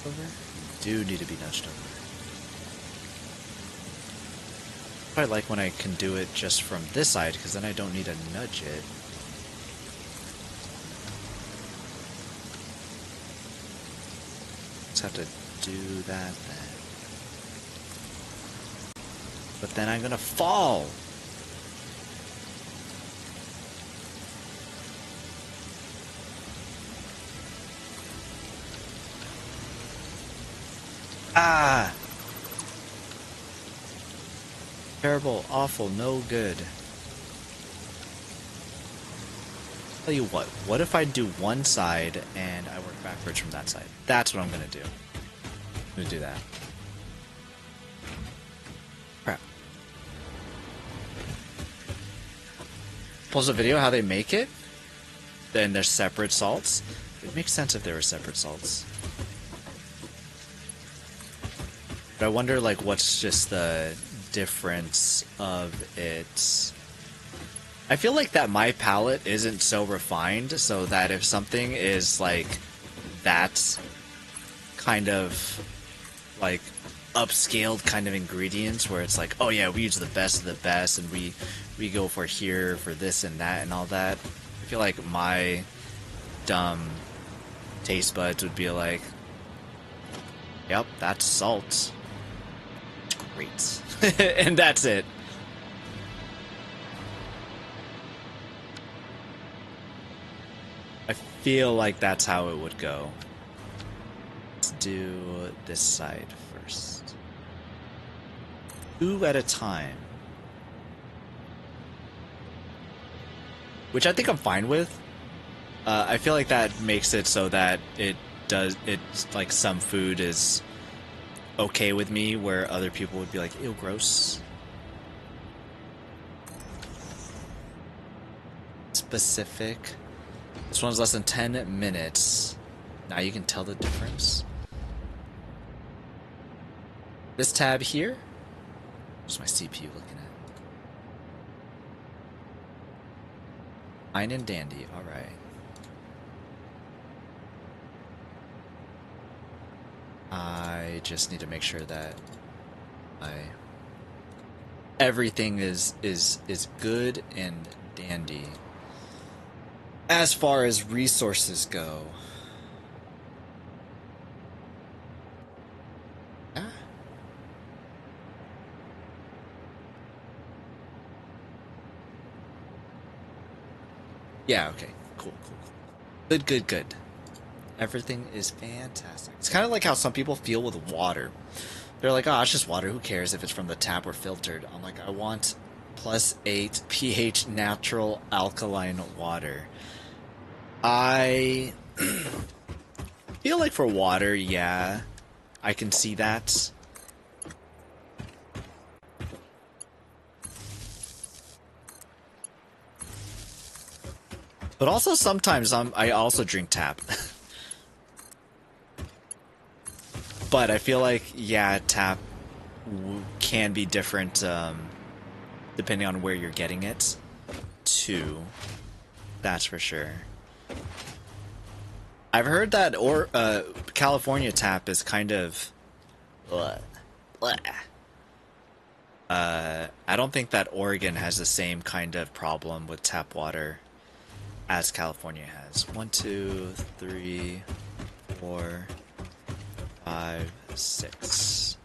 Speaker 1: Over? You do need to be nudged over. I like when I can do it just from this side, because then I don't need to nudge it. Just have to do that then. But then I'm gonna fall! Ah! Terrible, awful, no good. Tell you what if I do one side and I work backwards from that side? That's what I'm gonna do. I'm gonna do that. Crap. Pulls a video how they make it? Then there's separate salts? It makes sense if there were separate salts. But I wonder, like, what's just the difference of it. I feel like that my palette isn't so refined, so that if something is, like, that kind of, like, upscaled kind of ingredients, where it's like, oh yeah, we use the best of the best, and we go for here, for this and that, and all that. I feel like my dumb taste buds would be like, yep, that's salt. Great. And that's it. I feel like that's how it would go. do this side first. 2 at a time. Which I think I'm fine with. I feel like that makes it so that it's like some food is okay with me where other people would be like, ew, gross. Specific. This one's less than 10 minutes. Now you can tell the difference. This tab here. What's my CPU looking at? Fine and dandy. All right. I just need to make sure that everything is good and dandy as far as resources go. Yeah. Yeah, okay. Cool. Good. Everything is fantastic. It's kind of like how some people feel with water. They're like, oh, it's just water. Who cares if it's from the tap or filtered? I'm like, I want +8 pH natural alkaline water. I feel like for water, yeah, I can see that. But also sometimes I also drink tap. But I feel like, yeah, tap can be different depending on where you're getting it, too. That's for sure. I've heard that California tap is kind of... I don't think that Oregon has the same kind of problem with tap water as California has. 1, 2, 3, 4... 5, 6.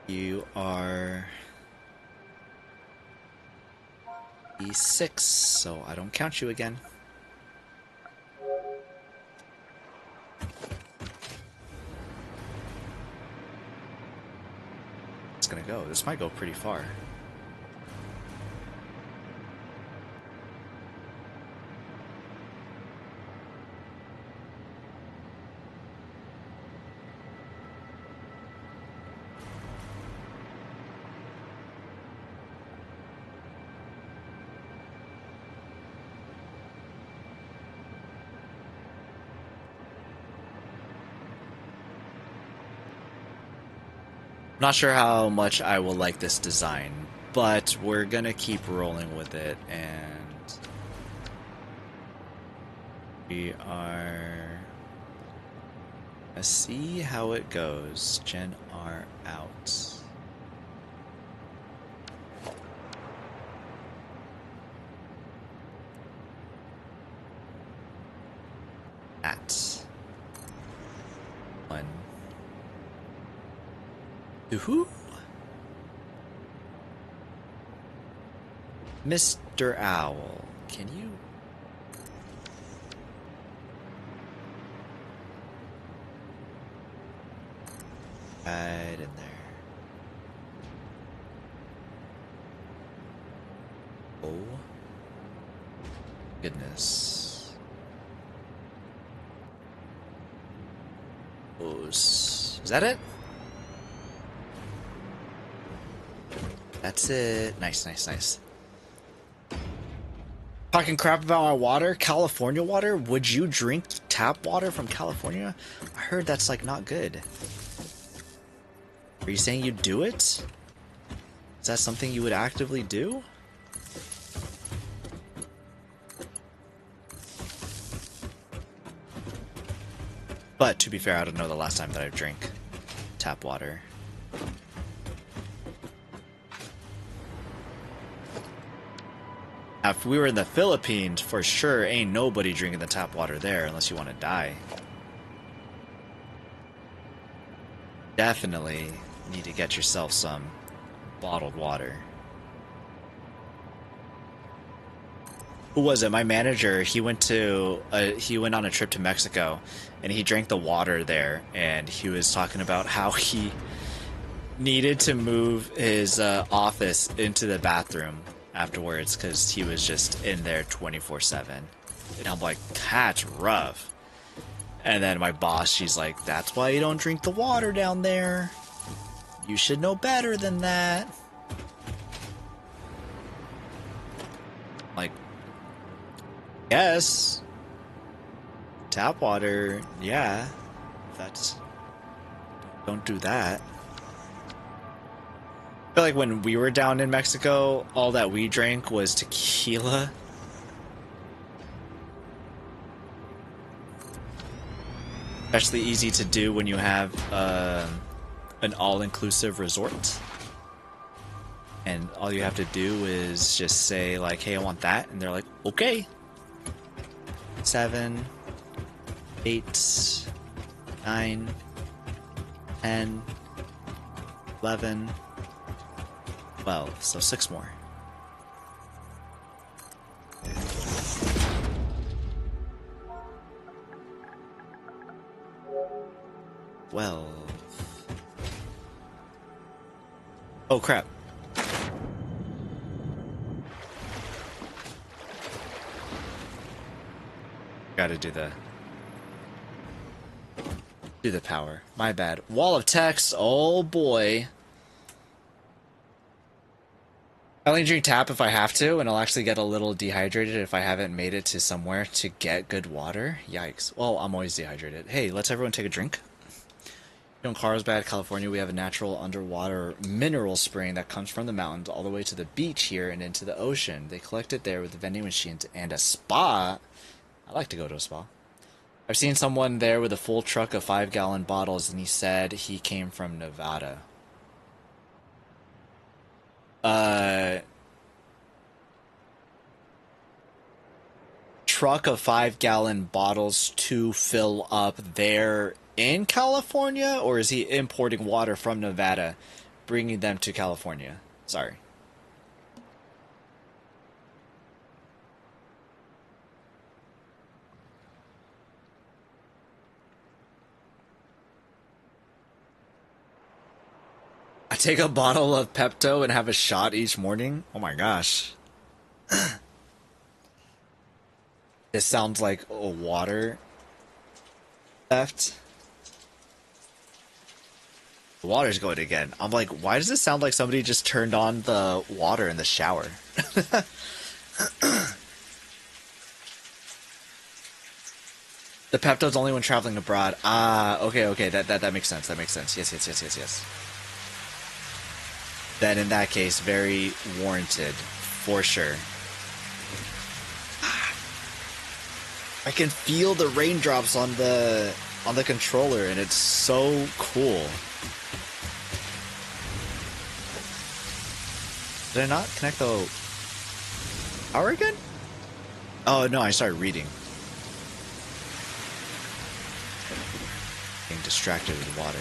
Speaker 1: You are E6, so I don't count you again. Gonna go. This might go pretty far. Not sure how much I will like this design, but we're gonna keep rolling with it, and we are... Let's see how it goes. Gen R out. At 1. Who? Mr. Owl, can you... Right in there. Oh. Goodness. Oh, is that it? That's it. Nice. Talking crap about my water, California water? Would you drink tap water from California? I heard that's like not good. Are you saying you'd do it? Is that something you would actively do? But to be fair, I don't know the last time that I drank tap water. Now, if we were in the Philippines, for sure, ain't nobody drinking the tap water there unless you want to die. definitely need to get yourself some bottled water. Who was it? My manager, he went on a trip to Mexico and he drank the water there, and he was talking about how he needed to move his office into the bathroom afterwards because he was just in there 24/7. And I'm like, that's rough. And then my boss, she's like, that's why you don't drink the water down there. You should know better than that. Like, yes. Tap water, yeah. That's... Don't do that. I feel like when we were down in Mexico, all that we drank was tequila. Especially easy to do when you have an all-inclusive resort. And all you have to do is just say, like, hey, I want that. And they're like, okay. 7, 8, 9, 10, 11, 12. So 6 more. Well. Oh crap. Gotta do the power. My bad. Wall of text. Oh boy. I only drink tap if I have to, and I'll actually get a little dehydrated if I haven't made it to somewhere to get good water. Yikes. Well, I'm always dehydrated. Hey, let's everyone take a drink. In Carlsbad, California, we have a natural underwater mineral spring that comes from the mountains all the way to the beach here and into the ocean. They collect it there with the vending machines and a spa. I like to go to a spa. I've seen someone there with a full truck of 5-gallon bottles, and he said he came from Nevada. Truck of 5-gallon bottles to fill up there in California, or is he importing water from Nevada, bringing them to California? Sorry. I take a bottle of Pepto and have a shot each morning? Oh my gosh. This sounds like a water theft. The water's going again. I'm like, why does it sound like somebody just turned on the water in the shower? The Pepto's only when traveling abroad. Ah, okay, that makes sense. That makes sense. Yes. Then in that case, very warranted, for sure. I can feel the raindrops on the controller, and it's so cool. Did I not connect the power again? Oh no, I started reading. Getting distracted with water.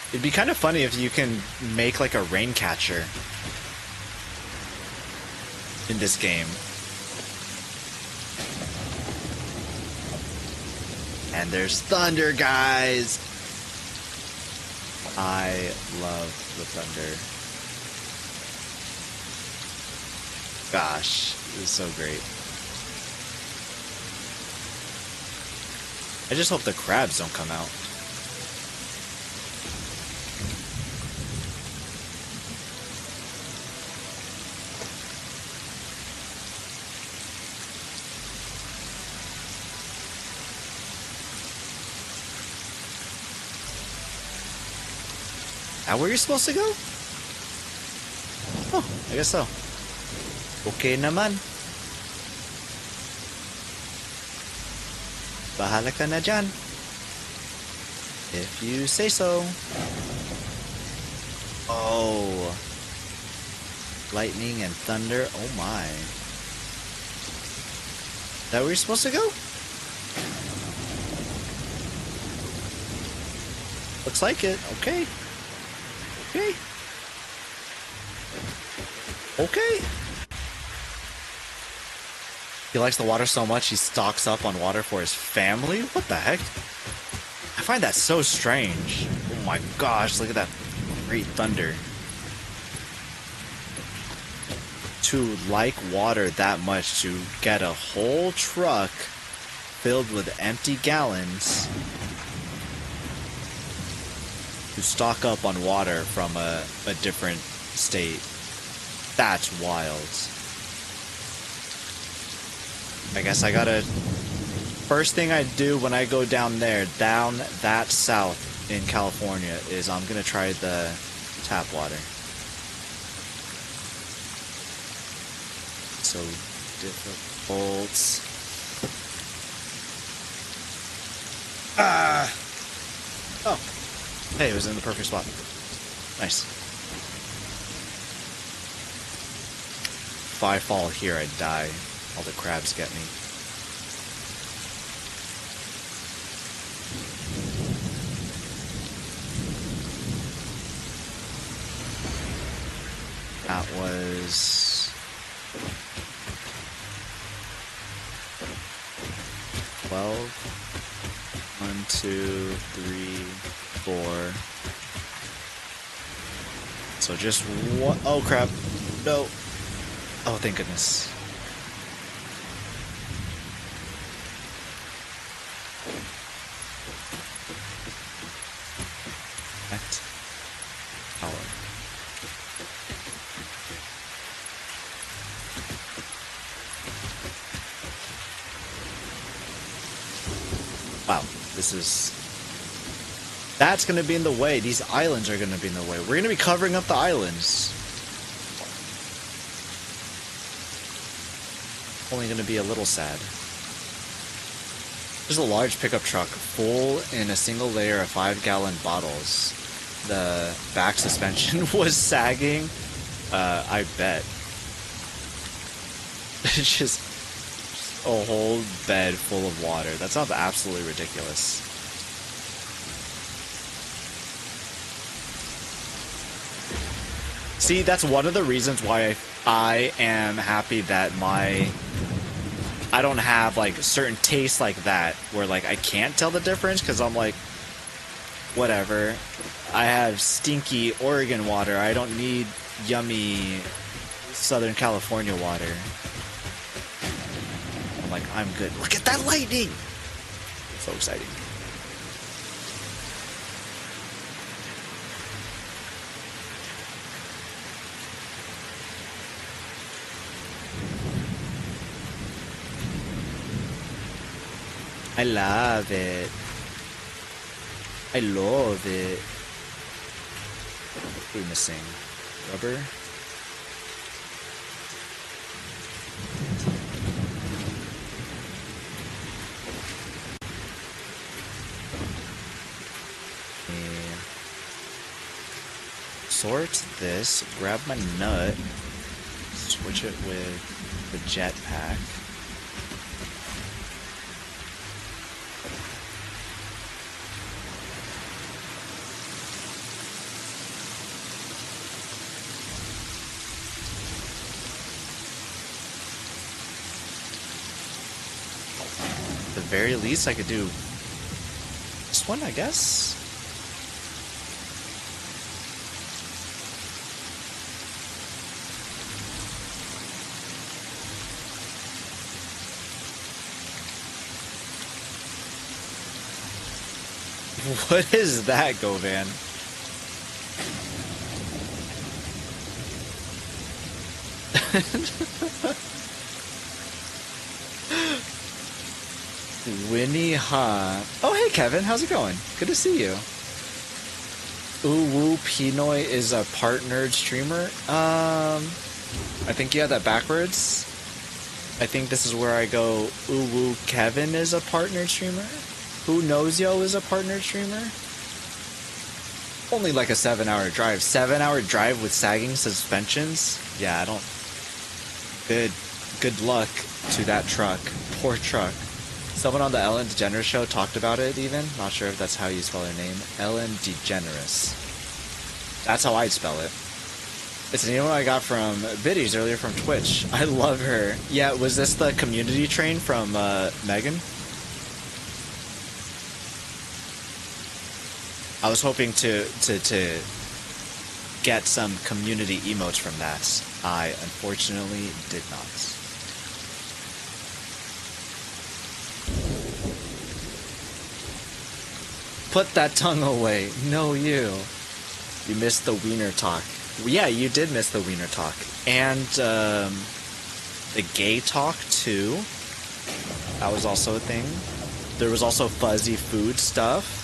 Speaker 1: It'd be kind of funny if you can make like a rain catcher in this game. And there's thunder, guys! I love the thunder. Gosh, this is so great. I just hope the crabs don't come out. That where you're supposed to go? Oh, I guess so. Okay naman. Bahala ka na dyan. If you say so. Oh. Lightning and thunder. Oh my. that where you're supposed to go? Looks like it. Okay. Okay. Okay. He likes the water so much he stocks up on water for his family? What the heck? I find that so strange. Oh my gosh, look at that great thunder. To like water that much, to get a whole truck filled with empty gallons to stock up on water from a different state. That's wild. I guess I gotta... First thing I do when I go down there, down that south in California, is I'm gonna try the tap water. So difficult. Ah! Oh. Hey, it was in the perfect spot. Nice. If I fall here, I die. All the crabs get me. That was 12. 1, 2, 3, 4. So just one. Oh crap! No. Oh, thank goodness. Power. Wow, this is... That's going to be in the way. These islands are going to be in the way. We're going to be covering up the islands. Only going to be a little sad. There's a large pickup truck full in a single layer of 5-gallon bottles. The back suspension was sagging. I bet. It's just a whole bed full of water. That sounds absolutely ridiculous. See, that's one of the reasons why I am happy that I don't have like certain tastes like that where like I can't tell the difference, because I'm like, whatever. I have stinky Oregon water. I don't need yummy Southern California water. I'm like, I'm good. Look at that lightning! So exciting. I love it. I love it. What are we missing? Rubber? Sort this, grab my nut, switch it with the jetpack. At the very least, I could do this one, I guess. What is that, Govan? Winnie Ha. Oh, hey, Kevin. How's it going? Good to see you. Ooh Woo P-Noy is a partnered streamer. I think you had that backwards. I think this is where I go, Ooh Woo Kevin is a partnered streamer. Who Knows Yo is a partnered streamer. Only like a 7-hour drive. 7-hour drive with sagging suspensions? Yeah, I don't... Good luck to that truck poor truck. Someone on the Ellen DeGeneres show talked about it even. Not sure if that's how you spell her name. Ellen DeGeneres. That's how I'd spell it. It's a new one I got from Biddies earlier from Twitch. I love her. Yeah, was this the community train from Megan? I was hoping to get some community emotes from that. I unfortunately did not. Put that tongue away. No, you. You missed the wiener talk. Yeah, you did miss the wiener talk. And the gay talk, too. That was also a thing. There was also fuzzy food stuff.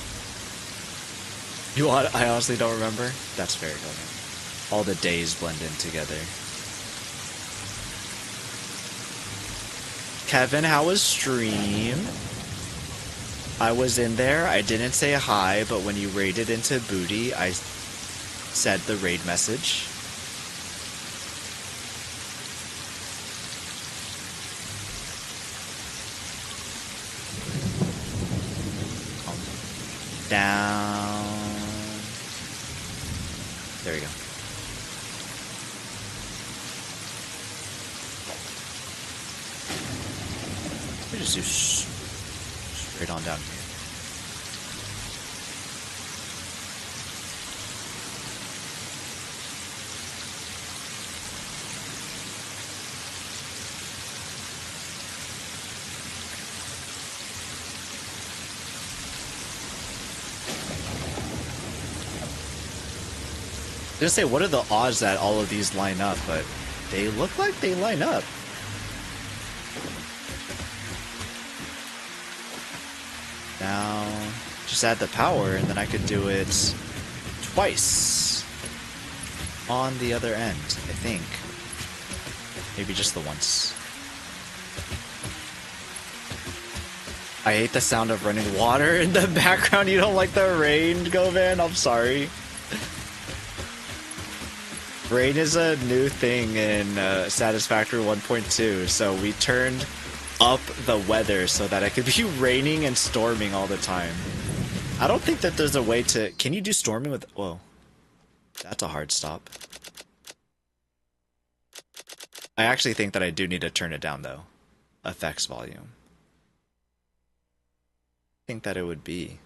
Speaker 1: I honestly don't remember. That's fair, though. All the days blend in together. Kevin, how was stream? I was in there. I didn't say hi, but when you raided into Booty, I said the raid message. Down. There we go. We just do straight on down here. I was gonna say, what are the odds that all of these line up, but they look like they line up. Now, just add the power, and then I could do it twice on the other end, I think. Maybe just the once. I hate the sound of running water in the background. You don't like the rain, Govan? I'm sorry. Rain is a new thing in Satisfactory 1.2, so we turned up the weather so that it could be raining and storming all the time. I don't think that there's a way to... Can you do storming with... Whoa. That's a hard stop. I actually think that I do need to turn it down, though. Effects volume. I think that it would be...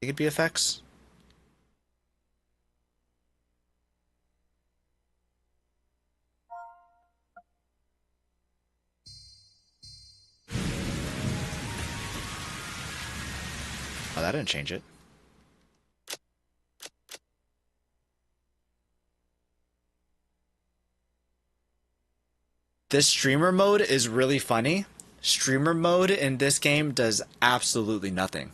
Speaker 1: It could be effects. Oh, that didn't change it. This streamer mode is really funny. Streamer mode in this game does absolutely nothing.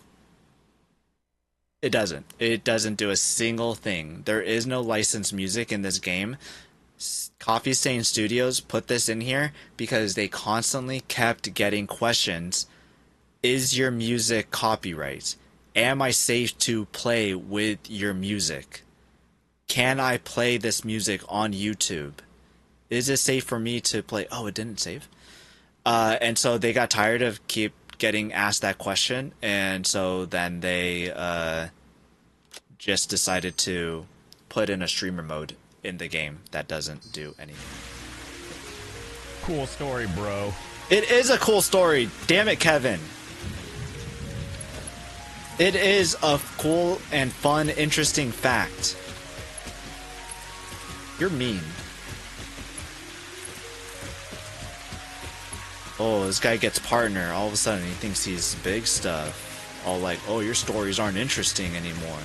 Speaker 1: It doesn't. It doesn't do a single thing. There is no licensed music in this game. Coffee Stain Studios put this in here because they constantly kept getting questions. Is your music copyright? Am I safe to play with your music? Can I play this music on YouTube? Is it safe for me to play? Oh, it didn't save. And so they got tired of keep getting asked that question, and so then they just decided to put in a streamer mode in the game that doesn't do anything.
Speaker 6: Cool story, bro.
Speaker 1: It is a cool story. Damn it, Kevin. It is a cool and fun, interesting fact. You're mean. Oh, this guy gets partner. All of a sudden, he thinks he's big stuff. All like, oh, your stories aren't interesting anymore.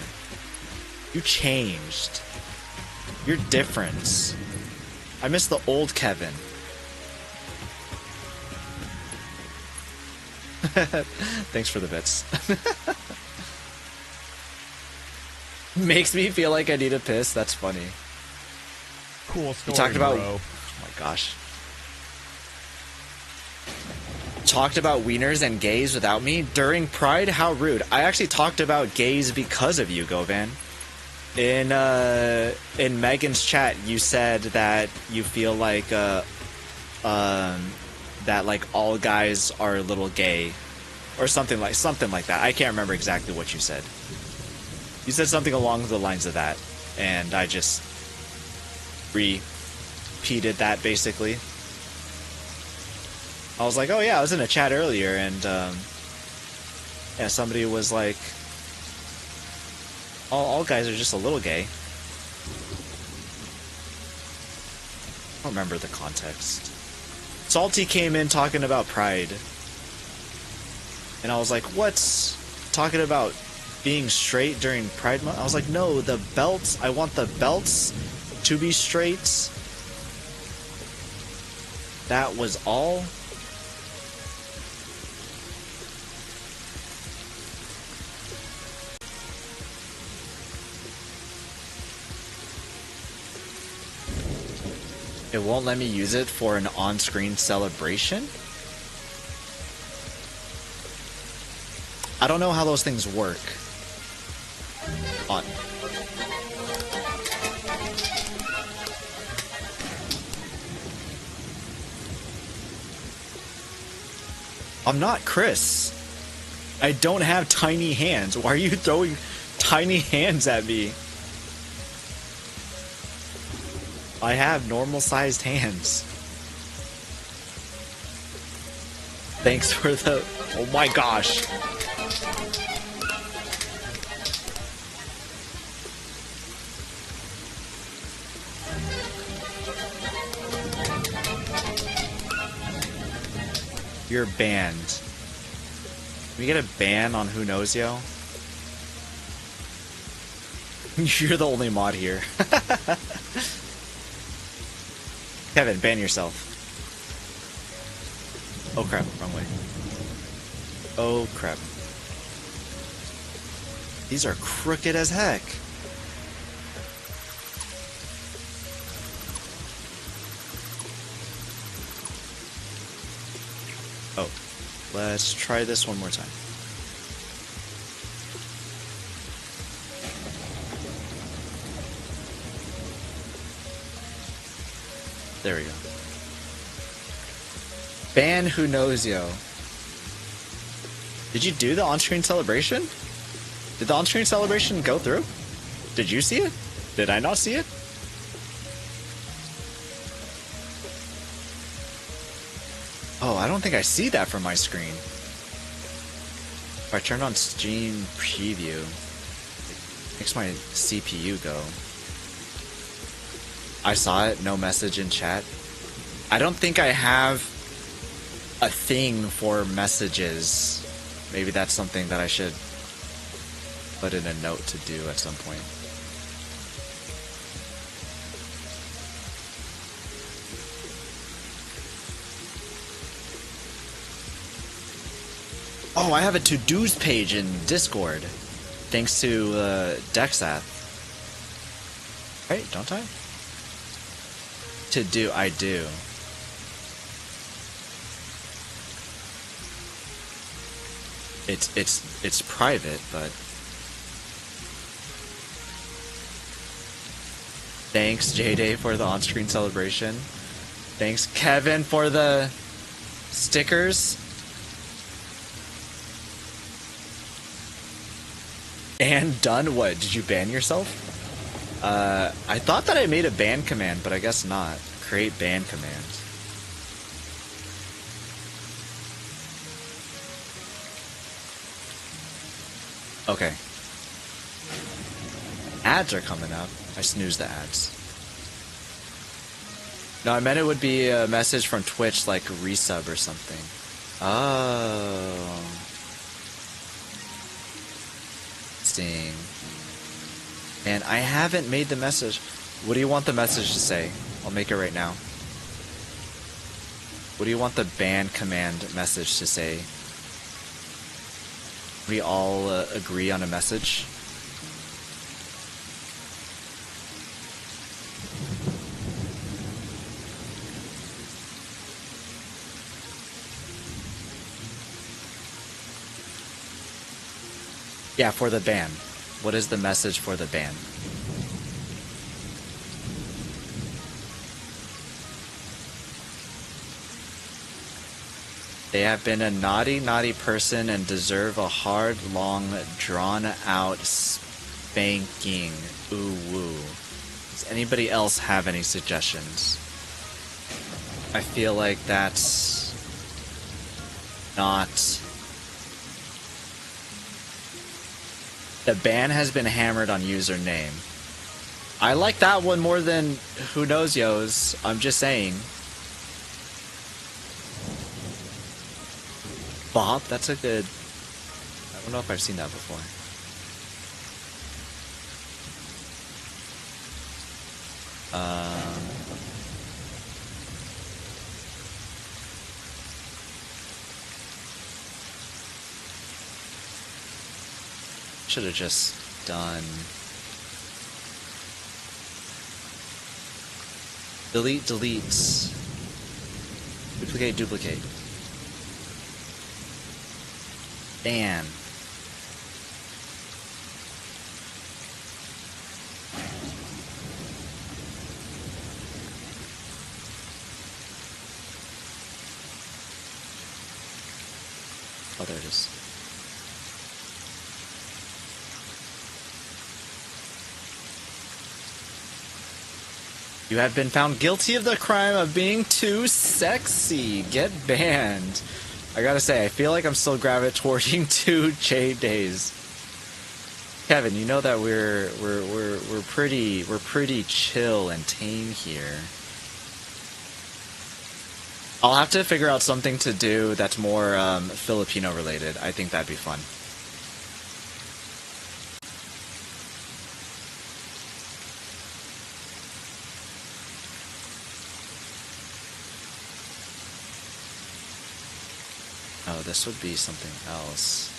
Speaker 1: You changed. You're different. I miss the old Kevin. Thanks for the bits. Makes me feel like I need a piss. That's funny.
Speaker 6: Cool story,
Speaker 1: You talked about...
Speaker 6: bro.
Speaker 1: Oh my gosh. Talked about wieners and gays without me during Pride? How rude. I actually talked about gays because of you, Govan. In Megan's chat, you said that you feel like that like all guys are a little gay, or something like that. I can't remember exactly what you said. You said something along the lines of that, and I just repeated that basically. I was like, oh yeah, I was in a chat earlier, and yeah, somebody was like, all guys are just a little gay. I don't remember the context. Salty came in talking about Pride. And I was like, what's talking about being straight during Pride Month? I was like, no, the belts, I want the belts to be straight. That was all. It won't let me use it for an on-screen celebration? I don't know how those things work. On. I'm not Chris. I don't have tiny hands. Why are you throwing tiny hands at me? I have normal-sized hands. Thanks for the... Oh my gosh. You're banned. Can we get a ban on Who Knows Yo? You're the only mod here. Kevin, ban yourself. Oh crap, wrong way. Oh crap. These are crooked as heck. Oh, let's try this one more time. There we go. Ban Who Knows Yo. Did you do the on-screen celebration? Did the on-screen celebration go through? Did you see it? Did I not see it? Oh, I don't think I see that from my screen. If I turn on Steam Preview, it makes my CPU go. I saw it, no message in chat. I don't think I have a thing for messages. Maybe that's something that I should put in a note to do at some point. Oh, I have a to-dos page in Discord. Thanks to Dexath. Right, don't I? To do, I do. It's private, but thanks J-Day for the on-screen celebration. Thanks Kevin for the stickers. And done what? Did you ban yourself? I thought that I made a ban command, but I guess not. Create ban command. Okay. Ads are coming up. I snooze the ads. No, I meant it would be a message from Twitch, like resub or something. Oh. Interesting. And I haven't made the message. What do you want the message to say? I'll make it right now. What do you want the ban command message to say? We all agree on a message. Yeah, for the ban. What is the message for the ban? They have been a naughty, naughty person and deserve a hard, long, drawn-out spanking. Ooh, woo. Does anybody else have any suggestions? I feel like that's not... The ban has been hammered on username. I like that one more than Who Knows Yo's. I'm just saying. Bob, that's a good... I don't know if I've seen that before. Should have just done... Delete, deletes. Duplicate, duplicate. Ban. Oh, there it is. You have been found guilty of the crime of being too sexy. Get banned. I gotta say, I feel like I'm still gravitating to J Days. Kevin, you know that we're pretty chill and tame here. I'll have to figure out something to do that's more Filipino related. I think that'd be fun. Oh, this would be something else.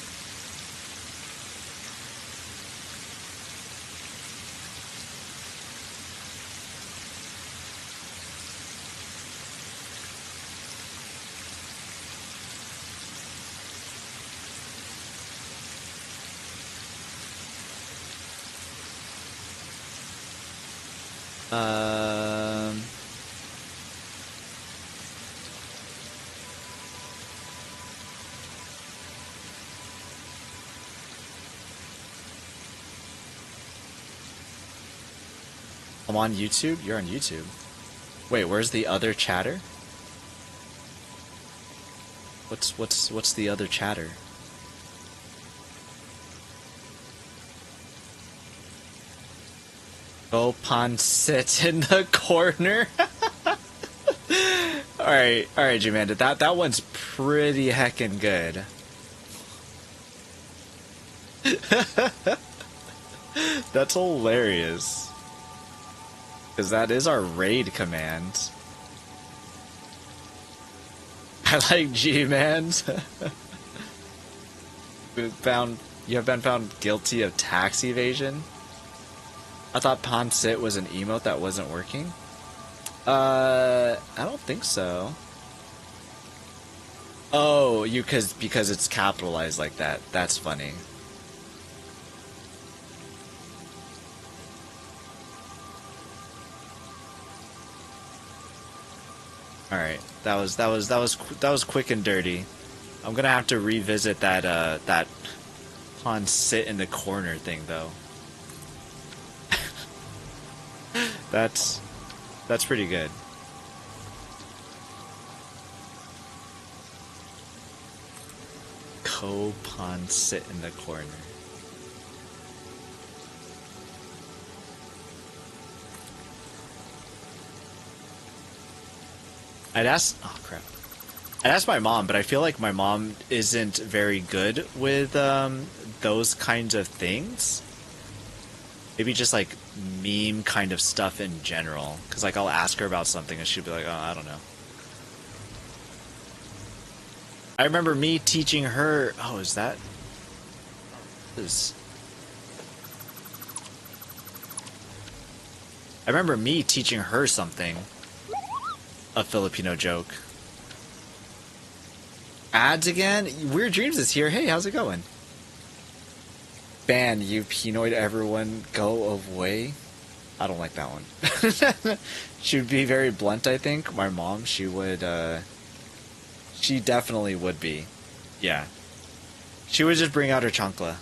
Speaker 1: I'm on YouTube? You're on YouTube. Wait, where's the other chatter? What's the other chatter? Go pun sit in the corner. Alright, Jumanda. That one's pretty heckin' good. That's hilarious. Because that is our raid command. I like G-Man. You have been found guilty of tax evasion. I thought Pon Sit was an emote that wasn't working. I don't think so. Oh, because it's capitalized like that. That's funny. All right, that was quick and dirty. I'm gonna have to revisit that Pon Sit in the corner thing though. That's pretty good. Pon Sit in the corner. I'd ask. Oh crap! I'd ask my mom, but I feel like my mom isn't very good with those kinds of things. Maybe just like meme kind of stuff in general. Because like I'll ask her about something and she'll be like, oh, I don't know. I remember me teaching her. Oh, is that? I remember me teaching her something. A Filipino joke. Ads again? Weird Dreams is here. Hey, how's it going? Ban you P-Noid everyone go away. I don't like that one. She would be very blunt, I think. My mom, she would She definitely would be. Yeah. She would just bring out her chancla.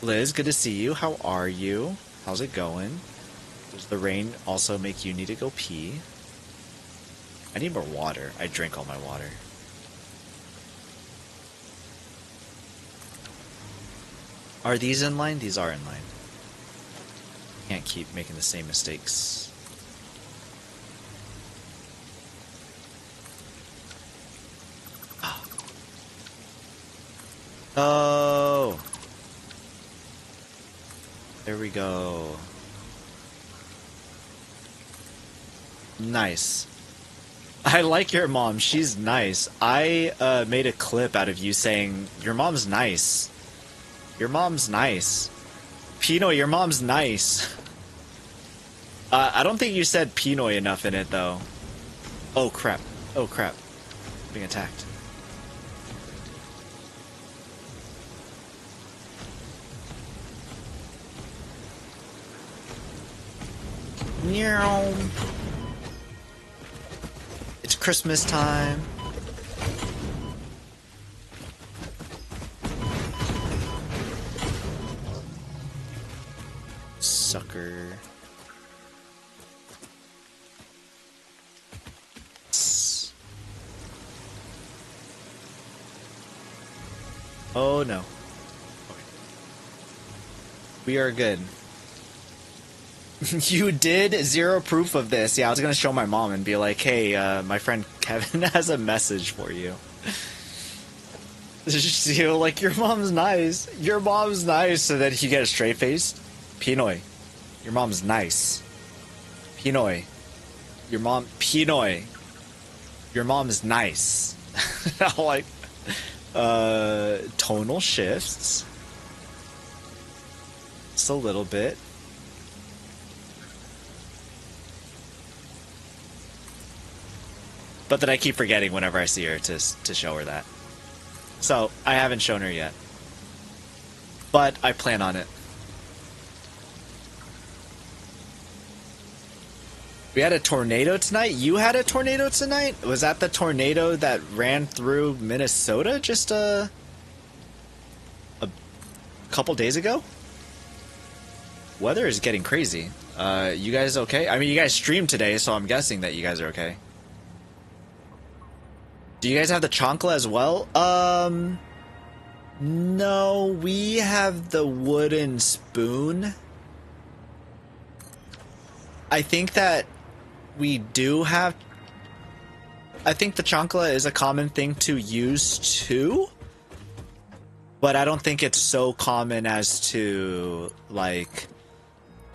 Speaker 1: Liz, good to see you. How are you? How's it going? Does the rain also make you need to go pee? I need more water. I drink all my water. Are these in line? These are in line. Can't keep making the same mistakes. Ah. Oh. There we go. Nice. I like your mom. She's nice. I made a clip out of you saying, your mom's nice. Your mom's nice. P-Noy, your mom's nice. I don't think you said P-Noy enough in it, though. Oh, crap. Oh, crap. Being attacked. Meow. It's Christmas time. Sucker. Oh no. Okay. We are good. You did? Zero proof of this. Yeah, I was gonna show my mom and be like, hey, my friend Kevin has a message for you. She'll like, your mom's nice. Your mom's nice. So that he gets straight faced. P-Noy, your mom's nice. P-Noy, your mom. P-Noy, your mom's nice. Like, tonal shifts. Just a little bit. But then I keep forgetting whenever I see her to show her that. So, I haven't shown her yet. But I plan on it. We had a tornado tonight? You had a tornado tonight? Was that the tornado that ran through Minnesota just a couple days ago? Weather is getting crazy. You guys okay? I mean, you guys streamed today, so I'm guessing that you guys are okay. Do you guys have the chancla as well? No, we have the wooden spoon. I think that we do have... I think the chancla is a common thing to use too. But I don't think it's so common as to, like,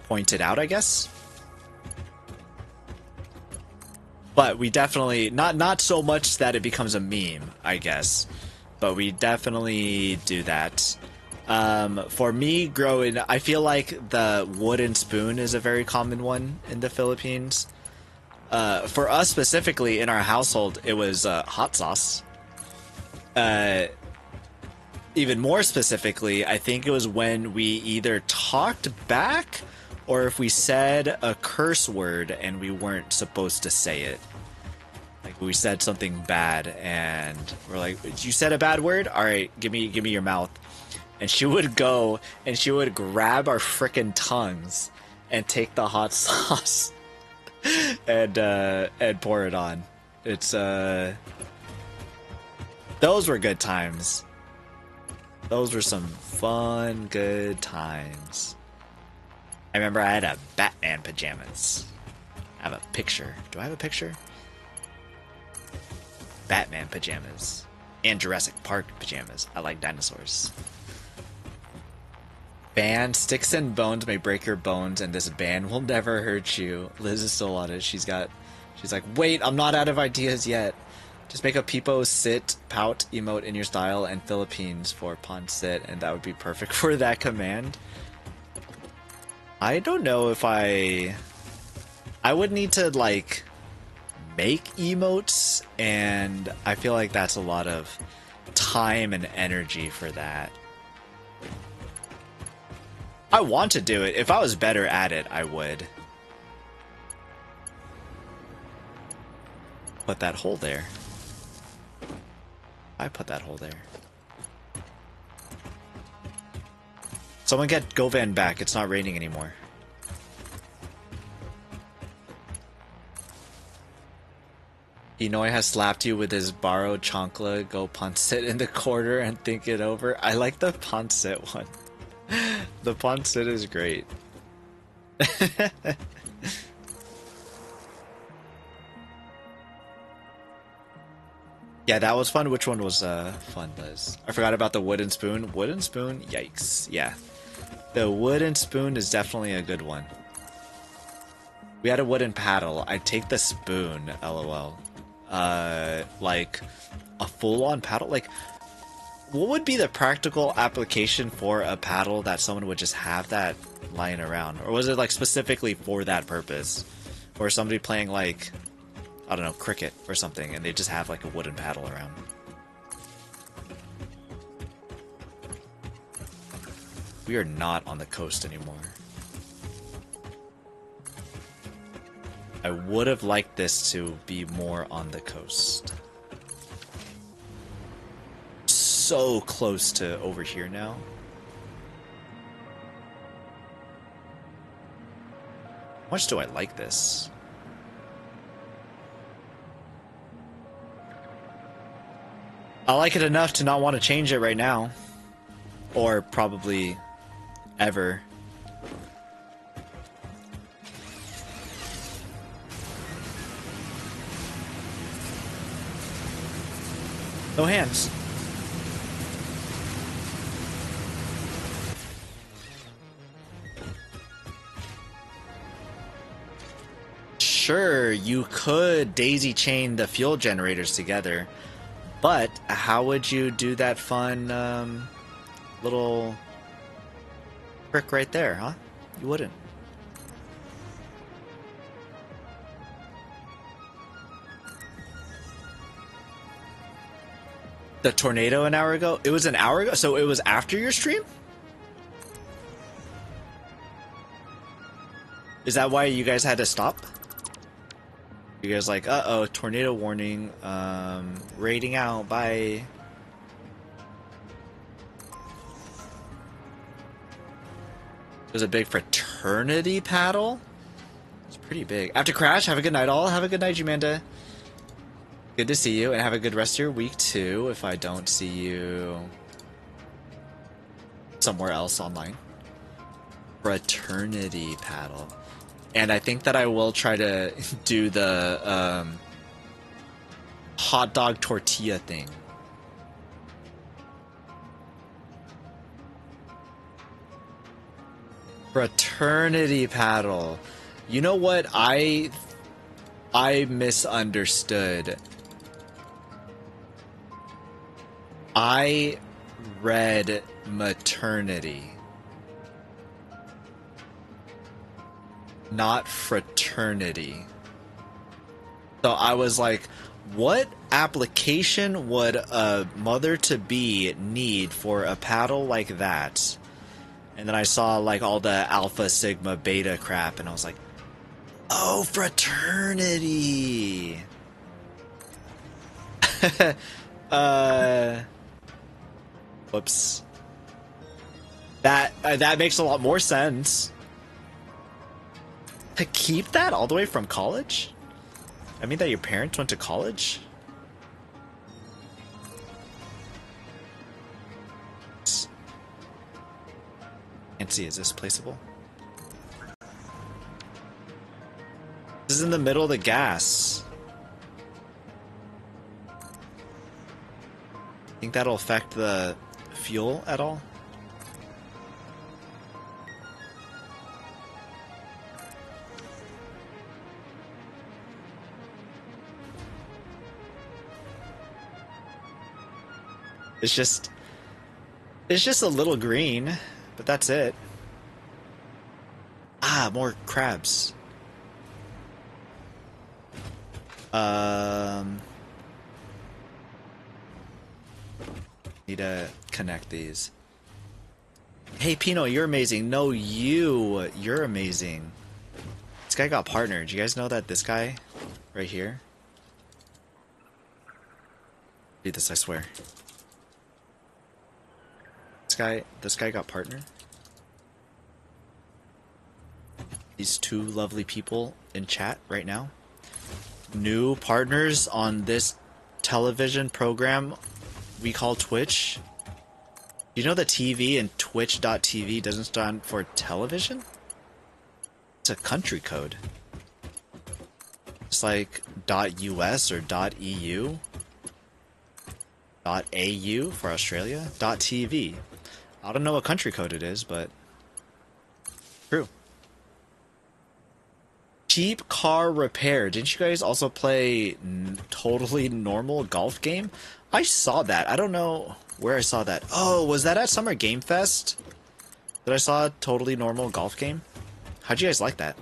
Speaker 1: point it out, I guess. But we definitely, not so much that it becomes a meme, I guess. But we definitely do that. For me, growing, I feel like the wooden spoon is a very common one in the Philippines. For us specifically, in our household, it was hot sauce. Even more specifically, I think it was when we either talked back or if we said a curse word and we weren't supposed to say it. Like, we said something bad and we're like, you said a bad word? All right, give me your mouth. And she would go and she would grab our frickin' tongues and take the hot sauce and pour it on. It's those were good times. Those were some fun, good times. I remember I had a Batman pajamas. I have a picture. Do I have a picture? Batman pajamas. And Jurassic Park pajamas. I like dinosaurs. Band, sticks and bones may break your bones, and this band will never hurt you. Liz is still on it. She's like, wait, I'm not out of ideas yet. Just make a Peepo sit, pout emote in your style, and Philippines for pun sit, and that would be perfect for that command. I don't know if I would need to, like, make emotes, and I feel like that's a lot of time and energy for that. I want to do it. If I was better at it, I would. put that hole there. I put that hole there. Someone get Govan back. It's not raining anymore. P-Noy has slapped you with his borrowed chancla. Go punch it in the corner and think it over. I like the punch it one. The punch it is great. Yeah, that was fun. Which one was fun, Buzz? I forgot about the wooden spoon. Wooden spoon? Yikes. Yeah. The wooden spoon is definitely a good one. We had a wooden paddle. I'd take the spoon, lol. Like, a full-on paddle? Like, what would be the practical application for a paddle that someone would just have that lying around? Or was it, like, specifically for that purpose? Or somebody playing, like, I don't know, cricket or something, and they just have, like, a wooden paddle around? We are not on the coast anymore. I would have liked this to be more on the coast. So close to over here now. How much do I like this? I like it enough to not want to change it right now. Or probably ever. No hands. Sure, you could daisy chain the fuel generators together, but how would you do that fun little trick right there, huh? You wouldn't. The tornado an hour ago? It was an hour ago? So it was after your stream? Is that why you guys had to stop? You guys like, uh-oh, tornado warning, raiding out, bye. There's a big fraternity paddle? It's pretty big. After Crash, have a good night all. Have a good night, Jumanda. Good to see you, and have a good rest of your week, too, if I don't see you somewhere else online. Fraternity paddle. And I think that I will try to do the hot dog tortilla thing. Fraternity paddle. You know what? I misunderstood. I read maternity, not fraternity. So I was like, what application would a mother-to-be need for a paddle like that? And then I saw like all the alpha, sigma, beta crap, and I was like, oh, fraternity. Whoops. That makes a lot more sense. To keep that all the way from college? I mean that your parents went to college? Can't see, is this placeable? This is in the middle of the gas. Think that'll affect the fuel at all? It's just a little green, but that's it. Ah, more crabs. Need to connect these. Hey, Pino, you're amazing. No, you're amazing. This guy got partnered. Do you guys know that this guy right here Read this, I swear. This guy got partner. These two lovely people in chat right now. New partners on this television program we call Twitch. Do you know that TV and Twitch.tv doesn't stand for television? It's a country code. It's like .us or .eu. .au for Australia. .tv. I don't know what country code it is, but true. Cheap car repair. Didn't you guys also play totally normal golf game? I saw that. I don't know where I saw that. Oh, was that at Summer Game Fest? That I saw a totally normal golf game? How'd you guys like that?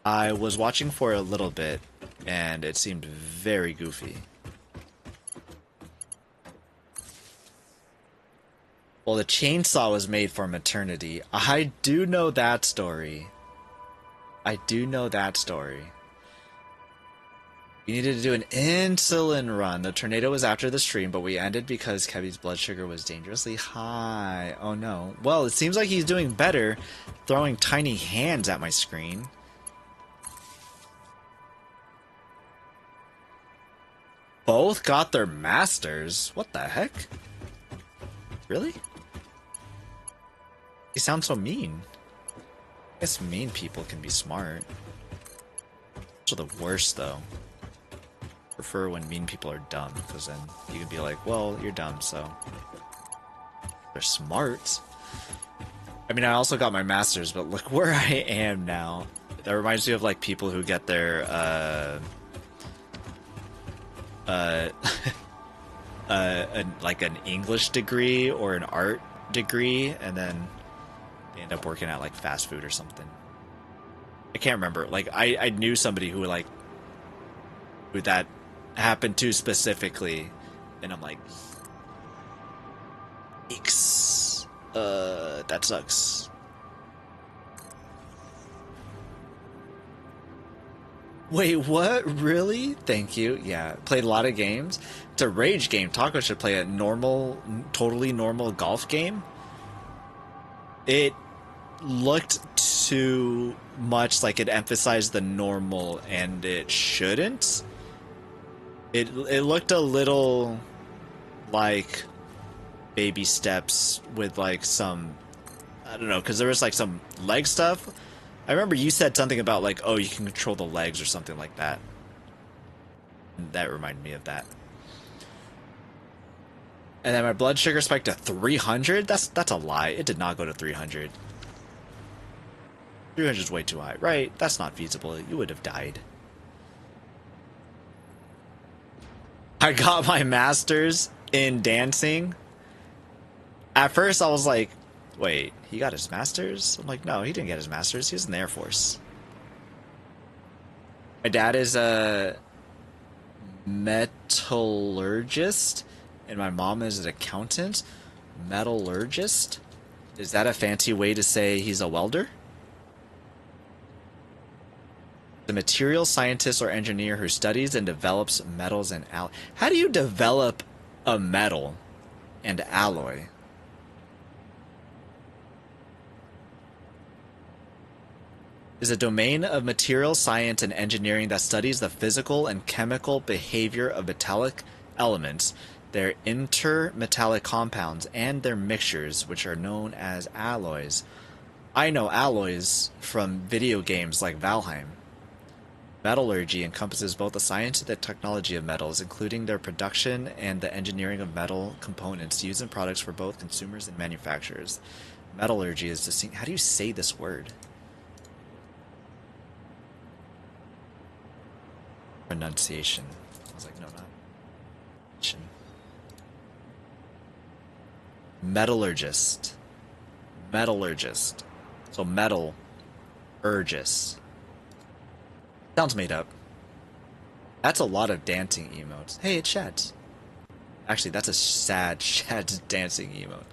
Speaker 1: I was watching for a little bit, and it seemed very goofy. Well, the chainsaw was made for maternity. I do know that story. I do know that story. We needed to do an insulin run. The tornado was after the stream, but we ended because Kevy's blood sugar was dangerously high. Oh no. Well, it seems like he's doing better, throwing tiny hands at my screen. Both got their masters? What the heck? Really? You sound so mean. I guess mean people can be smart. Those are the worst, though. Prefer when mean people are dumb, because then you can be like, well, you're dumb, so they're smart. I mean, I also got my master's, but look where I am now. That reminds me of like people who get their like an English degree or an art degree, and then they end up working at like fast food or something. I can't remember. Like I knew somebody who like who that happened to specifically, and I'm like, eeks. That sucks. Wait, what? Really? Thank you. Yeah, played a lot of games. It's a rage game. Taco should play a normal, totally normal golf game. It looked too much like it emphasized the normal, and it shouldn't. It looked a little like baby steps with like some, I don't know, because there was like some leg stuff. I remember you said something about like, oh, you can control the legs or something like that. That reminded me of that. And then my blood sugar spiked to 300? That's a lie. It did not go to 300. 300 is way too high. Right, that's not feasible. You would have died. I got my master's in dancing. At first I was like, wait, he got his master's? I'm like, no, he didn't get his master's. He was in the Air Force. My dad is a metallurgist, and my mom is an accountant. Metallurgist? Is that a fancy way to say he's a welder? The material scientist or engineer who studies and develops metals and alloy. How do you develop a metal and alloy? Is a domain of material science and engineering that studies the physical and chemical behavior of metallic elements, their intermetallic compounds, and their mixtures, which are known as alloys. I know alloys from video games like Valheim. Metallurgy encompasses both the science and the technology of metals, including their production and the engineering of metal components used in products for both consumers and manufacturers. Metallurgy is distinct. How do you say this word? Pronunciation. I was like, no, not. Metallurgist. Metallurgist. So metal-urgist. Sounds made up. That's a lot of dancing emotes. Hey, it sheds. Actually, that's a sad shed dancing emote.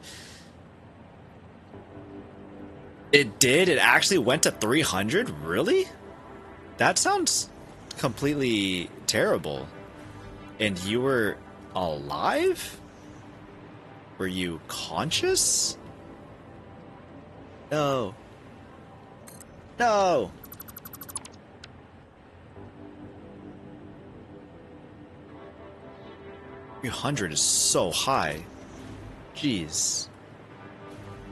Speaker 1: It did? It actually went to 300? Really? That sounds completely terrible. And you were alive? Were you conscious? No. No! 300 is so high. Jeez.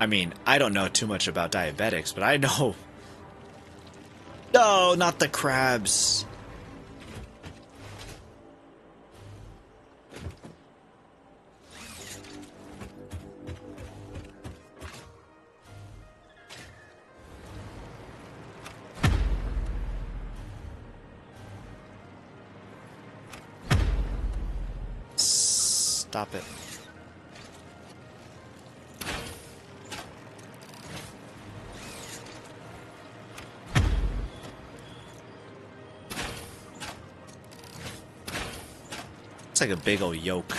Speaker 1: I mean, I don't know too much about diabetics, but I know... No, not the crabs. Stop it. It's like a big old yolk.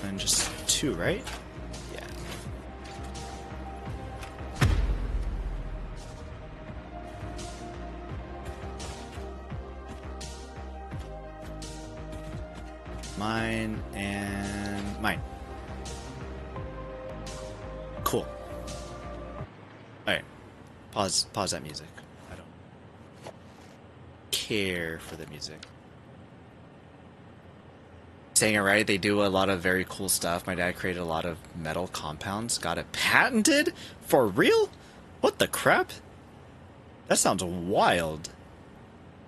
Speaker 1: And just 2, right? Yeah. Mine and mine. Cool. Alright. Pause that music. I don't care for the music. Saying it right, they do a lot of very cool stuff. My dad created a lot of metal compounds. Got it patented? For real? What the crap? That sounds wild.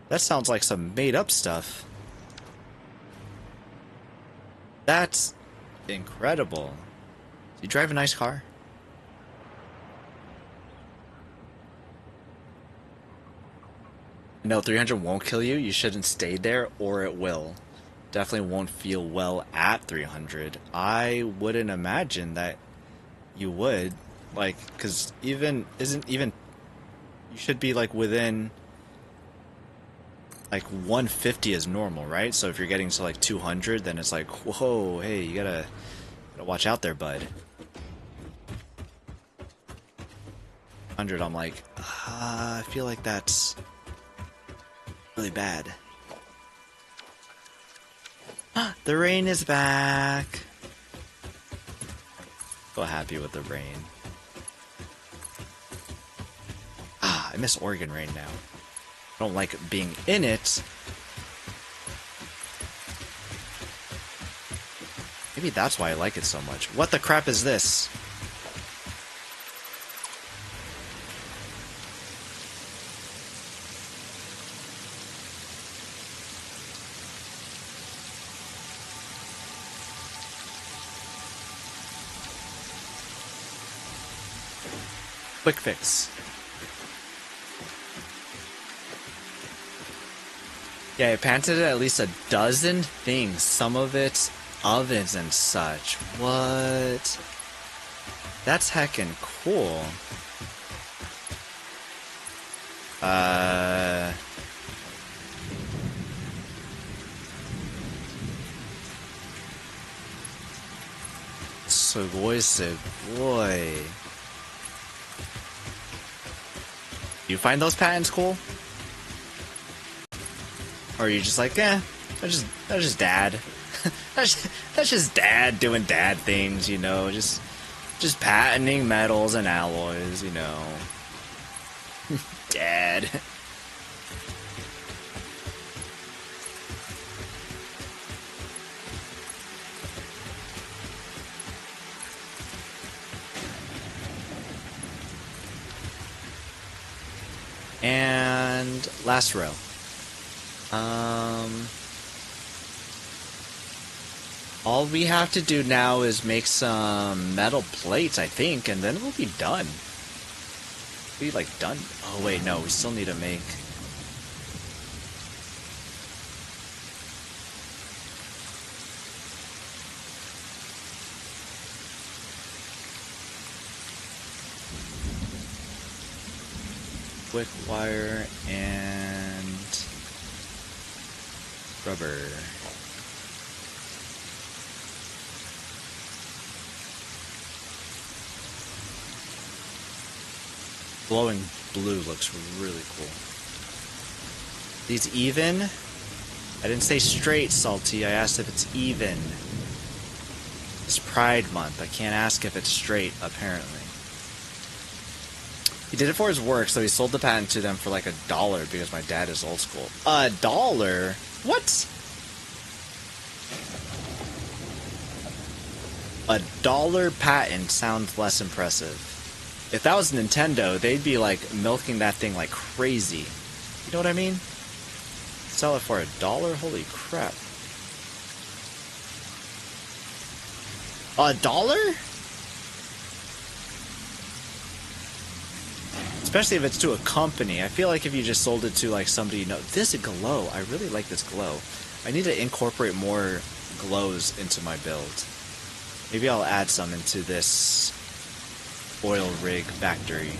Speaker 1: That sounds like some made up stuff. That's incredible. You drive a nice car? No, 300 won't kill you. You shouldn't stay there, or it will. Definitely won't feel well at 300. I wouldn't imagine that you would. Like, because you should be like within, like 150 is normal, right? So if you're getting to like 200, then it's like, whoa, hey, you gotta watch out there, bud. 100, I'm like, I feel like that's really bad. The rain is back. So happy with the rain. I miss Oregon rain now. I don't like being in it. Maybe that's why I like it so much. What the crap is this? Quick fix. Yeah, I patented at least a dozen things. Some of it ovens and such. What? That's heckin' cool. Boy. Do you find those patents cool? Or are you just like, that's just dad. that's just dad doing dad things, you know, just patenting metals and alloys, you know. Dad. And last row. All we have to do now is make some metal plates, I think, and then we'll be done. We'll be like done. Oh wait, no, we still need to make. Quick wire and rubber. glowing blue looks really cool. These even? I didn't say straight, Salty. I asked if it's even. It's Pride Month. I can't ask if it's straight, apparently. He did it for his work, so he sold the patent to them for like $1 because my dad is old school. $1? What? $1 patent sounds less impressive. If that was Nintendo, they'd be like milking that thing like crazy. You know what I mean? Sell it for $1? Holy crap. $1? Especially if it's to a company. I feel like if you just sold it to like somebody, you know, this glow. I really like this glow. I need to incorporate more glows into my build. Maybe I'll add some into this oil rig factory.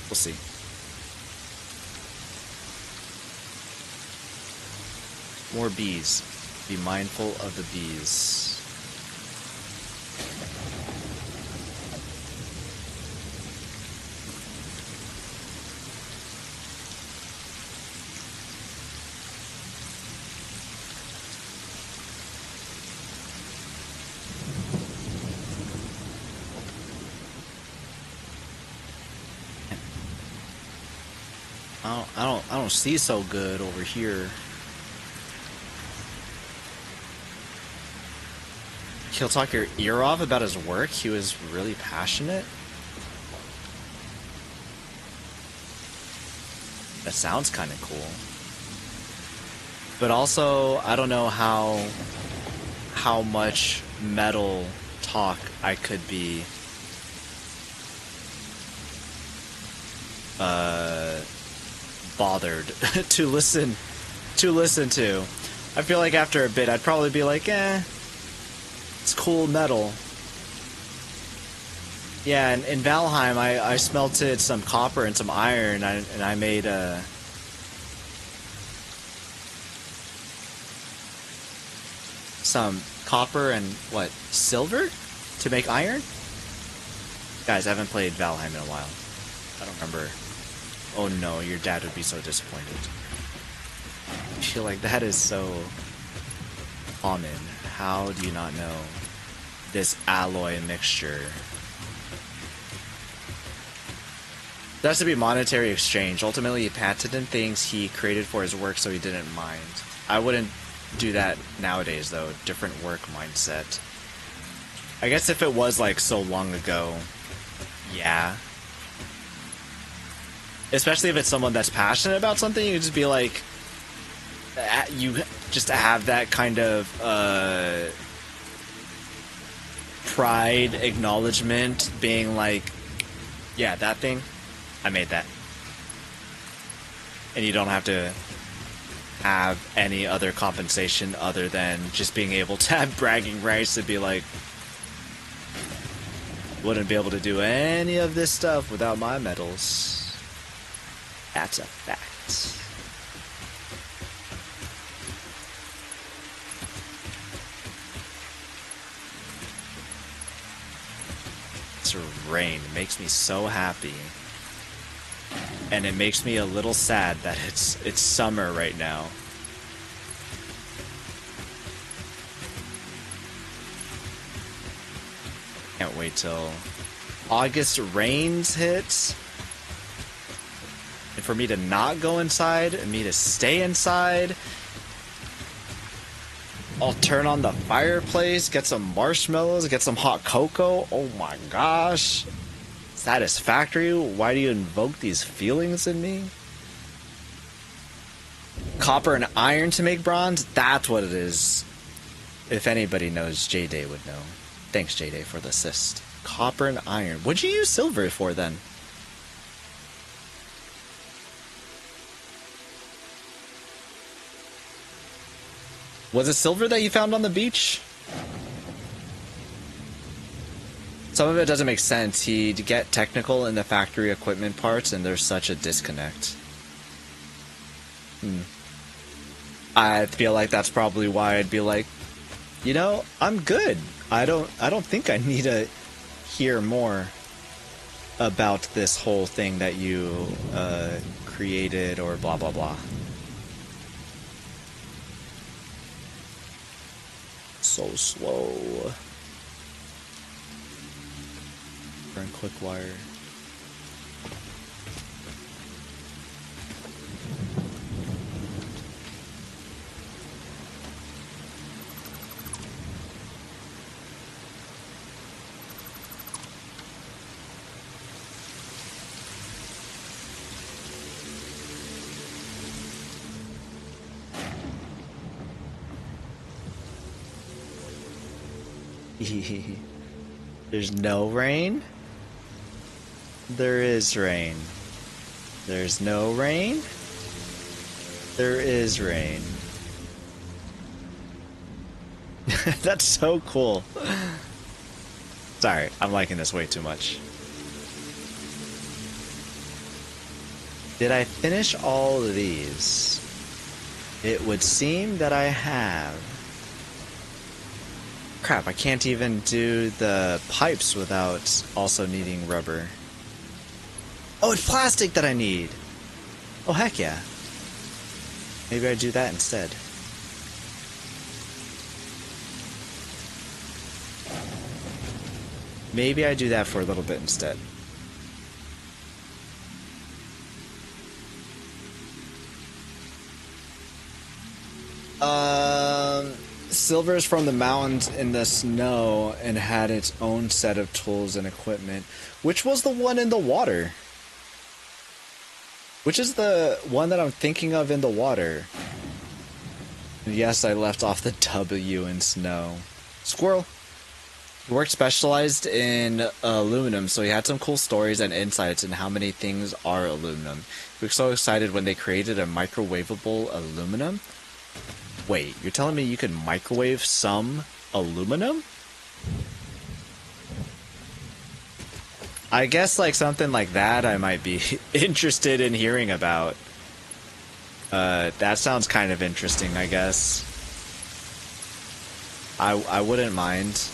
Speaker 1: We'll see. More bees. Be mindful of the bees. I don't see so good over here. He'll talk your ear off about his work. He was really passionate. That sounds kind of cool. But also, I don't know how much metal talk I could be bothered to listen to. I feel like after a bit I'd probably be like, it's cool metal. Yeah, and in Valheim I smelted some copper and some iron and I made some copper and what, silver to make iron? Guys, I haven't played Valheim in a while. I don't remember. Oh no, your dad would be so disappointed. I feel like that is so common. How do you not know this alloy mixture? There has to be monetary exchange. Ultimately, he patented things he created for his work, so he didn't mind. I wouldn't do that nowadays, though. Different work mindset. I guess if it was like so long ago, yeah. Especially if it's someone that's passionate about something, you just be like, you just have that kind of pride, acknowledgement, being like, yeah, that thing, I made that. And you don't have to have any other compensation other than just being able to have bragging rights to be like, wouldn't be able to do any of this stuff without my medals. That's a fact. This rain makes me so happy. And it makes me a little sad that it's summer right now. Can't wait till August rains hits. And for me to not go inside, and me to stay inside. I'll turn on the fireplace, get some marshmallows, get some hot cocoa. Oh my gosh. Satisfactory? Why do you invoke these feelings in me? Copper and iron to make bronze? That's what it is. If anybody knows, J-Day would know. Thanks, J-Day, for the assist. Copper and iron. What'd you use silver for then? Was it silver that you found on the beach? Some of it doesn't make sense. He'd get technical in the factory equipment parts, and there's such a disconnect. I feel like that's probably why I'd be like, you know, I'm good. I don't think I need to hear more. about this whole thing that you created or blah blah blah. So slow. Burn quick wire. There's no rain? There is rain. There's no rain? There is rain. That's so cool. Sorry, I'm liking this way too much. Did I finish all of these? It would seem that I have. Crap, I can't even do the pipes without also needing rubber. Oh, it's plastic that I need! Oh, heck yeah. Maybe I do that instead. Maybe I do that for a little bit instead. Silver is from the mountains in the snow and had its own set of tools and equipment. Which was the one in the water? Which is the one that I'm thinking of in the water? Yes, I left off the W in snow. Squirrel. He worked specialized in aluminum, so he had some cool stories and insights in how many things are aluminum. He was so excited when they created a microwavable aluminum. Wait, you're telling me you can microwave some aluminum? I guess like something like that I might be interested in hearing about. That sounds kind of interesting, I guess. I wouldn't mind.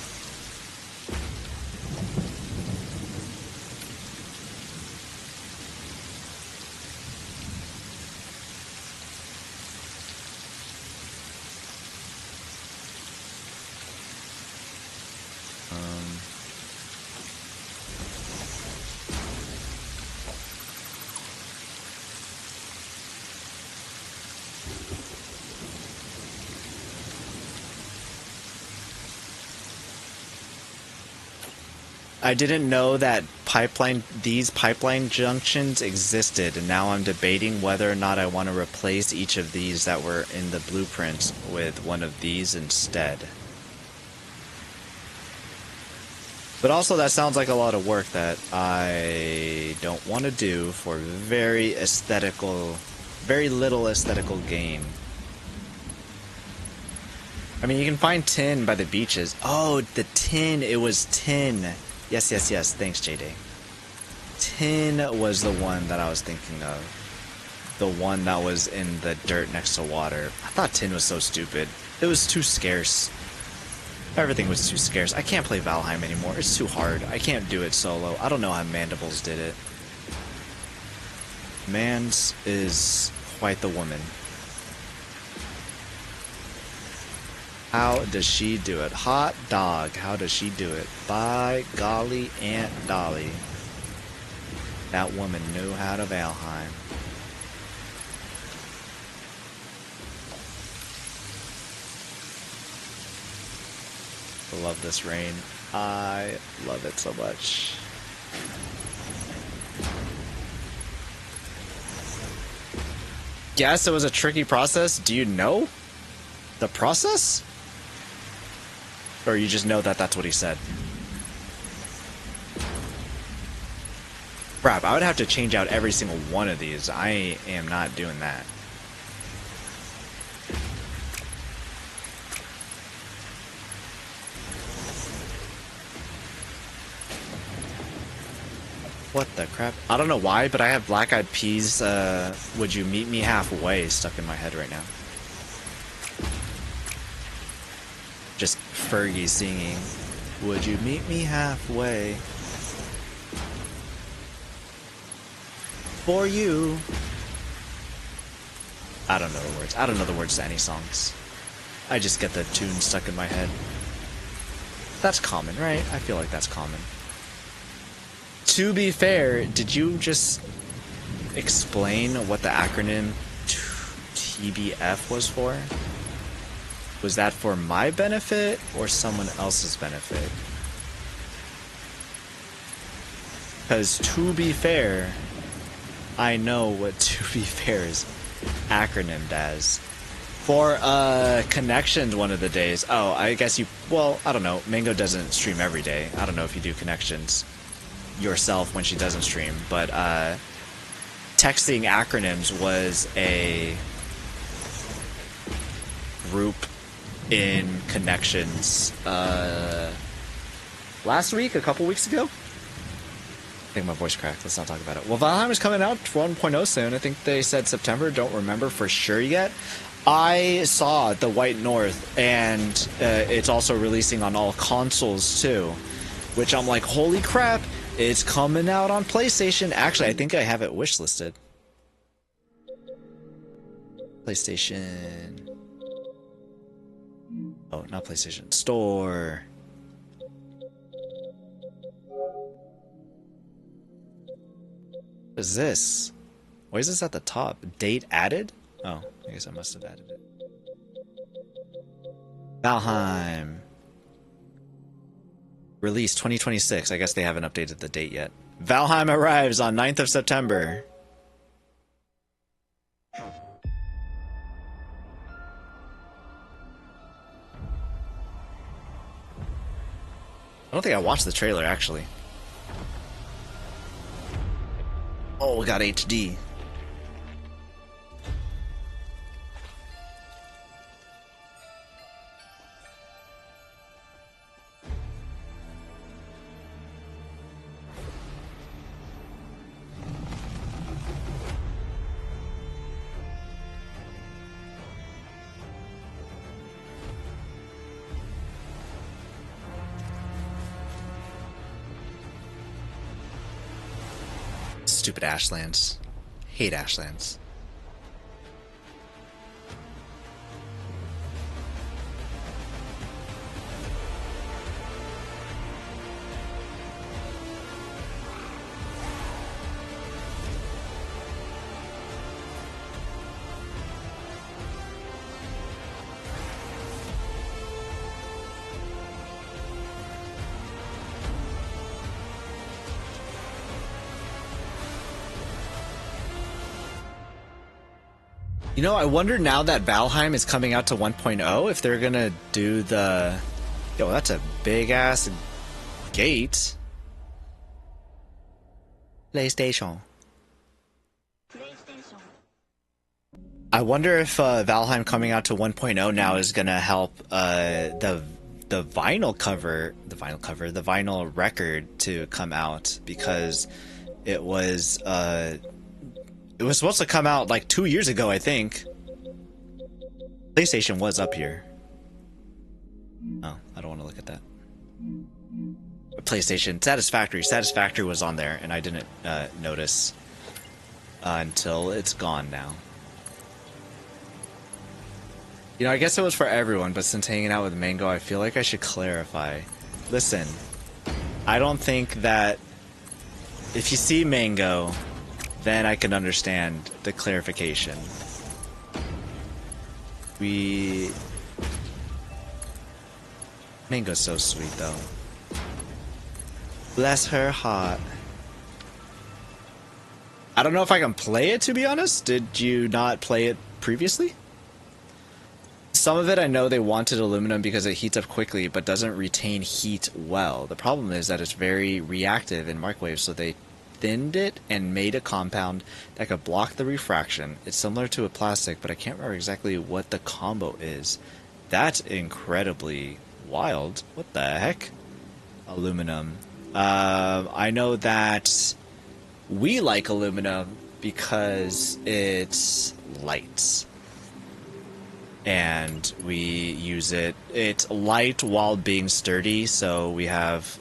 Speaker 1: I didn't know that these pipeline junctions existed, and now I'm debating whether or not I want to replace each of these that were in the blueprints with one of these instead. But also that sounds like a lot of work that I don't want to do for very little aesthetical gain. I mean, you can find tin by the beaches. Oh, the tin, it was tin. Yes, yes, yes. Thanks, JD. Tin was the one that I was thinking of. The one that was in the dirt next to water. I thought tin was so stupid. It was too scarce. Everything was too scarce. I can't play Valheim anymore. It's too hard. I can't do it solo. I don't know how Mandibles did it. Mans is quite the woman. How does she do it? Hot dog. How does she do it? By golly, Aunt Dolly. That woman knew how to Valheim. I love this rain. I love it so much. Yes, it was a tricky process. Do you know the process? Or you just know that that's what he said? Crap, I would have to change out every single one of these. I am not doing that. What the crap? I don't know why, but I have Black Eyed Peas, Would You Meet Me Halfway stuck in my head right now. Just Fergie singing, would you meet me halfway? for you. I don't know the words. I don't know the words to any songs. I just get the tune stuck in my head. That's common, right? I feel like that's common. To be fair, did you just explain what the acronym TBF was for? Was that for my benefit or someone else's benefit? Because to be fair, I know what to be fair is acronymed as. For connections one of the days. Oh, I guess you, well, I don't know. Mango doesn't stream every day. I don't know if you do connections yourself when she doesn't stream, but texting acronyms was a group in connections last week, a couple weeks ago. I think my voice cracked. Let's not talk about it. Well, Valheim is coming out 1.0 soon. I think they said September. Don't remember for sure yet. I saw the White North, and it's also releasing on all consoles too, which I'm like, holy crap, it's coming out on PlayStation. Actually, I think I have it wishlisted. PlayStation. Oh, not PlayStation. Store. What is this? Why is this at the top? Date added? Oh, I guess I must have added it. Valheim. Release 2026. I guess they haven't updated the date yet. Valheim arrives on 9th of September. I don't think I watched the trailer, actually. Oh, we got HD. Stupid Ashlands. Hate Ashlands. You know, I wonder now that Valheim is coming out to 1.0 if they're gonna do the... Yo, that's a big-ass gate. PlayStation. I wonder if Valheim coming out to 1.0 now is gonna help the vinyl record to come out, because it was supposed to come out like 2 years ago, I think. PlayStation was up here. Oh, I don't want to look at that. PlayStation, Satisfactory was on there, and I didn't notice until it's gone now. You know, I guess it was for everyone, but since hanging out with Mango, I feel like I should clarify. Listen, I don't think that if you see Mango, then I can understand the clarification. Mango's so sweet, though. Bless her heart. I don't know if I can play it, to be honest. Did you not play it previously? Some of it I know they wanted aluminum because it heats up quickly but doesn't retain heat well. The problem is that it's very reactive in microwaves, so they thinned it and made a compound that could block the refraction. It's similar to a plastic, but I can't remember exactly what the combo is. That's incredibly wild. What the heck? Aluminum. I know that we like aluminum because it's light. And we use it. It's light while being sturdy, so we have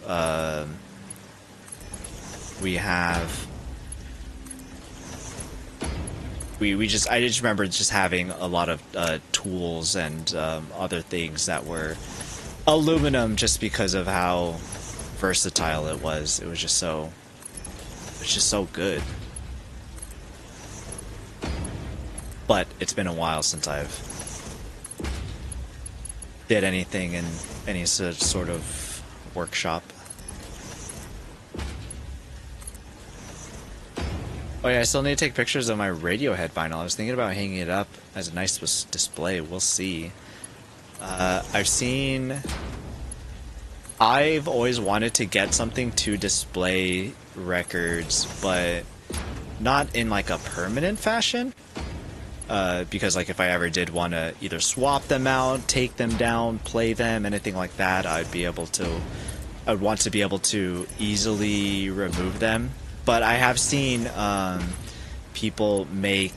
Speaker 1: I just remember just having a lot of tools and other things that were aluminum just because of how versatile it was. It was just so good. But it's been a while since I've did anything in any sort of workshop. Oh yeah, I still need to take pictures of my Radiohead vinyl. I was thinking about hanging it up as a nice display. We'll see. I've always wanted to get something to display records, but not in like a permanent fashion. Because like if I ever did want to either swap them out, take them down, play them, anything like that, I'd want to be able to easily remove them. But I have seen people make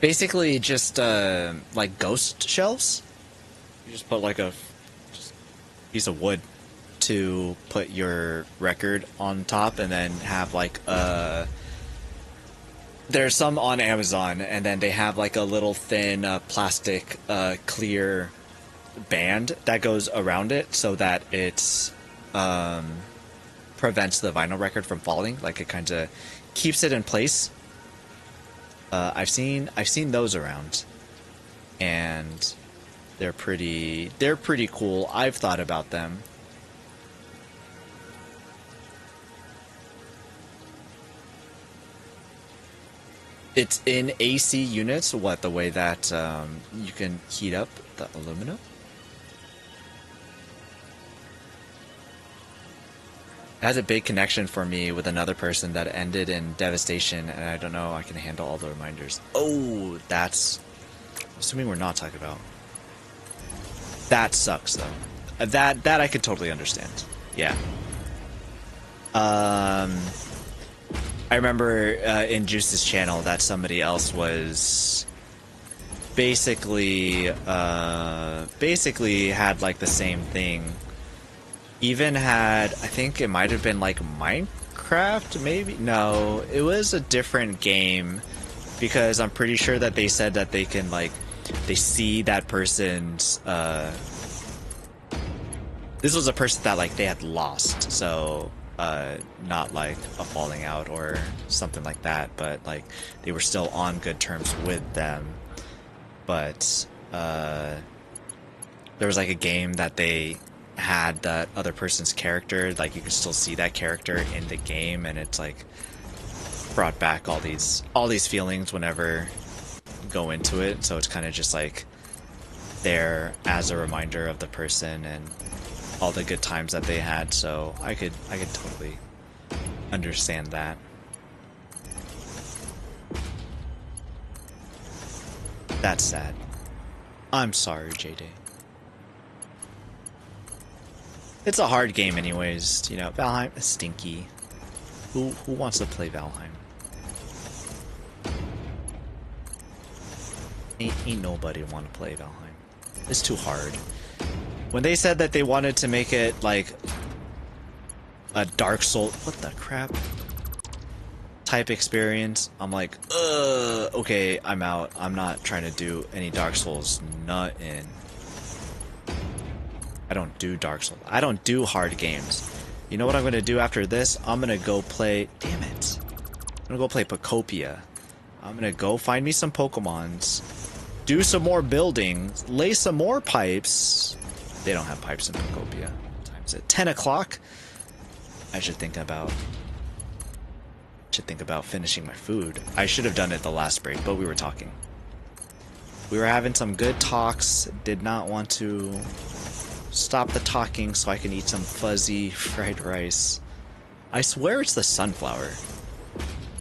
Speaker 1: basically just like ghost shelves. You just put like a piece of wood to put your record on top, and then have like there's some on Amazon, and then they have like a little thin plastic clear band that goes around it so that it's prevents the vinyl record from falling. Like it kind of keeps it in place. I've seen those around, and they're pretty cool. I've thought about them. It's in AC units. What, the way that you can heat up the aluminum? It has a big connection for me with another person that ended in devastation, and I don't know I can handle all the reminders. Oh, that's... assuming we're not talking about... That sucks, though. That I could totally understand. Yeah. I remember in Juice's channel that somebody else was basically had like the same thing. Even had, I think it might have been like Minecraft, maybe? No, it was a different game, because I'm pretty sure that they said that they can like, they see that person's, this was a person that like they had lost, so not like a falling out or something like that, but like they were still on good terms with them. But there was like a game that they had that other person's character, like you could still see that character in the game, and it's like brought back all these feelings whenever you go into it. So it's kind of just like there as a reminder of the person and all the good times that they had. So I could totally understand that. That's sad. I'm sorry, JD. It's a hard game anyways, you know. Valheim is stinky. Who wants to play Valheim? Ain't nobody want to play Valheim. It's too hard. When they said that they wanted to make it like a Dark Souls, what the crap, type experience, I'm like, okay, I'm out. I'm not trying to do any Dark Souls nothing. I don't do Dark Souls. I don't do hard games. You know what I'm gonna do after this? I'm gonna go play, damn it, I'm gonna go play Pocopia. I'm gonna go find me some Pokemons, do some more building, lay some more pipes. They don't have pipes in Pocopia. What time is it? 10 o'clock? I should think about finishing my food. I should have done it the last break, but we were talking. We were having some good talks. Did not want to stop the talking so I can eat some fuzzy fried rice. I swear it's the sunflower.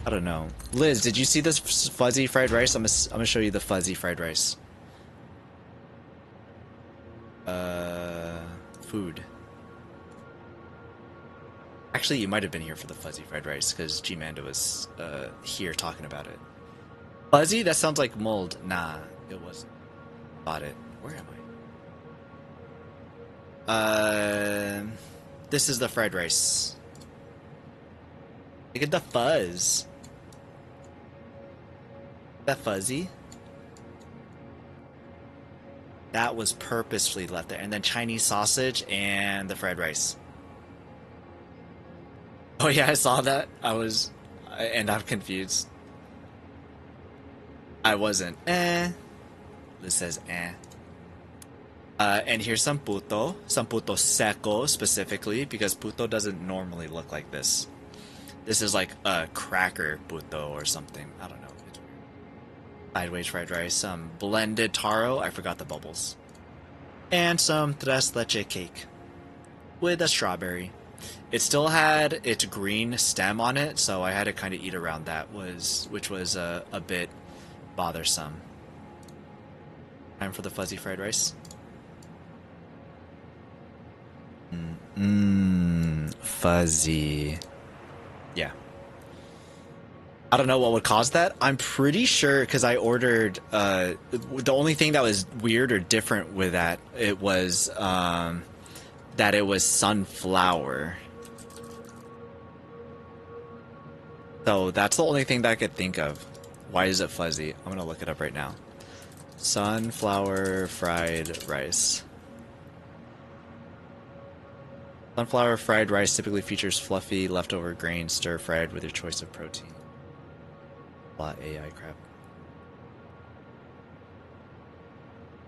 Speaker 1: I don't know. Liz, did you see this fuzzy fried rice? I'm gonna show you the fuzzy fried rice. Food. Actually, you might have been here for the fuzzy fried rice, because G-Manda was here talking about it. Fuzzy? That sounds like mold. Nah, it wasn't. Bought it. Where am I? This is the fried rice. Look at the fuzz. That fuzzy. That was purposefully left there. And then Chinese sausage and the fried rice. Oh yeah, I saw that. And I'm confused. I wasn't. This says and here's some puto seco specifically, because puto doesn't normally look like this. This is like a cracker puto or something. I don't know. It's weird. Sideways fried rice, some blended taro. I forgot the bubbles. And some tres leche cake with a strawberry. It still had its green stem on it, so I had to kind of eat around that, which was a bit bothersome. Time for the fuzzy fried rice. Fuzzy. Yeah. I don't know what would cause that. I'm pretty sure, because I ordered, the only thing that was weird or different with that, it was, that it was sunflower. So that's the only thing that I could think of. Why is it fuzzy? I'm gonna look it up right now. Sunflower fried rice. Sunflower fried rice typically features fluffy leftover grains stir-fried with your choice of protein. Blah AI crap.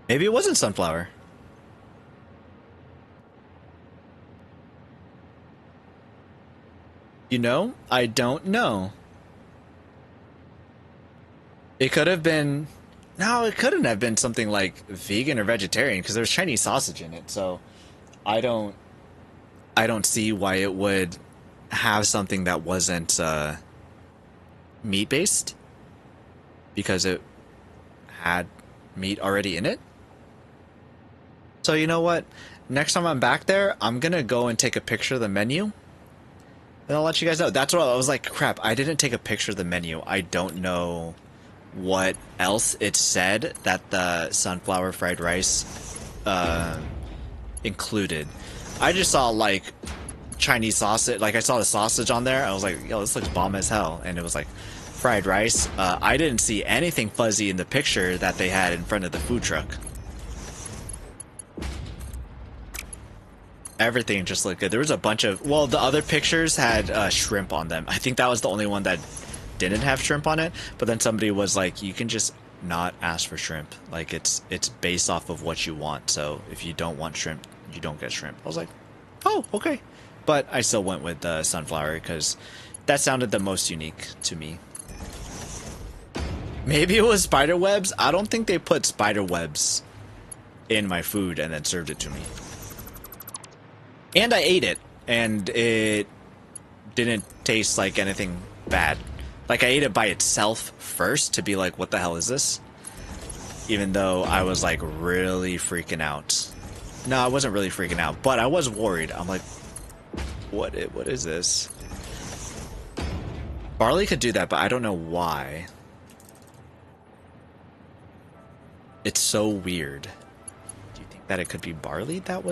Speaker 1: Maybe it wasn't sunflower. You know, I don't know. It could have been... No, it couldn't have been something like vegan or vegetarian, because there's Chinese sausage in it, so I don't see why it would have something that wasn't meat-based, because it had meat already in it. So you know what? Next time I'm back there, I'm going to go and take a picture of the menu, and I'll let you guys know. That's what I was like, crap, I didn't take a picture of the menu. I don't know what else it said that the sunflower fried rice included. I just saw like Chinese sausage, like I saw the sausage on there. I was like, yo, this looks bomb as hell. And it was like fried rice. I didn't see anything fuzzy in the picture that they had in front of the food truck. Everything just looked good. There was a bunch of, well, the other pictures had shrimp on them. I think that was the only one that didn't have shrimp on it. But then somebody was like, you can just not ask for shrimp. Like it's based off of what you want. So if you don't want shrimp, you don't get shrimp. I was like, oh, okay. But I still went with sunflower because that sounded the most unique to me. Maybe it was spider webs. I don't think they put spider webs in my food and then served it to me. And I ate it, and it didn't taste like anything bad. Like, I ate it by itself first to be like, what the hell is this? Even though I was, like, really freaking out. No, I wasn't really freaking out, but I was worried. I'm like, what is this? Barley could do that, but I don't know why. It's so weird. Do you think that it could be barley that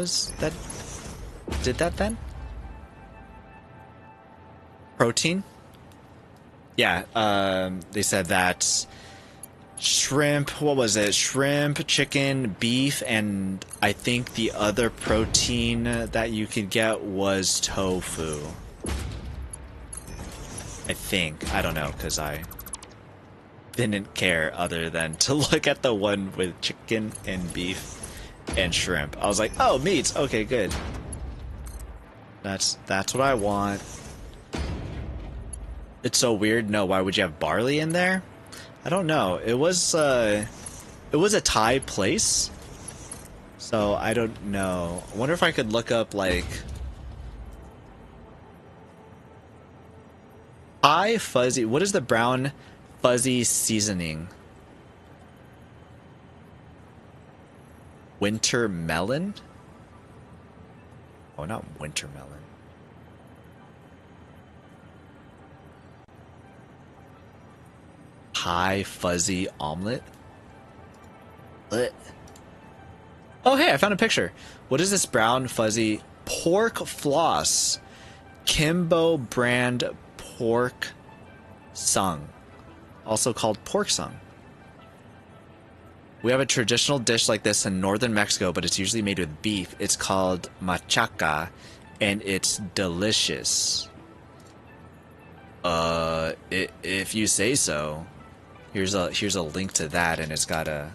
Speaker 1: did that then? Protein? Yeah, they said that shrimp, what was it? Shrimp, chicken, beef, and I think the other protein that you could get was tofu. I think. I don't know, because I didn't care other than to look at the one with chicken and beef and shrimp. I was like, oh, meats. Okay, good. That's what I want. It's so weird. No, why would you have barley in there? I don't know. It was a Thai place, so I don't know. I wonder if I could look up like Thai fuzzy. What is the brown fuzzy seasoning? Winter melon? Oh, not winter melon. Thai fuzzy omelet? Ugh. Oh, hey, I found a picture. What is this brown fuzzy pork floss? Kimbo brand pork sung, also called pork sung. We have a traditional dish like this in northern Mexico, but it's usually made with beef. It's called machaca, and it's delicious. If you say so. Here's a link to that, and it's got a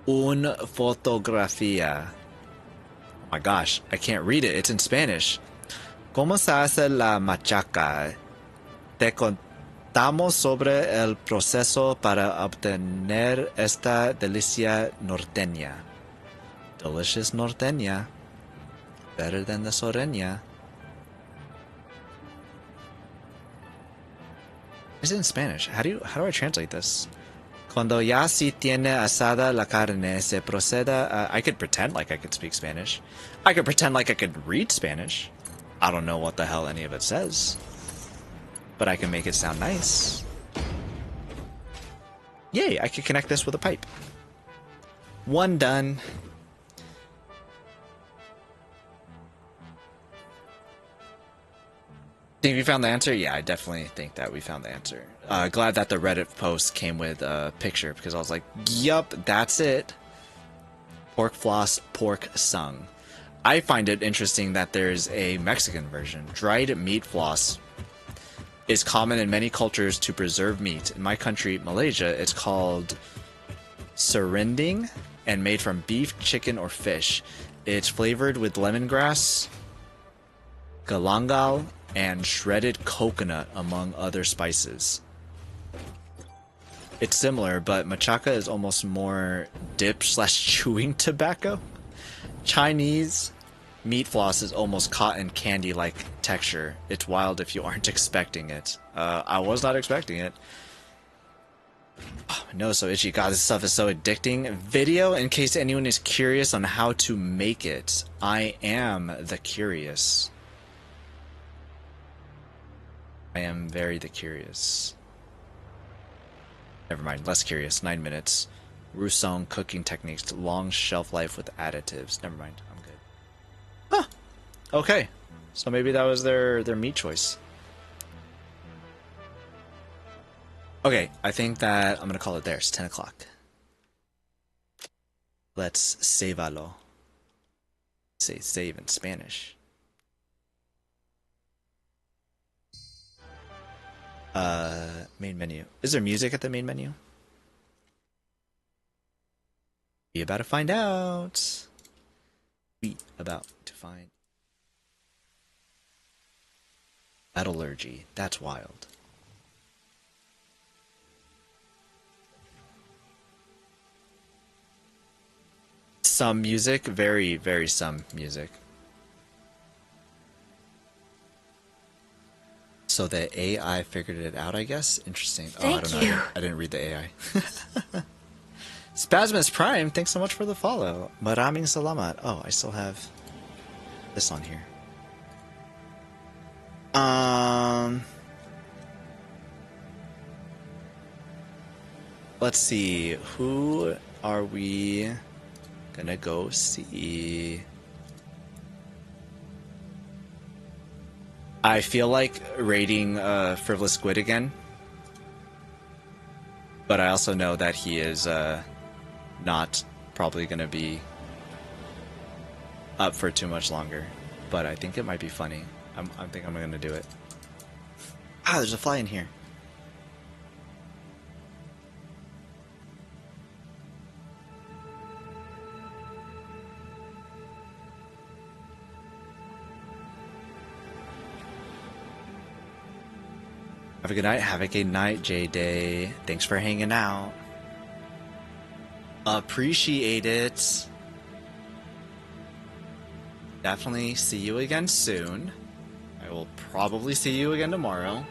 Speaker 1: un fotografía. Oh my gosh, I can't read it. It's in Spanish. ¿Cómo se hace la machaca? Te contamos sobre el proceso para obtener esta delicia norteña. Delicious norteña. Better than the soreña. Is it in Spanish? How do I translate this? Cuando ya se tiene asada la carne, se proceda. I could pretend like I could speak Spanish. I could pretend like I could read Spanish. I don't know what the hell any of it says. But I can make it sound nice. Yay, I could connect this with a pipe. One done. Think we found the answer? Yeah, I definitely think that we found the answer. Glad that the Reddit post came with a picture, because I was like, yup, that's it. Pork floss, pork sung. I find it interesting that there's a Mexican version. Dried meat floss is common in many cultures to preserve meat. In my country, Malaysia, it's called serunding and made from beef, chicken, or fish. It's flavored with lemongrass, galangal, and shredded coconut, among other spices. It's similar, but machaca is almost more dip/chewing tobacco. Chinese meat floss is almost cotton candy-like texture. It's wild if you aren't expecting it. I was not expecting it. Oh, my nose is so itchy. God, this stuff is so addicting. Video, in case anyone is curious on how to make it. I am the curious. I am very the curious. Never mind, less curious. 9 minutes. Rousson cooking techniques. Long shelf life with additives. Never mind, I'm good. Huh. Okay. So maybe that was their meat choice. Okay, I think that I'm gonna call it there. It's 10 o'clock. Let's save-alo. Say save in Spanish. Main menu. Is there music at the main menu? We about to find out. We about to find. Metallurgy. That's wild. Some music. Very, very some music. So the AI figured it out, I guess? Interesting. Oh, I don't know. I didn't read the AI. Spasmus Prime, thanks so much for the follow. Maraming salamat. Oh, I still have this on here. Let's see. Who are we gonna go see? I feel like raiding Frivolous Squid again, but I also know that he is not probably going to be up for too much longer, but I think it might be funny. I think I'm going to do it. Ah, there's a fly in here. Have a good night. Have a good night, J-Day. Thanks for hanging out. Appreciate it. Definitely see you again soon. I will probably see you again tomorrow.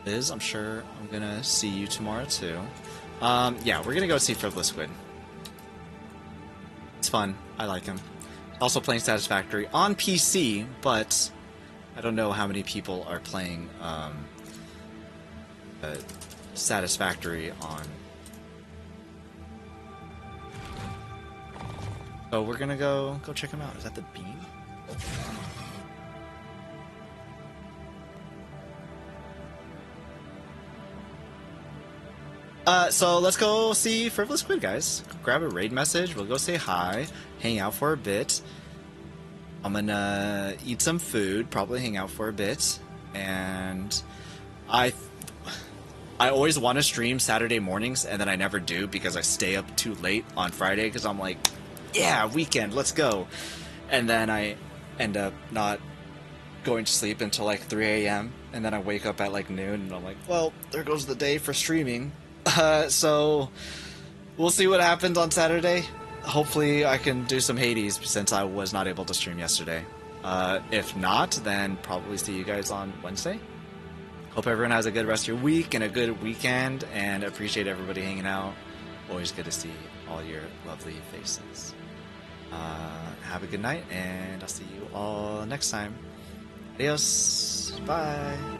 Speaker 1: Liz, I'm sure I'm gonna see you tomorrow too. Yeah, we're gonna go see Frivolous Squid. It's fun. I like him. Also playing Satisfactory on PC, but I don't know how many people are playing Satisfactory on. So we're gonna go check him out. Is that the beam? So let's go see Frivolous Squid, guys. Grab a raid message. We'll go say hi, hang out for a bit. I'm gonna eat some food, probably hang out for a bit, and I always want to stream Saturday mornings, and then I never do because I stay up too late on Friday because I'm like, yeah, weekend, let's go. And then I end up not going to sleep until like 3 a.m. and then I wake up at like noon and I'm like, well, there goes the day for streaming. So we'll see what happens on Saturday. Hopefully I can do some Hades since I was not able to stream yesterday. If not, then probably see you guys on Wednesday. Hope everyone has a good rest of your week and a good weekend, and appreciate everybody hanging out. Always good to see all your lovely faces. Have a good night, and I'll see you all next time. Adios. Bye.